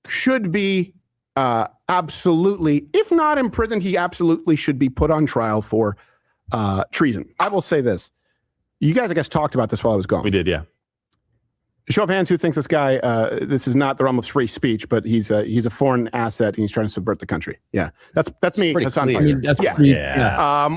should be absolutely, if not imprisoned, he absolutely should be put on trial for treason. I will say this. You guys, I guess, talked about this while I was gone. We did, yeah. Show of hands, who thinks this guy, this is not the realm of free speech, but he's a foreign asset and he's trying to subvert the country. Yeah, that's me, Hassan Piker. I mean, that's yeah. pretty,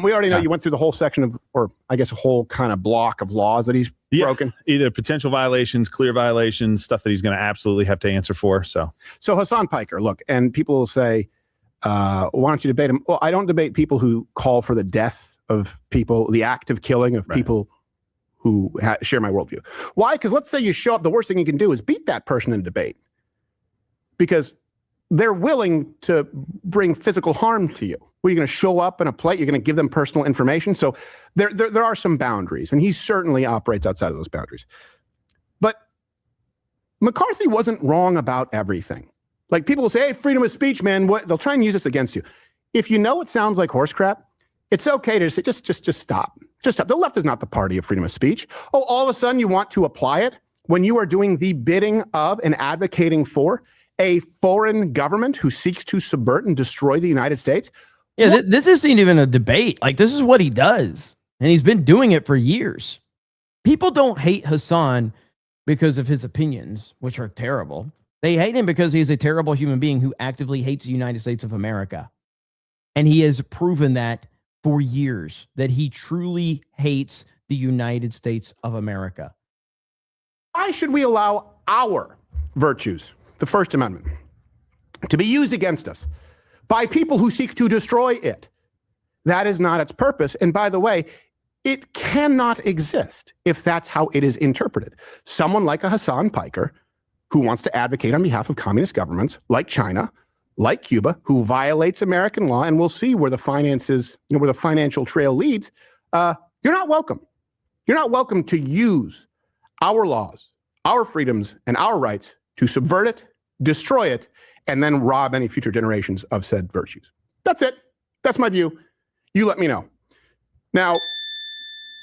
We already know you went through the whole section of, or I guess a whole kind of block of laws that he's broken. Either potential violations, clear violations, stuff that he's going to absolutely have to answer for. So Hassan Piker, look, and people will say, why don't you debate him? Well, I don't debate people who call for the death of people, the act of killing of people who share my worldview. Why? Because let's say you show up, the worst thing you can do is beat that person in a debate because they're willing to bring physical harm to you. Well, you're going to show up in a plate, you're going to give them personal information. So there are some boundaries, and he certainly operates outside of those boundaries. But McCarthy wasn't wrong about everything. Like people will say, hey, freedom of speech, man, they'll try and use this against you. If you know it sounds like horse crap, it's okay to say, just stop. Just stop. The left is not the party of freedom of speech. Oh, all of a sudden you want to apply it when you are doing the bidding of and advocating for a foreign government who seeks to subvert and destroy the United States? Yeah, this isn't even a debate. Like, this is what he does. And he's been doing it for years. People don't hate Hassan because of his opinions, which are terrible. They hate him because he's a terrible human being who actively hates the United States of America. And he has proven that for years, that he truly hates the United States of America. Why should we allow our virtues, the First Amendment, to be used against us by people who seek to destroy it? That is not its purpose. And by the way, it cannot exist if that's how it is interpreted. Someone like a Hassan Piker, who wants to advocate on behalf of communist governments like China, like Cuba, who violates American law, and we'll see where the finances, where the financial trail leads, you're not welcome. You're not welcome to use our laws, our freedoms, and our rights to subvert it, destroy it, and then rob any future generations of said virtues. That's it. That's my view. You let me know. Now,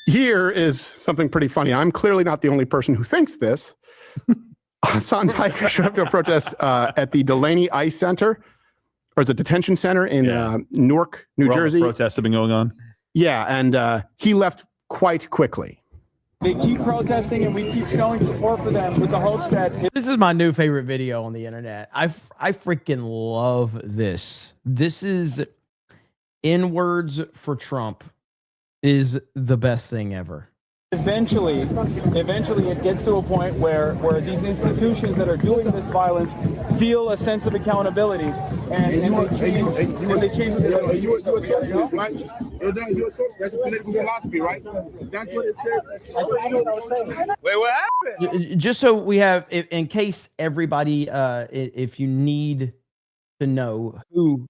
here is something pretty funny. I'm clearly not the only person who thinks this. Hassan Piker showed up to a protest at the Delaney Ice Center, or is it detention center in Newark, New Jersey. Protests have been going on. Yeah, and he left quite quickly. They keep protesting, and we keep showing support for them with the hopes that... This is my new favorite video on the internet. I freaking love this. This is N-words for Trump is the best thing ever. Eventually it gets to a point where these institutions that are doing this violence feel a sense of accountability, and they change. You're a socialist, right? That's a political philosophy, right? That's what it says. Wait, what happened? Just so we have, in case everybody, if you need to know who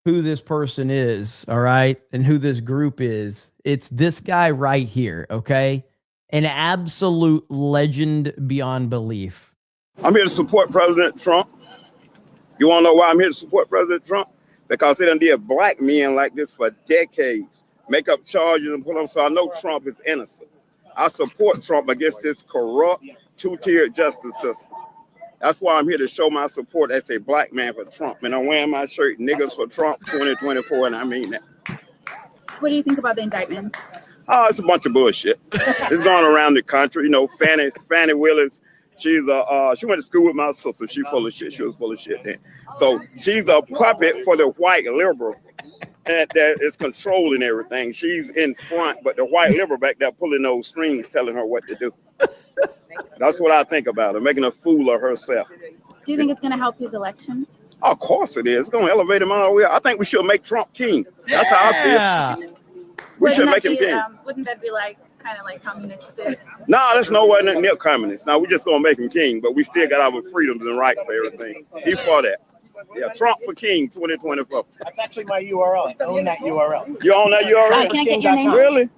this person is, all right, and who this group is, it's this guy right here, okay? An absolute legend beyond belief. I'm here to support President Trump. You want to know why I'm here to support President Trump? Because they done did black men like this for decades. Make up charges and put them, so I know Trump is innocent. I support Trump against this corrupt, two-tiered justice system. That's why I'm here to show my support as a black man for Trump. And I'm wearing my shirt, Niggas for Trump 2024, and I mean that. What do you think about the indictment? Oh, it's a bunch of bullshit. It's going around the country. You know, Fannie Willis, she went to school with my sister. She's full of shit. She was full of shit then. So she's a puppet for the white liberal that is controlling everything. She's in front, but the white liberal back there pulling those strings, telling her what to do. That's what I think about her, making a fool of herself. Do you think it's going to help his election? Of course it is. It's going to elevate him all the way. I think we should make Trump king. That's how I feel. We should make him king. Wouldn't that be kind of like communistic? No, that's nowhere near communist. Now, we're just going to make him king, but we still got our freedoms and rights and everything. He for that. Yeah, Trump for king 2024. That's actually my URL. I own that URL. You own that URL? Can I get your name? Really?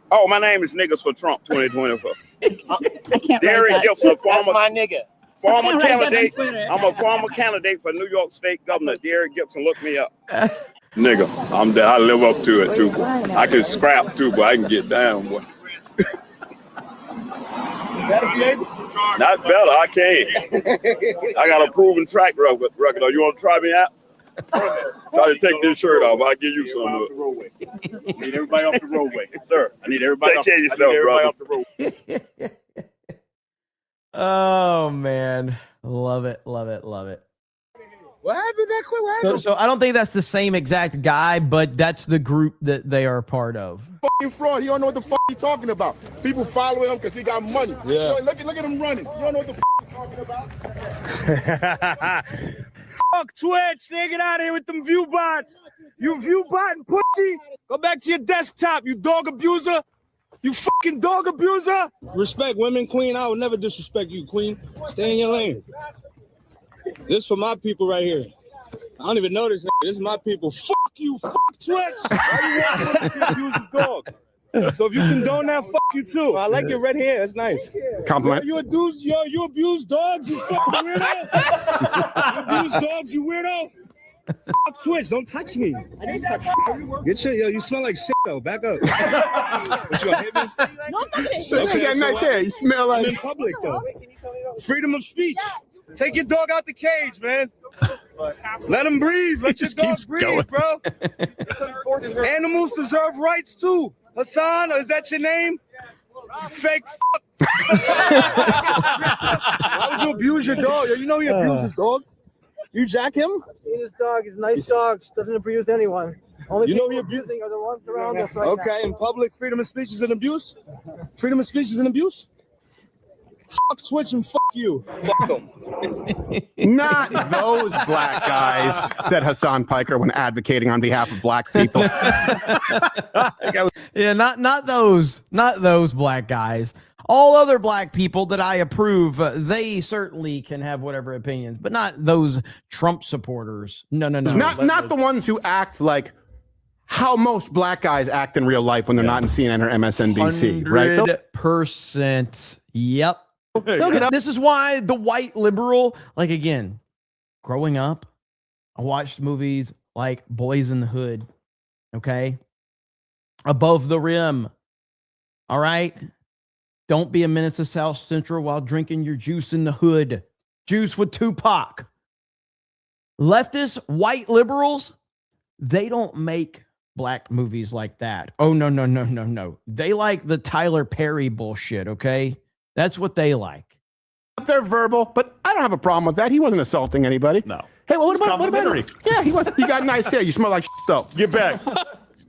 Oh, my name is Niggas for Trump 2024. I can't Derek write that. Gibson, That's my nigga. Former candidate. I'm a former candidate for New York State Governor. Derek Gibson, look me up. Nigga, I'm there. I live up to it too. I can scrap too, but I can get down, boy. Not better. I can't. I got a proven track record. You want to try me out? Try to take this shirt off. I'll give you some of it. Need everybody off the roadway. Sir, I need everybody take care of yourself, brother. off the roadway. Oh man, love it. What happened that quick? What happened? So I don't think that's the same exact guy, but that's the group that they are a part of. Fucking fraud. He don't know what the fuck he's talking about. People following him because he got money. Yeah. Look at him running. You don't know what the fuck he's talking about. Fuck Twitch, they get out of here with them view bots. You view botting pussy. Go back to your desktop, you dog abuser. You fucking dog abuser. Respect women, queen. I will never disrespect you, queen. Stay in your lane. This for my people right here. I don't even know this. This is my people. Fuck you, fuck Twitch. Why you want to abuse this dog? So if you condone that, fuck you too. I like your red hair. That's nice. Compliment. You abuse dogs, you fucking weirdo. You abuse dogs, you weirdo. Fuck Twitch, don't touch me. I didn't touch you. Get your, you smell like shit though. Back up. What, you gonna hit me? No, I'm not gonna hit you. Okay, you got nice hair. You smell like. I'm in public though. Freedom of speech. Take your dog out the cage, man. Let him breathe. Let your dog breathe, bro. Animals deserve rights too. Hassan, is that your name? You fake fuck. Why would you abuse your dog? You know he abuses dog. You jack him? His dog. He's a nice dog. Doesn't abuse anyone. You know he abusing are the ones around us right now. Okay, in public, freedom of speech is an abuse? Freedom of speech is an abuse? Fuck Twitch and fuck you. Fuck them. Not those black guys, said Hassan Piker when advocating on behalf of black people. Yeah, not those black guys. All other black people that I approve, they certainly can have whatever opinions, but not those Trump supporters. No. Not the ones who act like how most black guys act in real life when they're not in CNN or MSNBC, right? 100%. Yep. This is why the white liberal, like, again, growing up, I watched movies like Boys in the Hood, okay? Above the Rim, all right? Don't be a menace to South Central while drinking your juice in the hood. Juice with Tupac. Leftist, white liberals, they don't make black movies like that. Oh, no. They like the Tyler Perry bullshit, okay? That's what they like. They're verbal, but I don't have a problem with that. He wasn't assaulting anybody. No. Hey, well, what about him? Yeah, he was. He got nice hair. You smell like though. Get back.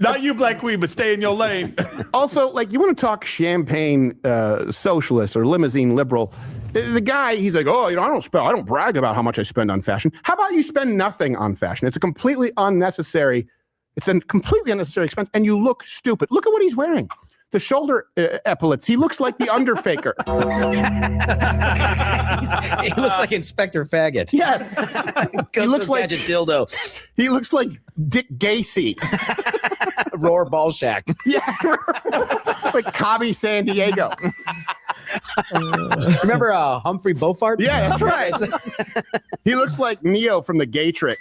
Not you, Black Queen, but stay in your lane. Also, like, you want to talk champagne socialist or limousine liberal? The guy, he's like, oh, I don't brag about how much I spend on fashion. How about you spend nothing on fashion? It's a completely unnecessary expense, and you look stupid. Look at what he's wearing. The shoulder epaulets. He looks like the Underfaker. He looks like Inspector Faggot. Yes. He looks like dildo. He looks like Dick Gacy. Roar Ballshack. Yeah. It's like Cobby San Diego. Remember Humphrey Bogart? Yeah, that's right. He looks like Neo from the Gaytrix.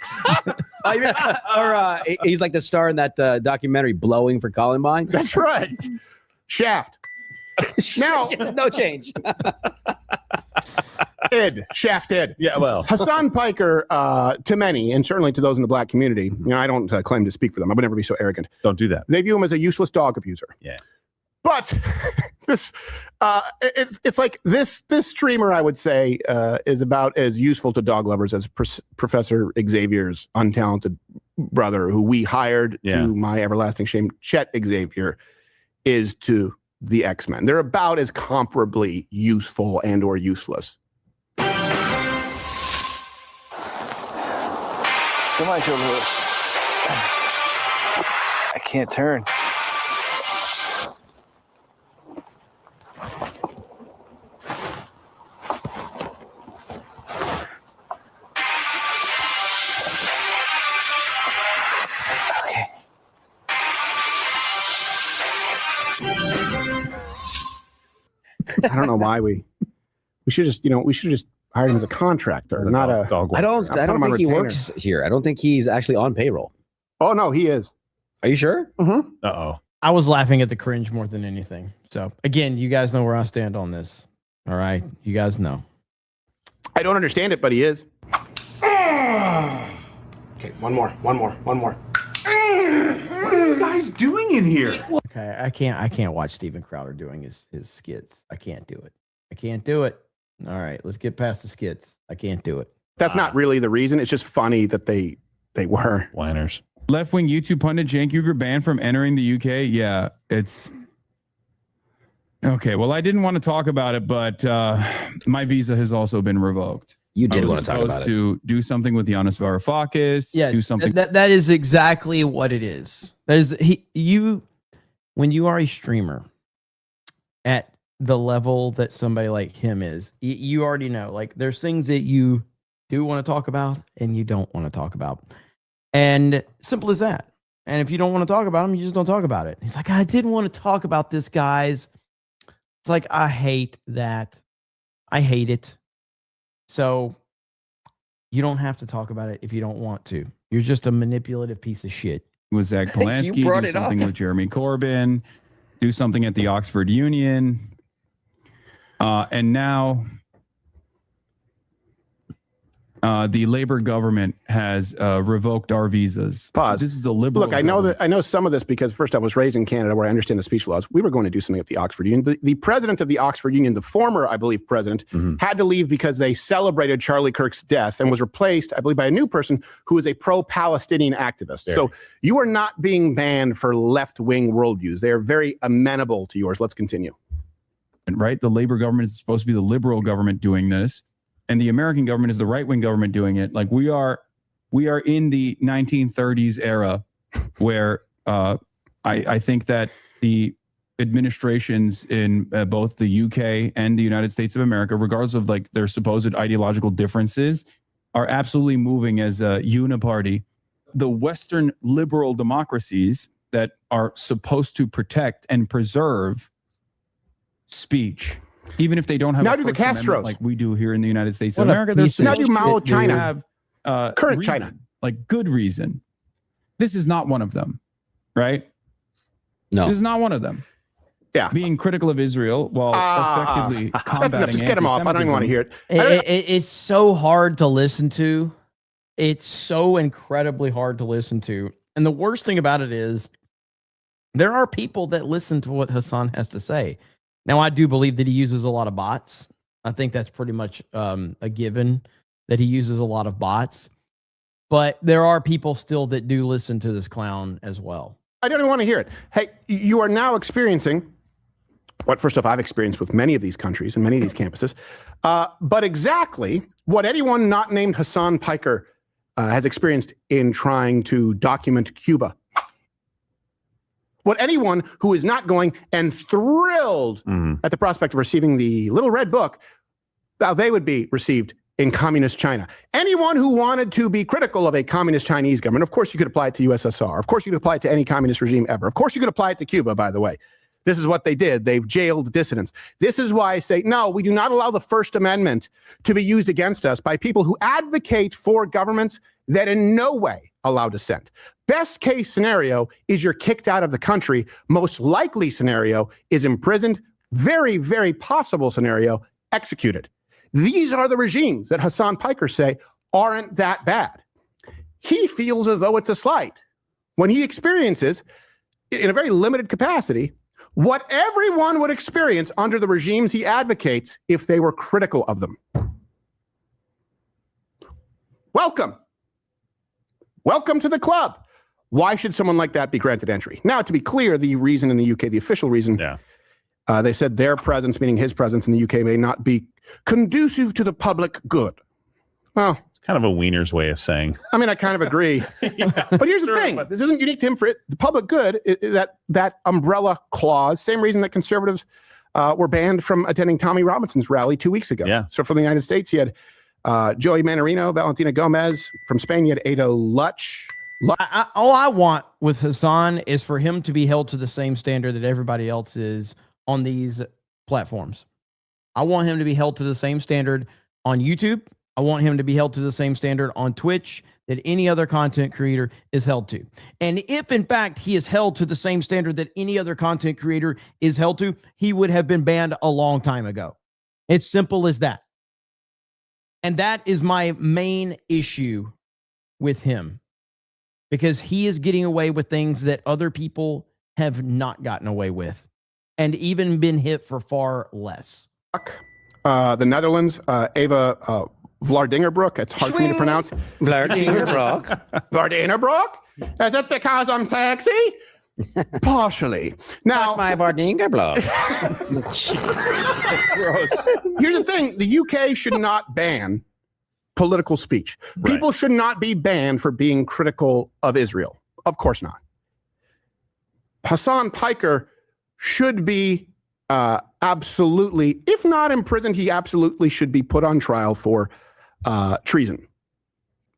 Or he's like the star in that documentary Blowing for Columbine. That's right. Shaft. Now, no change. Shaft Id. Yeah, well. Hassan Piker, to many, and certainly to those in the black community, I don't claim to speak for them. I would never be so arrogant. Don't do that. They view him as a useless dog abuser. Yeah. But this, it's like this streamer, I would say, is about as useful to dog lovers as Professor Xavier's untalented brother, who we hired to my everlasting shame, Chet Xavier, is to the X-Men. They're about as comparably useful and or useless. Come on, Joe. I can't turn. I don't know why we should just hired him as a contractor, not a dog. I don't think he works here. I don't think he's actually on payroll. Oh no, he is. Are you sure? Mm-hmm. Uh-oh. I was laughing at the cringe more than anything. So again, you guys know where I stand on this. All right. You guys know. I don't understand it, but he is. Okay, one more. What are you guys doing in here? Okay, I can't watch Steven Crowder doing his skits. I can't do it. All right, let's get past the skits. I can't do it. That's not really the reason. It's just funny that they were whiners. Left-wing YouTube pundit Cenk Uygur banned from entering the UK. Yeah, it's okay. Well, I didn't want to talk about it, but my visa has also been revoked. You did want to talk about it. To do something with Giannis Varoufakis. Yes, do something. That is exactly what it is. That is when you are a streamer at the level that somebody like him is, you already know. Like, there's things that you do want to talk about and you don't want to talk about, and simple as that. And if you don't want to talk about them, you just don't talk about it. He's like, I didn't want to talk about this, guys. It's like, I hate that. I hate it. So you don't have to talk about it if you don't want to. You're just a manipulative piece of shit. With Zach Polanski, do something with Jeremy Corbyn, do something at the Oxford Union. And now the Labor government has revoked our visas. Pause. This is the liberal. Look, I know some of this because first I was raised in Canada where I understand the speech laws. We were going to do something at the Oxford Union. The president of the Oxford Union, the former, I believe, president, had to leave because they celebrated Charlie Kirk's death and was replaced, I believe, by a new person who is a pro-Palestinian activist. So you are not being banned for left-wing worldviews. They are very amenable to yours. Let's continue. Right? The Labor government is supposed to be the liberal government doing this. And the American government is the right-wing government doing it. Like we are in the 1930s era where I think that the administrations in both the UK and the United States of America, regardless of like their supposed ideological differences, are absolutely moving as a uniparty. The Western liberal democracies that are supposed to protect and preserve speech, even if they don't have now a do the First Amendment Castros like we do here in the United States of What a America. piece of now do Mao China. Have Current reason, China, like good reason. This is not one of them, right? No, this is not one of them. Yeah, being critical of Israel while effectively combating. That's enough. Just get him off. I don't even want to hear it. It's so hard to listen to. It's so incredibly hard to listen to. And the worst thing about it is there are people that listen to what Hassan has to say. Now, I do believe that he uses a lot of bots. I think that's pretty much a given that he uses a lot of bots. But there are people still that do listen to this clown as well. I don't even want to hear it. Hey, you are now experiencing what, first off, I've experienced with many of these countries and many of these campuses, but exactly what anyone not named Hassan Piker has experienced in trying to document Cuba. What anyone who is not going and thrilled at the prospect of receiving the little red book, how they would be received in communist China. Anyone who wanted to be critical of a communist Chinese government, of course you could apply it to USSR. Of course you could apply it to any communist regime ever. Of course you could apply it to Cuba, by the way. This is what they did. They've jailed dissidents. This is why I say, no, we do not allow the First Amendment to be used against us by people who advocate for governments that in no way allow dissent. Best case scenario is you're kicked out of the country. Most likely scenario is imprisoned. Very, very possible scenario, executed. These are the regimes that Hassan Piker say aren't that bad. He feels as though it's a slight when he experiences, in a very limited capacity, what everyone would experience under the regimes he advocates if they were critical of them. Welcome. Welcome to the club. Why should someone like that be granted entry? Now, to be clear, the reason in the UK, the official reason, they said their presence, meaning his presence in the UK, may not be conducive to the public good. Well, it's kind of a wiener's way of saying. I mean, I kind of agree. But here's the thing. This isn't unique to him. For it. The public good, that umbrella clause, same reason that conservatives were banned from attending Tommy Robinson's rally 2 weeks ago. Yeah. So from the United States, he had Joey Manarino, Valentina Gomez. From Spain, you had Ada Luch. All I want with Hassan is for him to be held to the same standard that everybody else is on these platforms. I want him to be held to the same standard on YouTube. I want him to be held to the same standard on Twitch that any other content creator is held to. And if, in fact, he is held to the same standard that any other content creator is held to, he would have been banned a long time ago. It's simple as that. And that is my main issue with him, because he is getting away with things that other people have not gotten away with and even been hit for far less. The Netherlands, Eva Vlardingerbroek. It's hard for me to pronounce. Vlardingerbroek. Vlardingerbroek? Is it because I'm sexy? Partially. Now, my Vlardingerbroek. Gross. Here's the thing. The UK should not ban political speech. Right. People should not be banned for being critical of Israel. Of course not. Hassan Piker should be absolutely, if not imprisoned, he absolutely should be put on trial for treason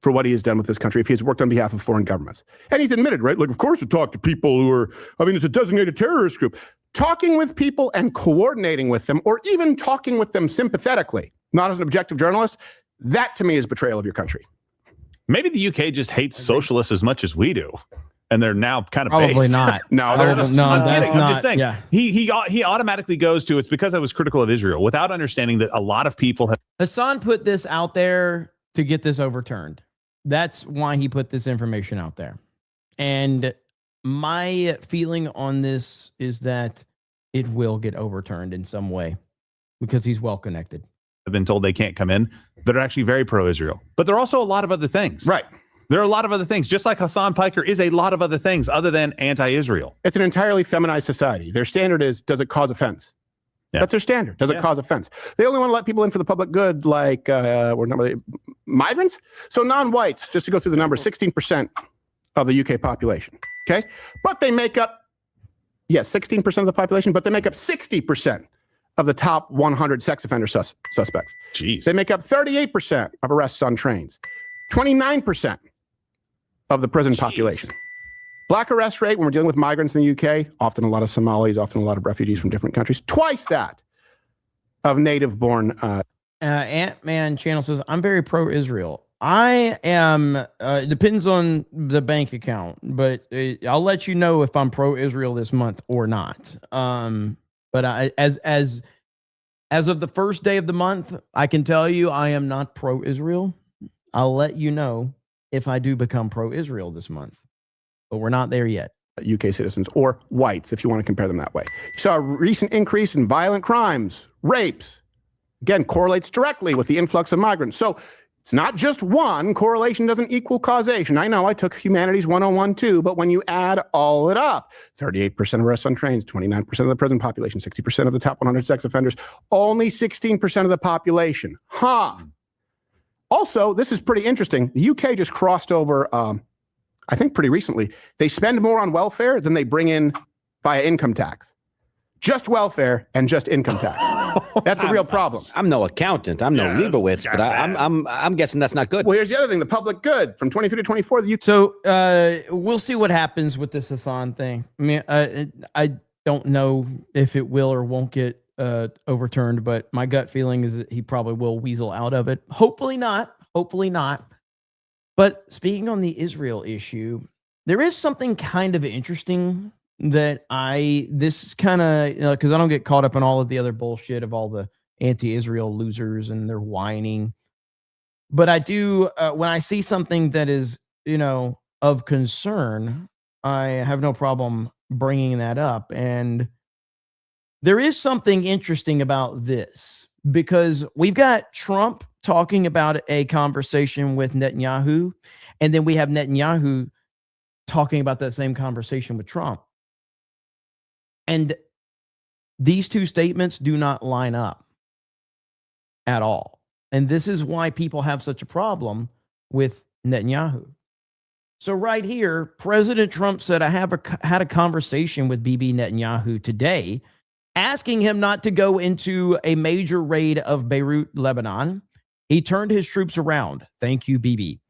for what he has done with this country if he has worked on behalf of foreign governments. And he's admitted, right? Like, of course, to talk to people who are, I mean, it's a designated terrorist group. Talking with people and coordinating with them, or even talking with them sympathetically, not as an objective journalist, that to me is betrayal of your country. Maybe the UK just hates socialists as much as we do. And they're now kind of Probably based. not. No, they're just, I'm just saying. Yeah. He automatically goes to, it's because I was critical of Israel, without understanding that a lot of people have. Hassan put this out there to get this overturned. That's why he put this information out there. And my feeling on this is that it will get overturned in some way because he's well connected. I've been told they can't come in that are actually very pro-Israel. But there are also a lot of other things. Right. There are a lot of other things. Just like Hassan Piker is a lot of other things other than anti-Israel. It's an entirely feminized society. Their standard is, does it cause offense? Yeah. That's their standard. Does it cause offense? They only want to let people in for the public good, like migrants. So non-whites, just to go through the numbers, 16% of the UK population. Okay. But they make up, 16% of the population, but they make up 60% of the top 100 sex offender suspects. Jeez. They make up 38% of arrests on trains, 29% of the prison population. Black arrest rate when we're dealing with migrants in the UK, often a lot of Somalis, often a lot of refugees from different countries, twice that of native-born. Ant-Man Channel says, I'm very pro-Israel. I am, it depends on the bank account, but I'll let you know if I'm pro-Israel this month or not. But as of the first day of the month, I can tell you I am not pro-Israel. I'll let you know if I do become pro-Israel this month. But we're not there yet. UK citizens or whites, if you want to compare them that way. You saw a recent increase in violent crimes, rapes. Again, correlates directly with the influx of migrants. So it's not just one. Correlation doesn't equal causation. I know I took Humanities 101 too, but when you add all it up, 38% of arrests on trains, 29% of the prison population, 60% of the top 100 sex offenders, only 16% of the population. Also, this is pretty interesting. The UK just crossed over, I think pretty recently. They spend more on welfare than they bring in via income tax. Just welfare and just income tax. That's a real problem. I'm no accountant. I'm no Leibowitz, but I'm guessing that's not good. Well, here's the other thing: the public good from 23 to 24. So we'll see what happens with this Hassan thing. I mean, I don't know if it will or won't get overturned, but my gut feeling is that he probably will weasel out of it. Hopefully not. Hopefully not. But speaking on the Israel issue, there is something kind of interesting that this kind of, because I don't get caught up in all of the other bullshit of all the anti-Israel losers and their whining. But I do, when I see something that is, of concern, I have no problem bringing that up. And there is something interesting about this because we've got Trump talking about a conversation with Netanyahu, and then we have Netanyahu talking about that same conversation with Trump. And these two statements do not line up at all. And this is why people have such a problem with Netanyahu. So right here, President Trump said, I had a conversation with Bibi Netanyahu today, asking him not to go into a major raid of Beirut, Lebanon. He turned his troops around. Thank you, Bibi.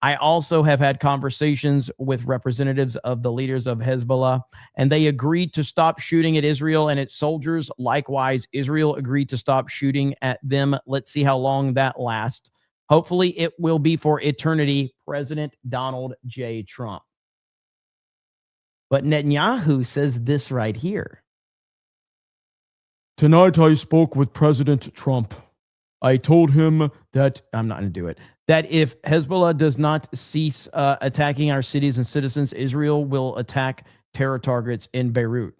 I also have had conversations with representatives of the leaders of Hezbollah, and they agreed to stop shooting at Israel and its soldiers. Likewise, Israel agreed to stop shooting at them. Let's see how long that lasts. Hopefully, it will be for eternity. President Donald J. Trump. But Netanyahu says this right here. Tonight, I spoke with President Trump. I told him that I'm not going to do it. That if Hezbollah does not cease attacking our cities and citizens, Israel will attack terror targets in Beirut.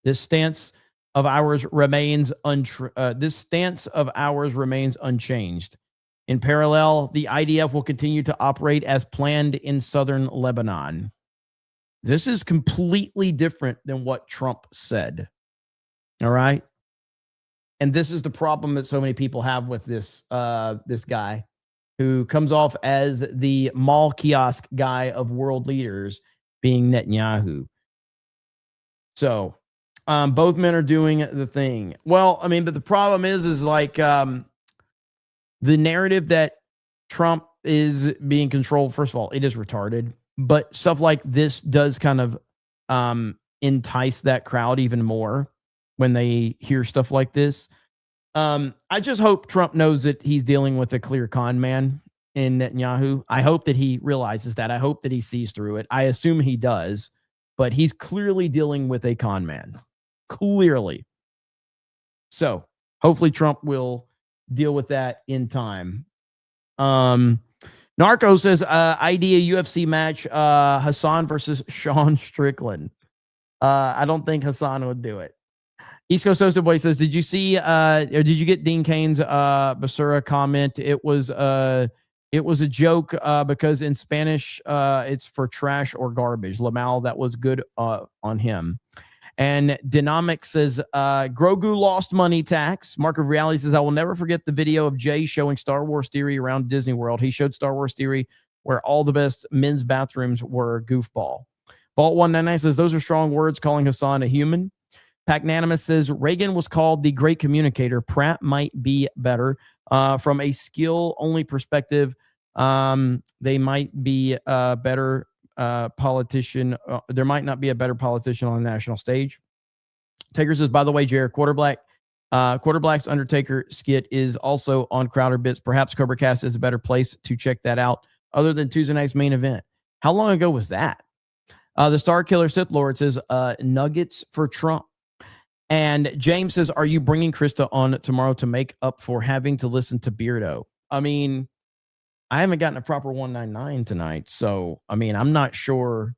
This stance of ours remains unchanged. In parallel, the IDF will continue to operate as planned in southern Lebanon. This is completely different than what Trump said. All right. And this is the problem that so many people have with this guy who comes off as the mall kiosk guy of world leaders, being Netanyahu. So both men are doing the thing. Well, I mean, but the problem is like the narrative that Trump is being controlled. First of all, it is retarded, but stuff like this does kind of entice that crowd even more when they hear stuff like this. I just hope Trump knows that he's dealing with a clear con man in Netanyahu. I hope that he realizes that. I hope that he sees through it. I assume he does, but he's clearly dealing with a con man. Clearly. So hopefully Trump will deal with that in time. Narco says, idea UFC match, Hassan versus Sean Strickland. I don't think Hassan would do it. East Coast Toasted Boy says, did you see, or did you get Dean Kane's Basura comment? It was a joke because in Spanish, it's for trash or garbage. Lamal, that was good on him. And Dynamic says, Grogu lost money tax. Mark of Reality says, I will never forget the video of Jay showing Star Wars Theory around Disney World. He showed Star Wars Theory where all the best men's bathrooms were goofball. Vault 199 says, those are strong words calling Hassan a human. Pagnanimous says, Reagan was called the great communicator. Pratt might be better. From a skill-only perspective, they might be a better politician. There might not be a better politician on the national stage. Taker says, by the way, Jared, Quarterblack's Undertaker skit is also on Crowder Bits. Perhaps CobraCast is a better place to check that out other than Tuesday night's main event. How long ago was that? The Star Killer Sith Lord says, nuggets for Trump. And James says, are you bringing Krista on tomorrow to make up for having to listen to Beardo? I mean, I haven't gotten a proper 199 tonight. So, I mean, I'm not sure,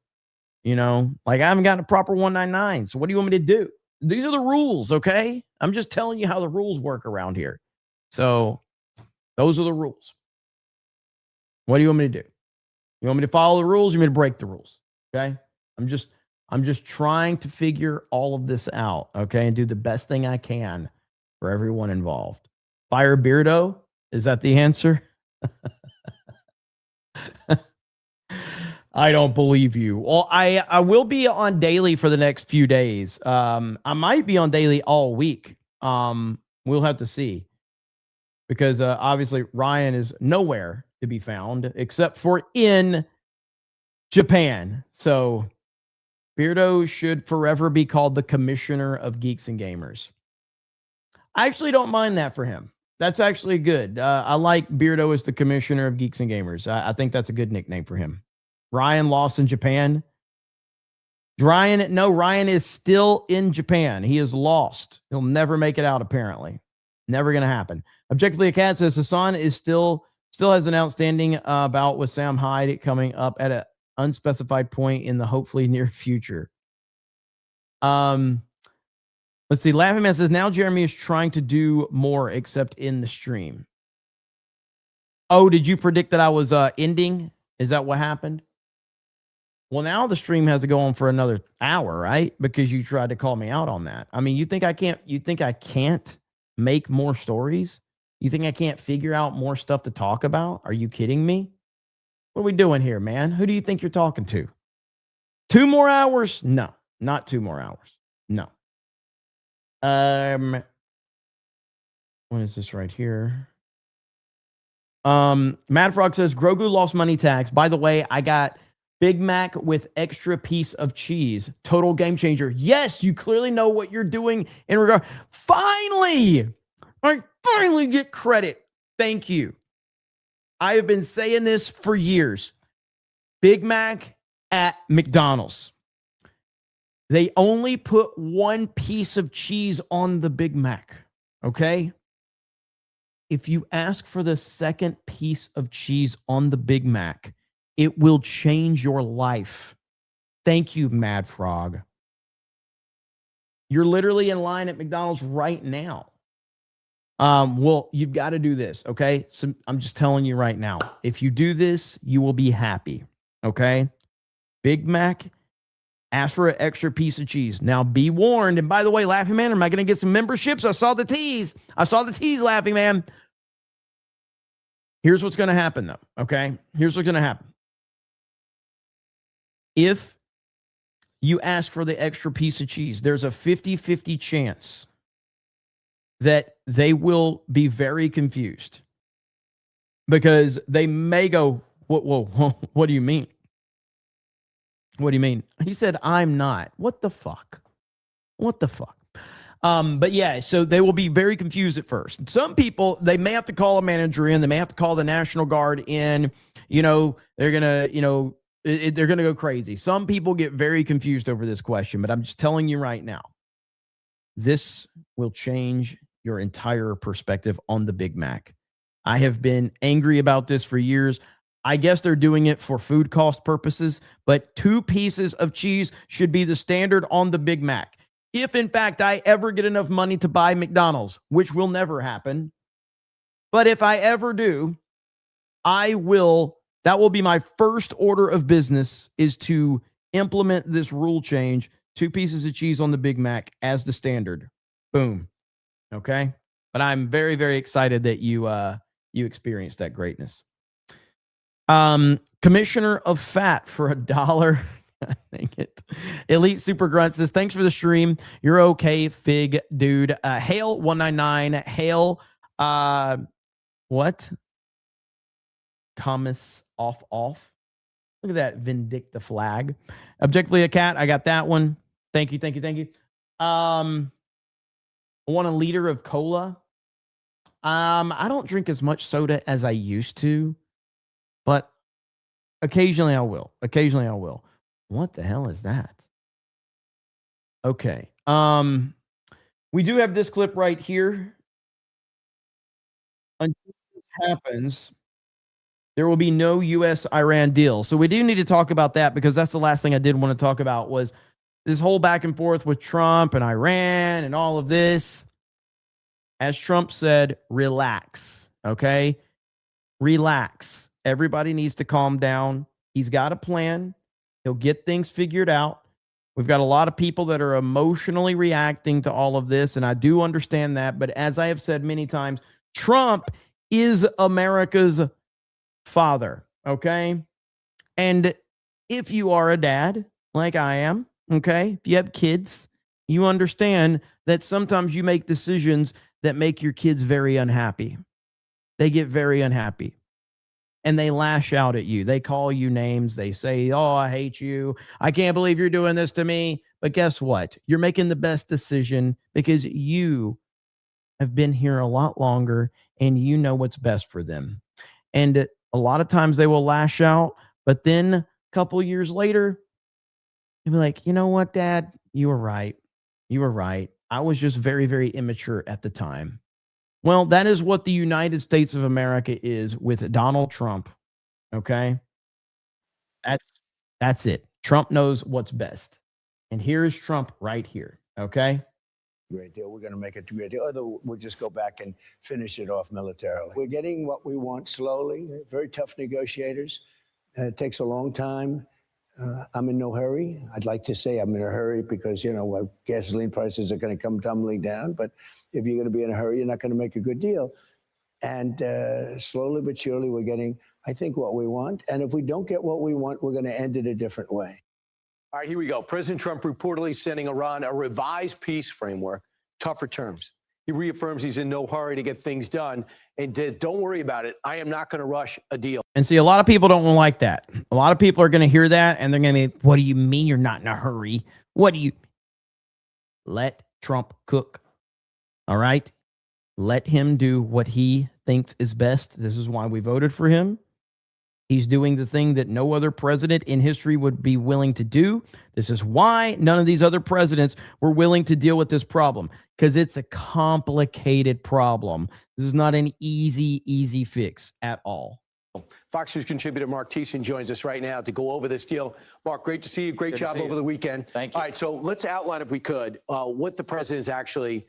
I haven't gotten a proper 199. So what do you want me to do? These are the rules, okay? I'm just telling you how the rules work around here. So those are the rules. What do you want me to do? You want me to follow the rules? You want me to break the rules? Okay? I'm just trying to figure all of this out, okay, and do the best thing I can for everyone involved. Fire Beardo? Is that the answer? I don't believe you. Well, I will be on daily for the next few days. I might be on daily all week. We'll have to see. Because obviously Ryan is nowhere to be found except for in Japan. So Beardo should forever be called the Commissioner of Geeks and Gamers. I actually don't mind that for him. That's actually good. I like Beardo as the Commissioner of Geeks and Gamers. I think that's a good nickname for him. Ryan lost in Japan. Ryan is still in Japan. He is lost. He'll never make it out, apparently. Never going to happen. Objectively, a cat says Hassan is still has an outstanding bout with Sam Hyde coming up at an unspecified point in the hopefully near future. Let's see. Laughing Man says, now Jeremy is trying to do more except in the stream. Oh, did you predict that I was ending? Is that what happened? Well, now the stream has to go on for another hour, right? Because you tried to call me out on that. I mean, you think I can't make more stories? You think I can't figure out more stuff to talk about? Are you kidding me? What are we doing here, man? Who do you think you're talking to? 2 more hours? No, not 2 more hours. No. What is this right here? Mad Frog says Grogu lost money tax. By the way, I got Big Mac with extra piece of cheese. Total game changer. Yes, you clearly know what you're doing in regard. Finally, I finally get credit. Thank you. I have been saying this for years. Big Mac at McDonald's. They only put 1 piece of cheese on the Big Mac. Okay? If you ask for the second piece of cheese on the Big Mac, it will change your life. Thank you, Mad Frog. You're literally in line at McDonald's right now. Well, you've got to do this, okay? So I'm just telling you right now. If you do this, you will be happy, okay? Big Mac, ask for an extra piece of cheese. Now, be warned. And by the way, Laughing Man, am I going to get some memberships? I saw the tease, Laughing Man. Here's what's going to happen, though, okay? Here's what's going to happen. If you ask for the extra piece of cheese, there's a 50-50 chance that they will be very confused because they may go, whoa, what do you mean? What do you mean? He said, I'm not. What the fuck? But yeah, so they will be very confused at first. Some people, they may have to call a manager in. They may have to call the National Guard in. They're going to, they're going to go crazy. Some people get very confused over this question, but I'm just telling you right now, this will change your entire perspective on the Big Mac. I have been angry about this for years. I guess they're doing it for food cost purposes, but 2 pieces of cheese should be the standard on the Big Mac. If, in fact, I ever get enough money to buy McDonald's, which will never happen, but if I ever do, that will be my first order of business, is to implement this rule change, 2 pieces of cheese on the Big Mac as the standard. Boom. Okay? But I'm very, very excited that you experienced that greatness. Commissioner of Fat for $1. Dang it. Elite Super Grunt says, thanks for the stream. You're okay, Fig dude. Hail 199. Hail what? Commas off. Look at that Vindicta flag. Objectively a cat. I got that one. Thank you. I want a liter of cola. I don't drink as much soda as I used to, but occasionally I will. What the hell is that? Okay. We do have this clip right here. Until this happens, there will be no U.S.-Iran deal. So we do need to talk about that, because that's the last thing I did want to talk about, was this whole back and forth with Trump and Iran and all of this. As Trump said, relax, okay? Relax. Everybody needs to calm down. He's got a plan. He'll get things figured out. We've got a lot of people that are emotionally reacting to all of this, and I do understand that. But as I have said many times, Trump is America's father, okay? And if you are a dad, like I am, okay, if you have kids, you understand that sometimes you make decisions that make your kids very unhappy. They get very unhappy. And they lash out at you. They call you names. They say, oh, I hate you. I can't believe you're doing this to me. But guess what? You're making the best decision because you have been here a lot longer and you know what's best for them. And a lot of times they will lash out, but then a couple years later, you'll be like, you know what, Dad? You were right. You were right. I was just very, very immature at the time. Well, that is what the United States of America is with Donald Trump. Okay? That's it. Trump knows what's best. And here's Trump right here. Okay? Great deal. We're going to make it a great deal. Other, we'll just go back and finish it off militarily. We're getting what we want slowly. Very tough negotiators. It takes a long time. I'm in no hurry. I'd like to say I'm in a hurry because, gasoline prices are going to come tumbling down. But if you're going to be in a hurry, you're not going to make a good deal. And slowly but surely, we're getting, I think, what we want. And if we don't get what we want, we're going to end it a different way. All right, here we go. President Trump reportedly sending Iran a revised peace framework, tougher terms. He reaffirms he's in no hurry to get things done. And don't worry about it. I am not going to rush a deal. And see, a lot of people don't like that. A lot of people are going to hear that and they're going to be, what do you mean you're not in a hurry? Let Trump cook. All right? Let him do what he thinks is best. This is why we voted for him. He's doing the thing that no other president in history would be willing to do. This is why none of these other presidents were willing to deal with this problem, because it's a complicated problem. This is not an easy fix at all. Fox News contributor Mark Thiessen joins us right now to go over this deal. Mark, great to see you. Great job over the weekend. Thank you. All right, so let's outline, if we could, what the president is actually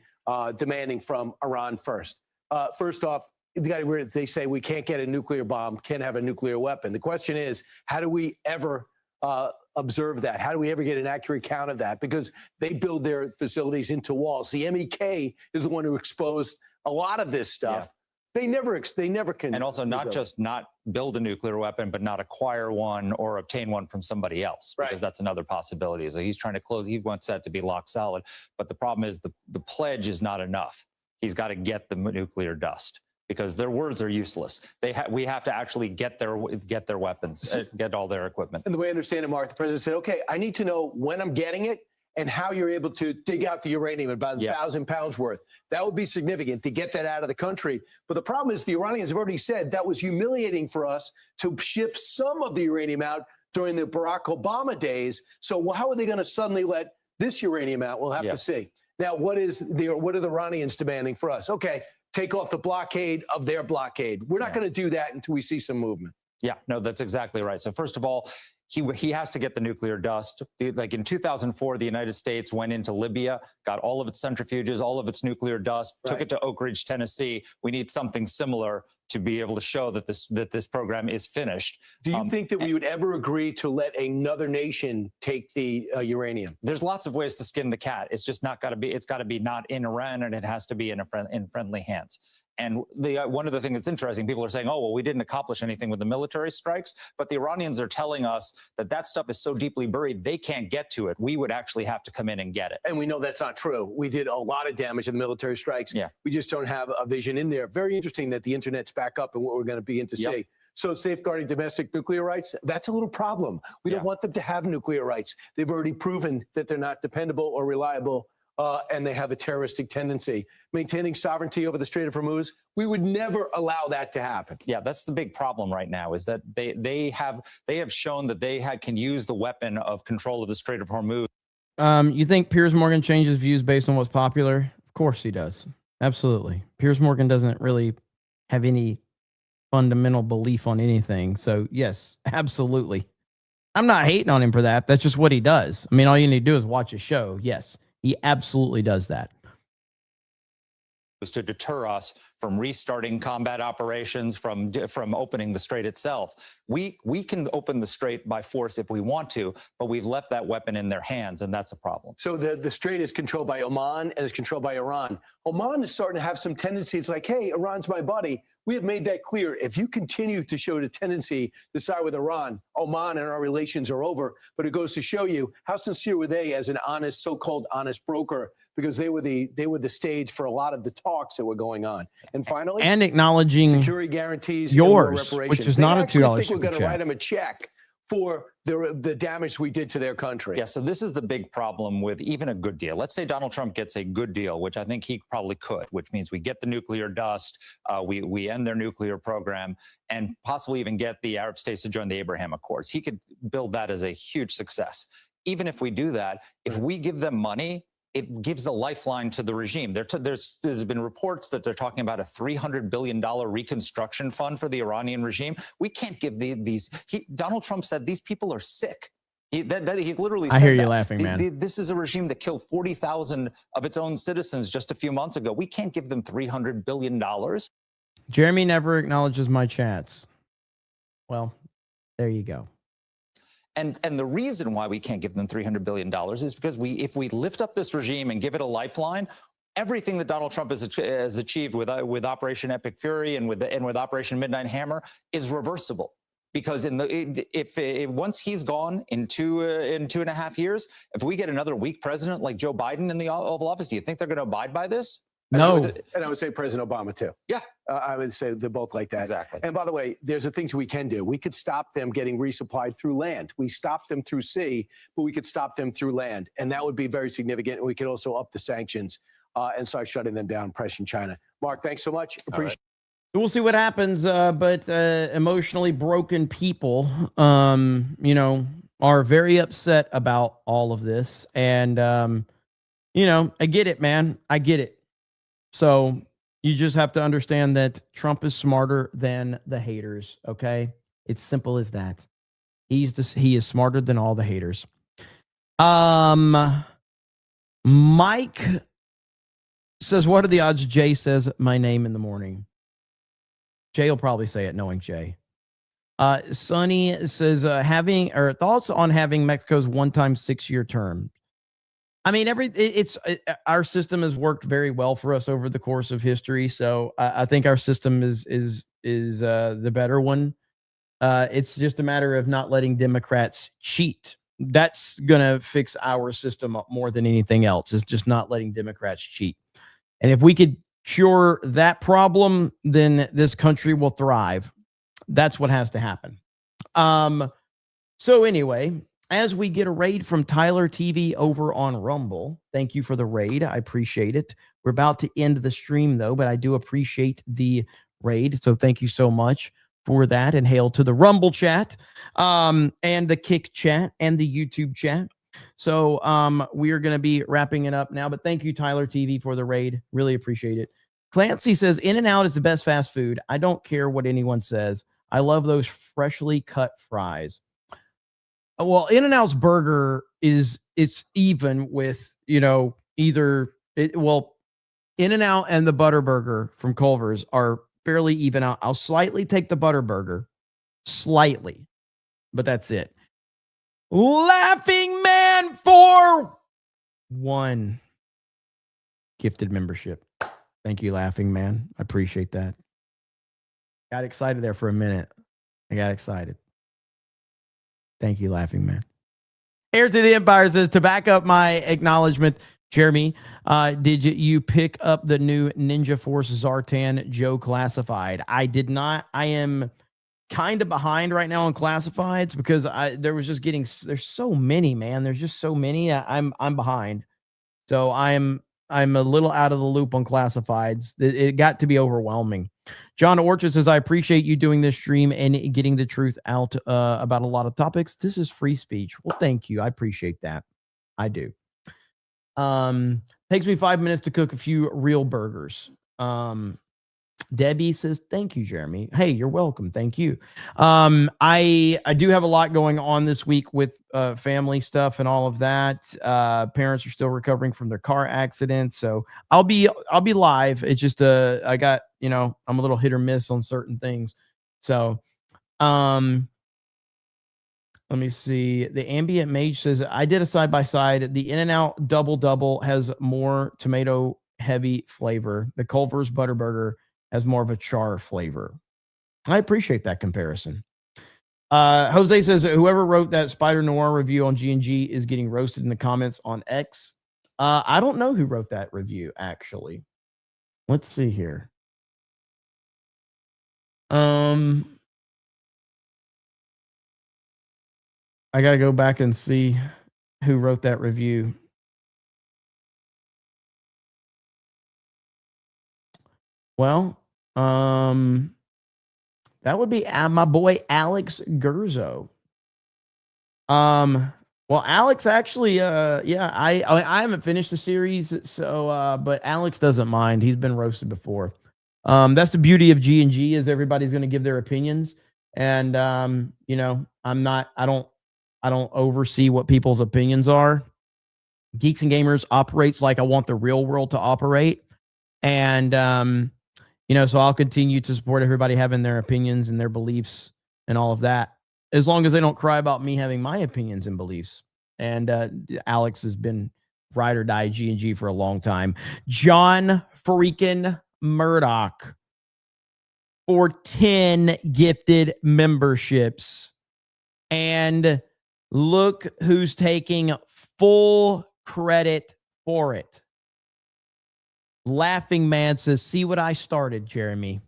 demanding from Iran first. First off, they say we can't get a nuclear bomb, can't have a nuclear weapon. The question is, how do we ever observe that? How do we ever get an accurate count of that? Because they build their facilities into walls. The MEK is the one who exposed a lot of this stuff. Yeah. They never can. And also not just not build a nuclear weapon, but not acquire one or obtain one from somebody else, because that's another possibility. So he's trying to close. He wants that to be lock solid. But the problem is the pledge is not enough. He's got to get the nuclear dust, because their words are useless. We have to actually get their weapons, get all their equipment. And the way I understand it, Mark, the president said, okay, I need to know when I'm getting it and how you're able to dig out the uranium, about 1,000 pounds worth. That would be significant to get that out of the country. But the problem is the Iranians have already said that was humiliating for us to ship some of the uranium out during the Barack Obama days. So how are they going to suddenly let this uranium out? We'll have to see. Now, what are the Iranians demanding for us? Okay, take off the blockade of their blockade. We're not going to do that until we see some movement. Yeah, no, that's exactly right. So first of all, he has to get the nuclear dust. Like in 2004, the United States went into Libya, got all of its centrifuges, all of its nuclear dust, took it to Oak Ridge, Tennessee. We need something similar to be able to show that this program is finished. Do you think that we would ever agree to let another nation take the uranium? There's lots of ways to skin the cat. It's just not got to be. It's got to be not in Iran, and it has to be in friendly hands. And one of the things that's interesting, people are saying, oh, well, we didn't accomplish anything with the military strikes, but the Iranians are telling us that stuff is so deeply buried, they can't get to it. We would actually have to come in and get it. And we know that's not true. We did a lot of damage in the military strikes. Yeah. We just don't have a vision in there. Very interesting that the internet's back up and what we're going to begin to see. So safeguarding domestic nuclear rights, that's a little problem. We don't want them to have nuclear rights. They've already proven that they're not dependable or reliable. And they have a terroristic tendency. Maintaining sovereignty over the Strait of Hormuz, we would never allow that to happen. Yeah, that's the big problem right now, is that they have shown that they can use the weapon of control of the Strait of Hormuz. You think Piers Morgan changes views based on what's popular? Of course he does. Absolutely. Piers Morgan doesn't really have any fundamental belief on anything. So yes, absolutely. I'm not hating on him for that. That's just what he does. I mean, all you need to do is watch his show. Yes. He absolutely does that. To deter us from restarting combat operations, from opening the strait itself. We can open the strait by force if we want to, but we've left that weapon in their hands, and that's a problem. So the strait is controlled by Oman and is controlled by Iran. Oman is starting to have some tendencies like, hey, Iran's my buddy. We have made that clear. If you continue to show the tendency to side with Iran, Oman and our relations are over. But it goes to show you how sincere were they as an honest, so-called honest broker, because they were the stage for a lot of the talks that were going on. And finally, and acknowledging security guarantees, yours, reparations. which is not a $2 They think we're super going to chat. write them a check for the damage we did to their country. Yeah, so this is the big problem with even a good deal. Let's say Donald Trump gets a good deal, which I think he probably could, which means we get the nuclear dust, we end their nuclear program, and possibly even get the Arab states to join the Abraham Accords. He could build that as a huge success. Even if we do that, if we give them money, it gives a lifeline to the regime. There's been reports that they're talking about a $300 billion reconstruction fund for the Iranian regime. We can't give Donald Trump said these people are sick. He's literally said I hear you that. laughing, man. This is a regime that killed 40,000 of its own citizens just a few months ago. We can't give them $300 billion. Jeremy never acknowledges my chats. Well, there you go. And the reason why we can't give them $300 billion is because if we lift up this regime and give it a lifeline, everything that Donald Trump has achieved with Operation Epic Fury and with Operation Midnight Hammer is reversible. Because if once he's gone in 2.5 years, if we get another weak president like Joe Biden in the Oval Office, do you think they're going to abide by this? No. And I would say President Obama, too. Yeah. I would say they're both like that. Exactly. And by the way, there's the things we can do. We could stop them getting resupplied through land. We stopped them through sea, but we could stop them through land. And that would be very significant. And we could also up the sanctions and start shutting them down, pressing China. Mark, thanks so much. Appreciate it. We'll see what happens. But emotionally broken people, are very upset about all of this. And, I get it, man. I get it. So you just have to understand that Trump is smarter than the haters. Okay. It's simple as that. He is smarter than all the haters. Mike says, what are the odds Jay says my name in the morning? Jay will probably say it, knowing Jay. Sonny says, thoughts on having Mexico's one-time 6-year term. I mean, our system has worked very well for us over the course of history. So I think our system is the better one. It's just a matter of not letting Democrats cheat. That's going to fix our system up more than anything else, is just not letting Democrats cheat. And if we could cure that problem, then this country will thrive. That's what has to happen. So anyway, as we get a raid from Tyler TV over on Rumble, thank you for the raid. I appreciate it. We're about to end the stream, though, but I do appreciate the raid. So thank you so much for that. And hail to the Rumble chat, and the Kick chat, and the YouTube chat. So we are going to be wrapping it up now. But thank you, Tyler TV, for the raid. Really appreciate it. Clancy says, In-N-Out is the best fast food. I don't care what anyone says. I love those freshly cut fries. Well, In-N-Out's burger it's even with, either In-N-Out and the butter burger from Culver's are fairly even out. I'll slightly take the butter burger, slightly, but that's it. Laughing Man for 1 gifted membership. Thank you, Laughing Man. I appreciate that. Got excited there for a minute. I got excited. Thank you, Laughing Man. Heir to the Empire says, to back up my acknowledgement, Jeremy, did you pick up the new Ninja Force Zartan Joe Classified? I did not. I am kind of behind right now on classifieds because there's so many, man. There's just so many. I'm behind. So I'm a little out of the loop on classifieds. It got to be overwhelming. John Orchard says, I appreciate you doing this stream and getting the truth out about a lot of topics. This is free speech. Well, thank you. I appreciate that. I do. Takes me 5 minutes to cook a few real burgers. Debbie says, thank you, Jeremy. Hey, you're welcome. Thank you. I do have a lot going on this week with family stuff and all of that. Parents are still recovering from their car accident, so I'll be live. It's just I got, I'm a little hit or miss on certain things. So let me see. The Ambient Mage says, I did a side-by-side. The In-N-Out Double has more tomato heavy flavor. The Culver's Butterburger has more of a char flavor. I appreciate that comparison. Jose says, whoever wrote that Spider Noir review on G&G is getting roasted in the comments on X. I don't know who wrote that review, actually. Let's see here. I got to go back and see who wrote that review. Well, that would be my boy Alex Gurzo. Well, Alex actually, I haven't finished the series, so but Alex doesn't mind. He's been roasted before. That's the beauty of G&G is everybody's going to give their opinions, and I don't oversee what people's opinions are. Geeks and Gamers operates like I want the real world to operate, and so I'll continue to support everybody having their opinions and their beliefs and all of that, as long as they don't cry about me having my opinions and beliefs. And Alex has been ride or die G&G for a long time. John freaking Murdoch for 10 gifted memberships. And look who's taking full credit for it. Laughing Man says, see what I started, Jeremy.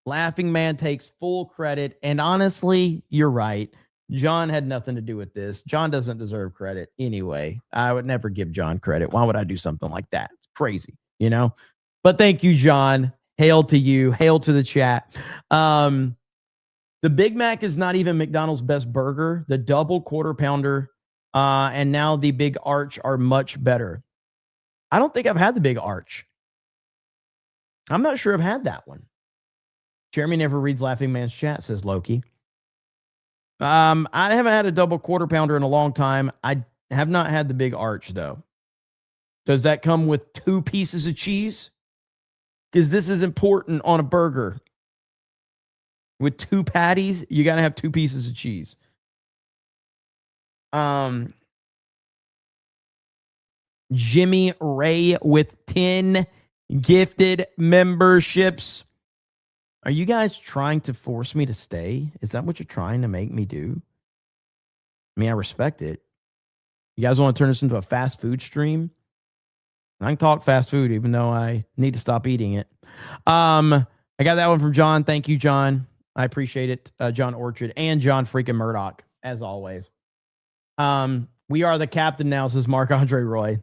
Laughing Man takes full credit. And honestly, you're right. John had nothing to do with this. John doesn't deserve credit anyway. I would never give John credit. Why would I do something like that? It's crazy, But thank you, John. Hail to you. Hail to the chat. The Big Mac is not even McDonald's best burger. The double quarter pounder and now the Big Arch are much better. I don't think I've had the Big Arch. I'm not sure I've had that one. Jeremy never reads Laughing Man's chat, says Loki. I haven't had a double quarter pounder in a long time. I have not had the Big Arch, though. Does that come with 2 pieces of cheese? Because this is important on a burger. With 2 patties, you got to have 2 pieces of cheese. Jimmy Ray with 10 gifted memberships. Are you guys trying to force me to stay? Is that what you're trying to make me do? I mean, I respect it. You guys want to turn this into a fast food stream? I can talk fast food, even though I need to stop eating it. I got that one from John. Thank you, John. I appreciate it. John Orchard and John freaking Murdoch, as always. We are the captain now, says Marc-Andre Roy.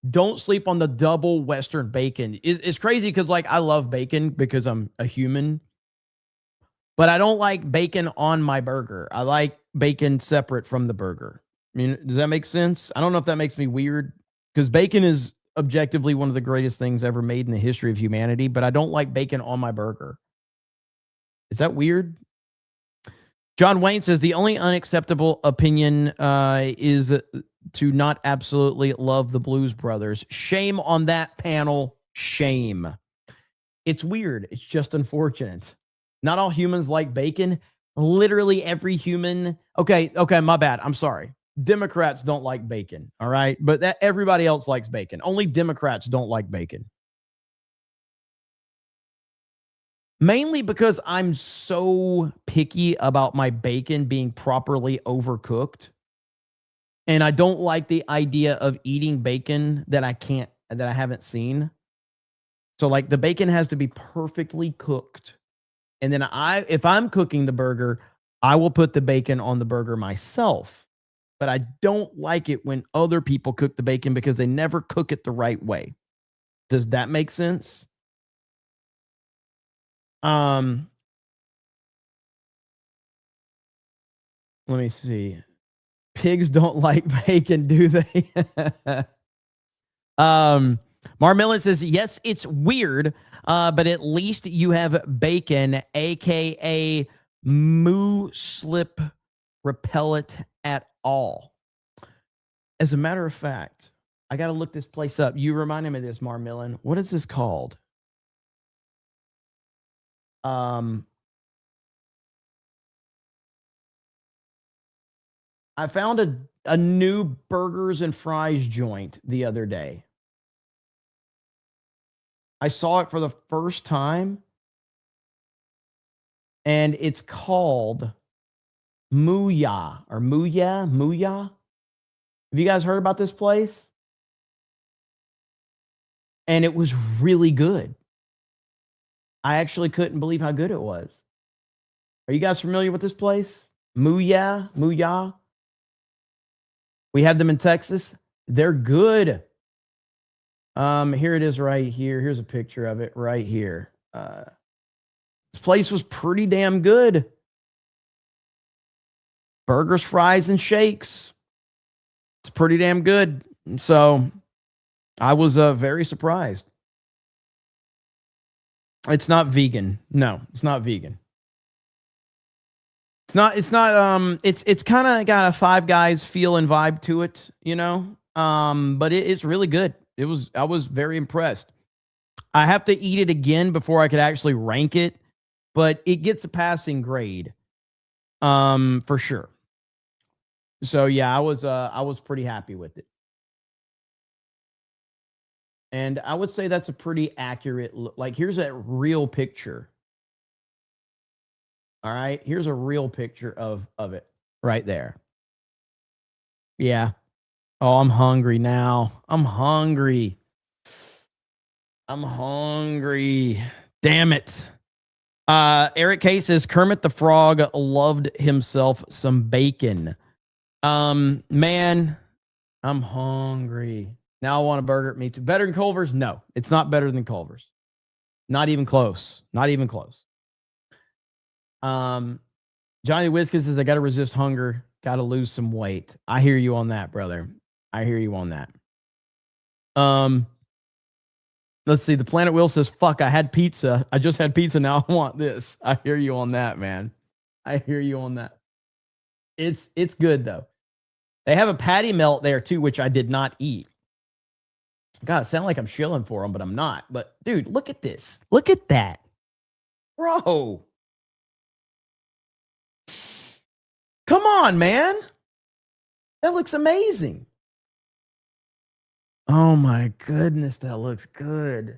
Don't sleep on the double Western bacon. It's crazy because, I love bacon because I'm a human. But I don't like bacon on my burger. I like bacon separate from the burger. I mean, does that make sense? I don't know if that makes me weird. Because bacon is objectively one of the greatest things ever made in the history of humanity. But I don't like bacon on my burger. Is that weird? John Wayne says the only unacceptable opinion is to not absolutely love the Blues Brothers. Shame on that panel. Shame. It's weird. It's just unfortunate. Not all humans like bacon. Literally every human. Okay, my bad. I'm sorry. Democrats don't like bacon, all right? But everybody else likes bacon. Only Democrats don't like bacon. Mainly because I'm so picky about my bacon being properly overcooked. And I don't like the idea of eating bacon that I haven't seen. So like the bacon has to be perfectly cooked. And then if I'm cooking the burger, I will put the bacon on the burger myself. But I don't like it when other people cook the bacon because they never cook it the right way. Does that make sense? Let me see. Pigs don't like bacon, do they? Marmillan says, yes, it's weird, but at least you have bacon, aka moo slip repellent at all. As a matter of fact, I got to look this place up. You reminded me of this, Marmillan. What is this called? I found a new burgers and fries joint the other day. I saw it for the first time, and it's called Mooya or Mooya. Have you guys heard about this place? And it was really good. I actually couldn't believe how good it was. Are you guys familiar with this place? Mooya. We have them in Texas. They're good. Here it is right here. Here's a picture of it right here. This place was pretty damn good. Burgers, fries, and shakes. It's pretty damn good. So I was very surprised. It's not vegan. No, it's not vegan. It's kind of got a Five Guys feel and vibe to it, you know? But it's really good. I was very impressed. I have to eat it again before I could actually rank it, but it gets a passing grade. For sure. So yeah, I was pretty happy with it. And I would say that's a pretty accurate look. Like, here's a real picture. All right, here's a real picture of it right there. Yeah. Oh, I'm hungry now. I'm hungry. Damn it. Eric K says Kermit the Frog loved himself some bacon. Man, I'm hungry. Now I want a burger at me too. Better than Culver's? No, it's not better than Culver's. Not even close. Not even close. Johnny Whiskers says I got to resist hunger. Got to lose some weight. I hear you on that, brother. I hear you on that. Let's see. The Planet Will says, fuck, I had pizza. I just had pizza. Now I want this. I hear you on that, man. I hear you on that. It's good though. They have a patty melt there too, which I did not eat. God, it sounds like I'm shilling for them, but I'm not. But dude, look at this. Look at that. Bro. Come on, man. That looks amazing. Oh my goodness, that looks good.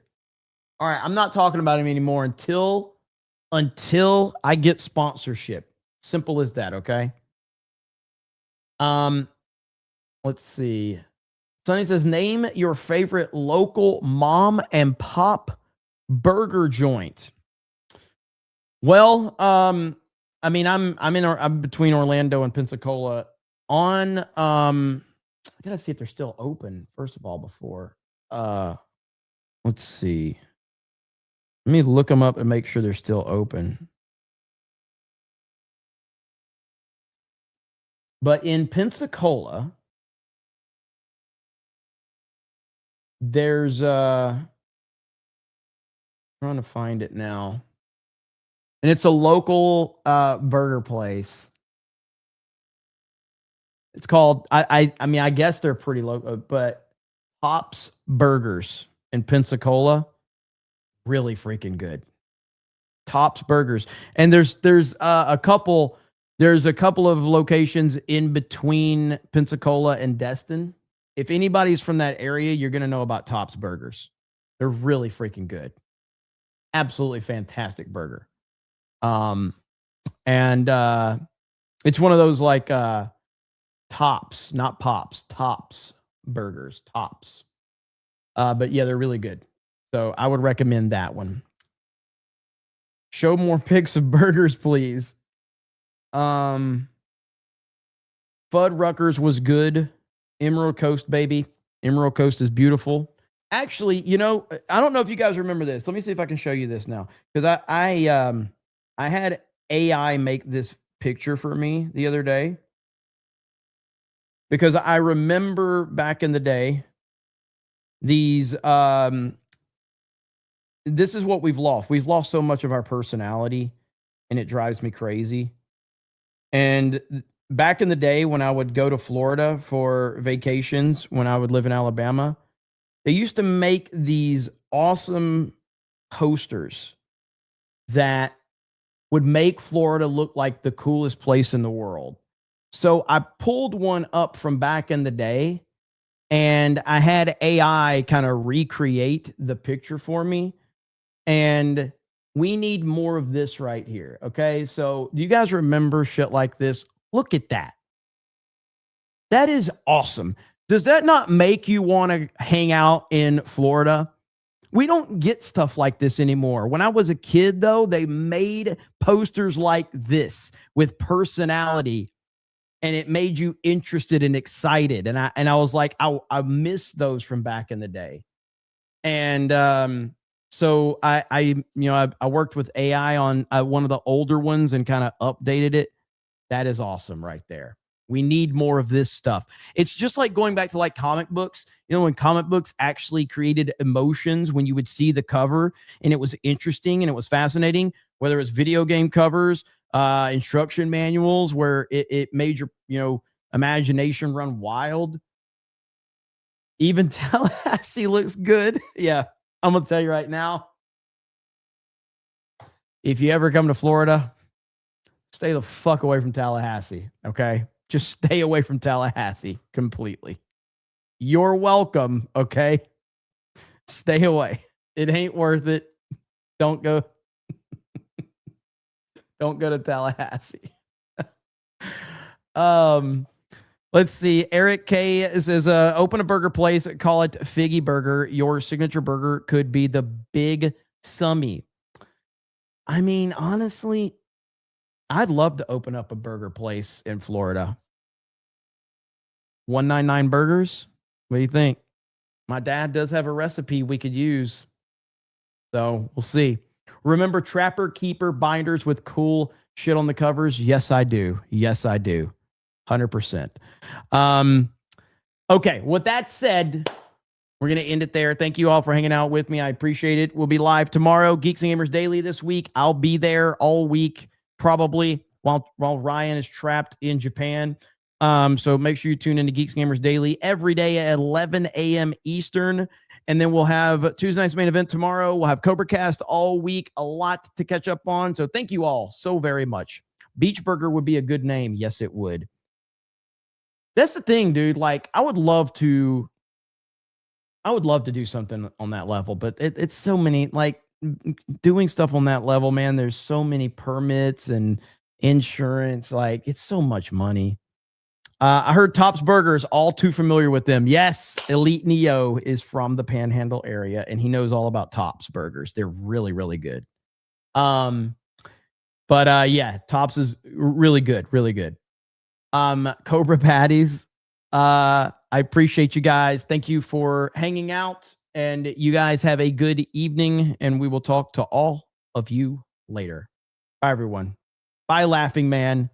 All right, I'm not talking about him anymore until I get sponsorship. Simple as that, okay? Let's see. Sonny says, name your favorite local mom and pop burger joint. Well, I mean, I'm between Orlando and Pensacola. I gotta see if they're still open, first of all, before let's see. Let me look them up and make sure they're still open. But in Pensacola, there's trying to find it now. and it's a local burger place. It's called I mean, I guess they're pretty local, but Tops Burgers in Pensacola, really freaking good. Tops Burgers, and there's a couple of locations in between Pensacola and Destin. If anybody's from that area, you're gonna know about Tops Burgers. They're really freaking good. Absolutely fantastic burger. And it's one of those like Tops, not Pops, Tops Burgers, Tops. But yeah, they're really good. So I would recommend that one. Show more pics of burgers, please. Fudd Ruckers was good. Emerald Coast, baby. Emerald Coast is beautiful. Actually, you know, I don't know if you guys remember this. Let me see if I can show you this now. Because I had AI make this picture for me the other day. Because I remember back in the day, these this is what we've lost. We've lost so much of our personality, and it drives me crazy. And back in the day when I would go to Florida for vacations, when I would live in Alabama, they used to make these awesome posters that would make Florida look like the coolest place in the world. So I pulled one up from back in the day, and I had AI kind of recreate the picture for me. And we need more of this right here. Okay. So do you guys remember shit like this? Look at that. That is awesome. Does that not make you want to hang out in Florida? We don't get stuff like this anymore. When I was a kid, though, they made posters like this with personality, and it made you interested and excited. And I was like, I miss those from back in the day. And so I worked with AI on one of the older ones and kind of updated it. That is awesome right there. We need more of this stuff. It's just like going back to like comic books. You know, when comic books actually created emotions, when you would see the cover and it was interesting and it was fascinating, whether it's video game covers, instruction manuals, where it made your, imagination run wild. Even Tallahassee looks good. Yeah. I'm going to tell you right now, if you ever come to Florida, stay the fuck away from Tallahassee, okay? Just stay away from Tallahassee completely. You're welcome, okay? Stay away. It ain't worth it. Don't go. Don't go to Tallahassee. Let's see. Eric K says, open a burger place, call it Figgy Burger. Your signature burger could be the Big Summy. I mean, honestly, I'd love to open up a burger place in Florida. 199 Burgers. What do you think? My dad does have a recipe we could use. So we'll see. Remember Trapper Keeper binders with cool shit on the covers? Yes, I do. Yes, I do. 100%. Okay, with that said, we're going to end it there. Thank you all for hanging out with me. I appreciate it. We'll be live tomorrow. Geeks and Gamers Daily this week. I'll be there all week, probably, while Ryan is trapped in Japan. So make sure you tune into Geeks and Gamers Daily every day at 11 a.m. Eastern. And then we'll have Tuesday night's main event tomorrow. We'll have CobraCast all week. A lot to catch up on. So thank you all so very much. Beach Burger would be a good name. Yes, it would. That's the thing, dude. Like, I would love to do something on that level, but it's so many, like, doing stuff on that level, man. There's so many permits and insurance. Like, it's so much money. I heard Tops Burgers, all too familiar with them. Yes, Elite Neo is from the Panhandle area, and he knows all about Tops Burgers. They're really, really good. Yeah, Tops is really good, really good. Cobra Patties, I appreciate you guys. Thank you for hanging out, and you guys have a good evening, and we will talk to all of you later. Bye, everyone. Bye, Laughing Man.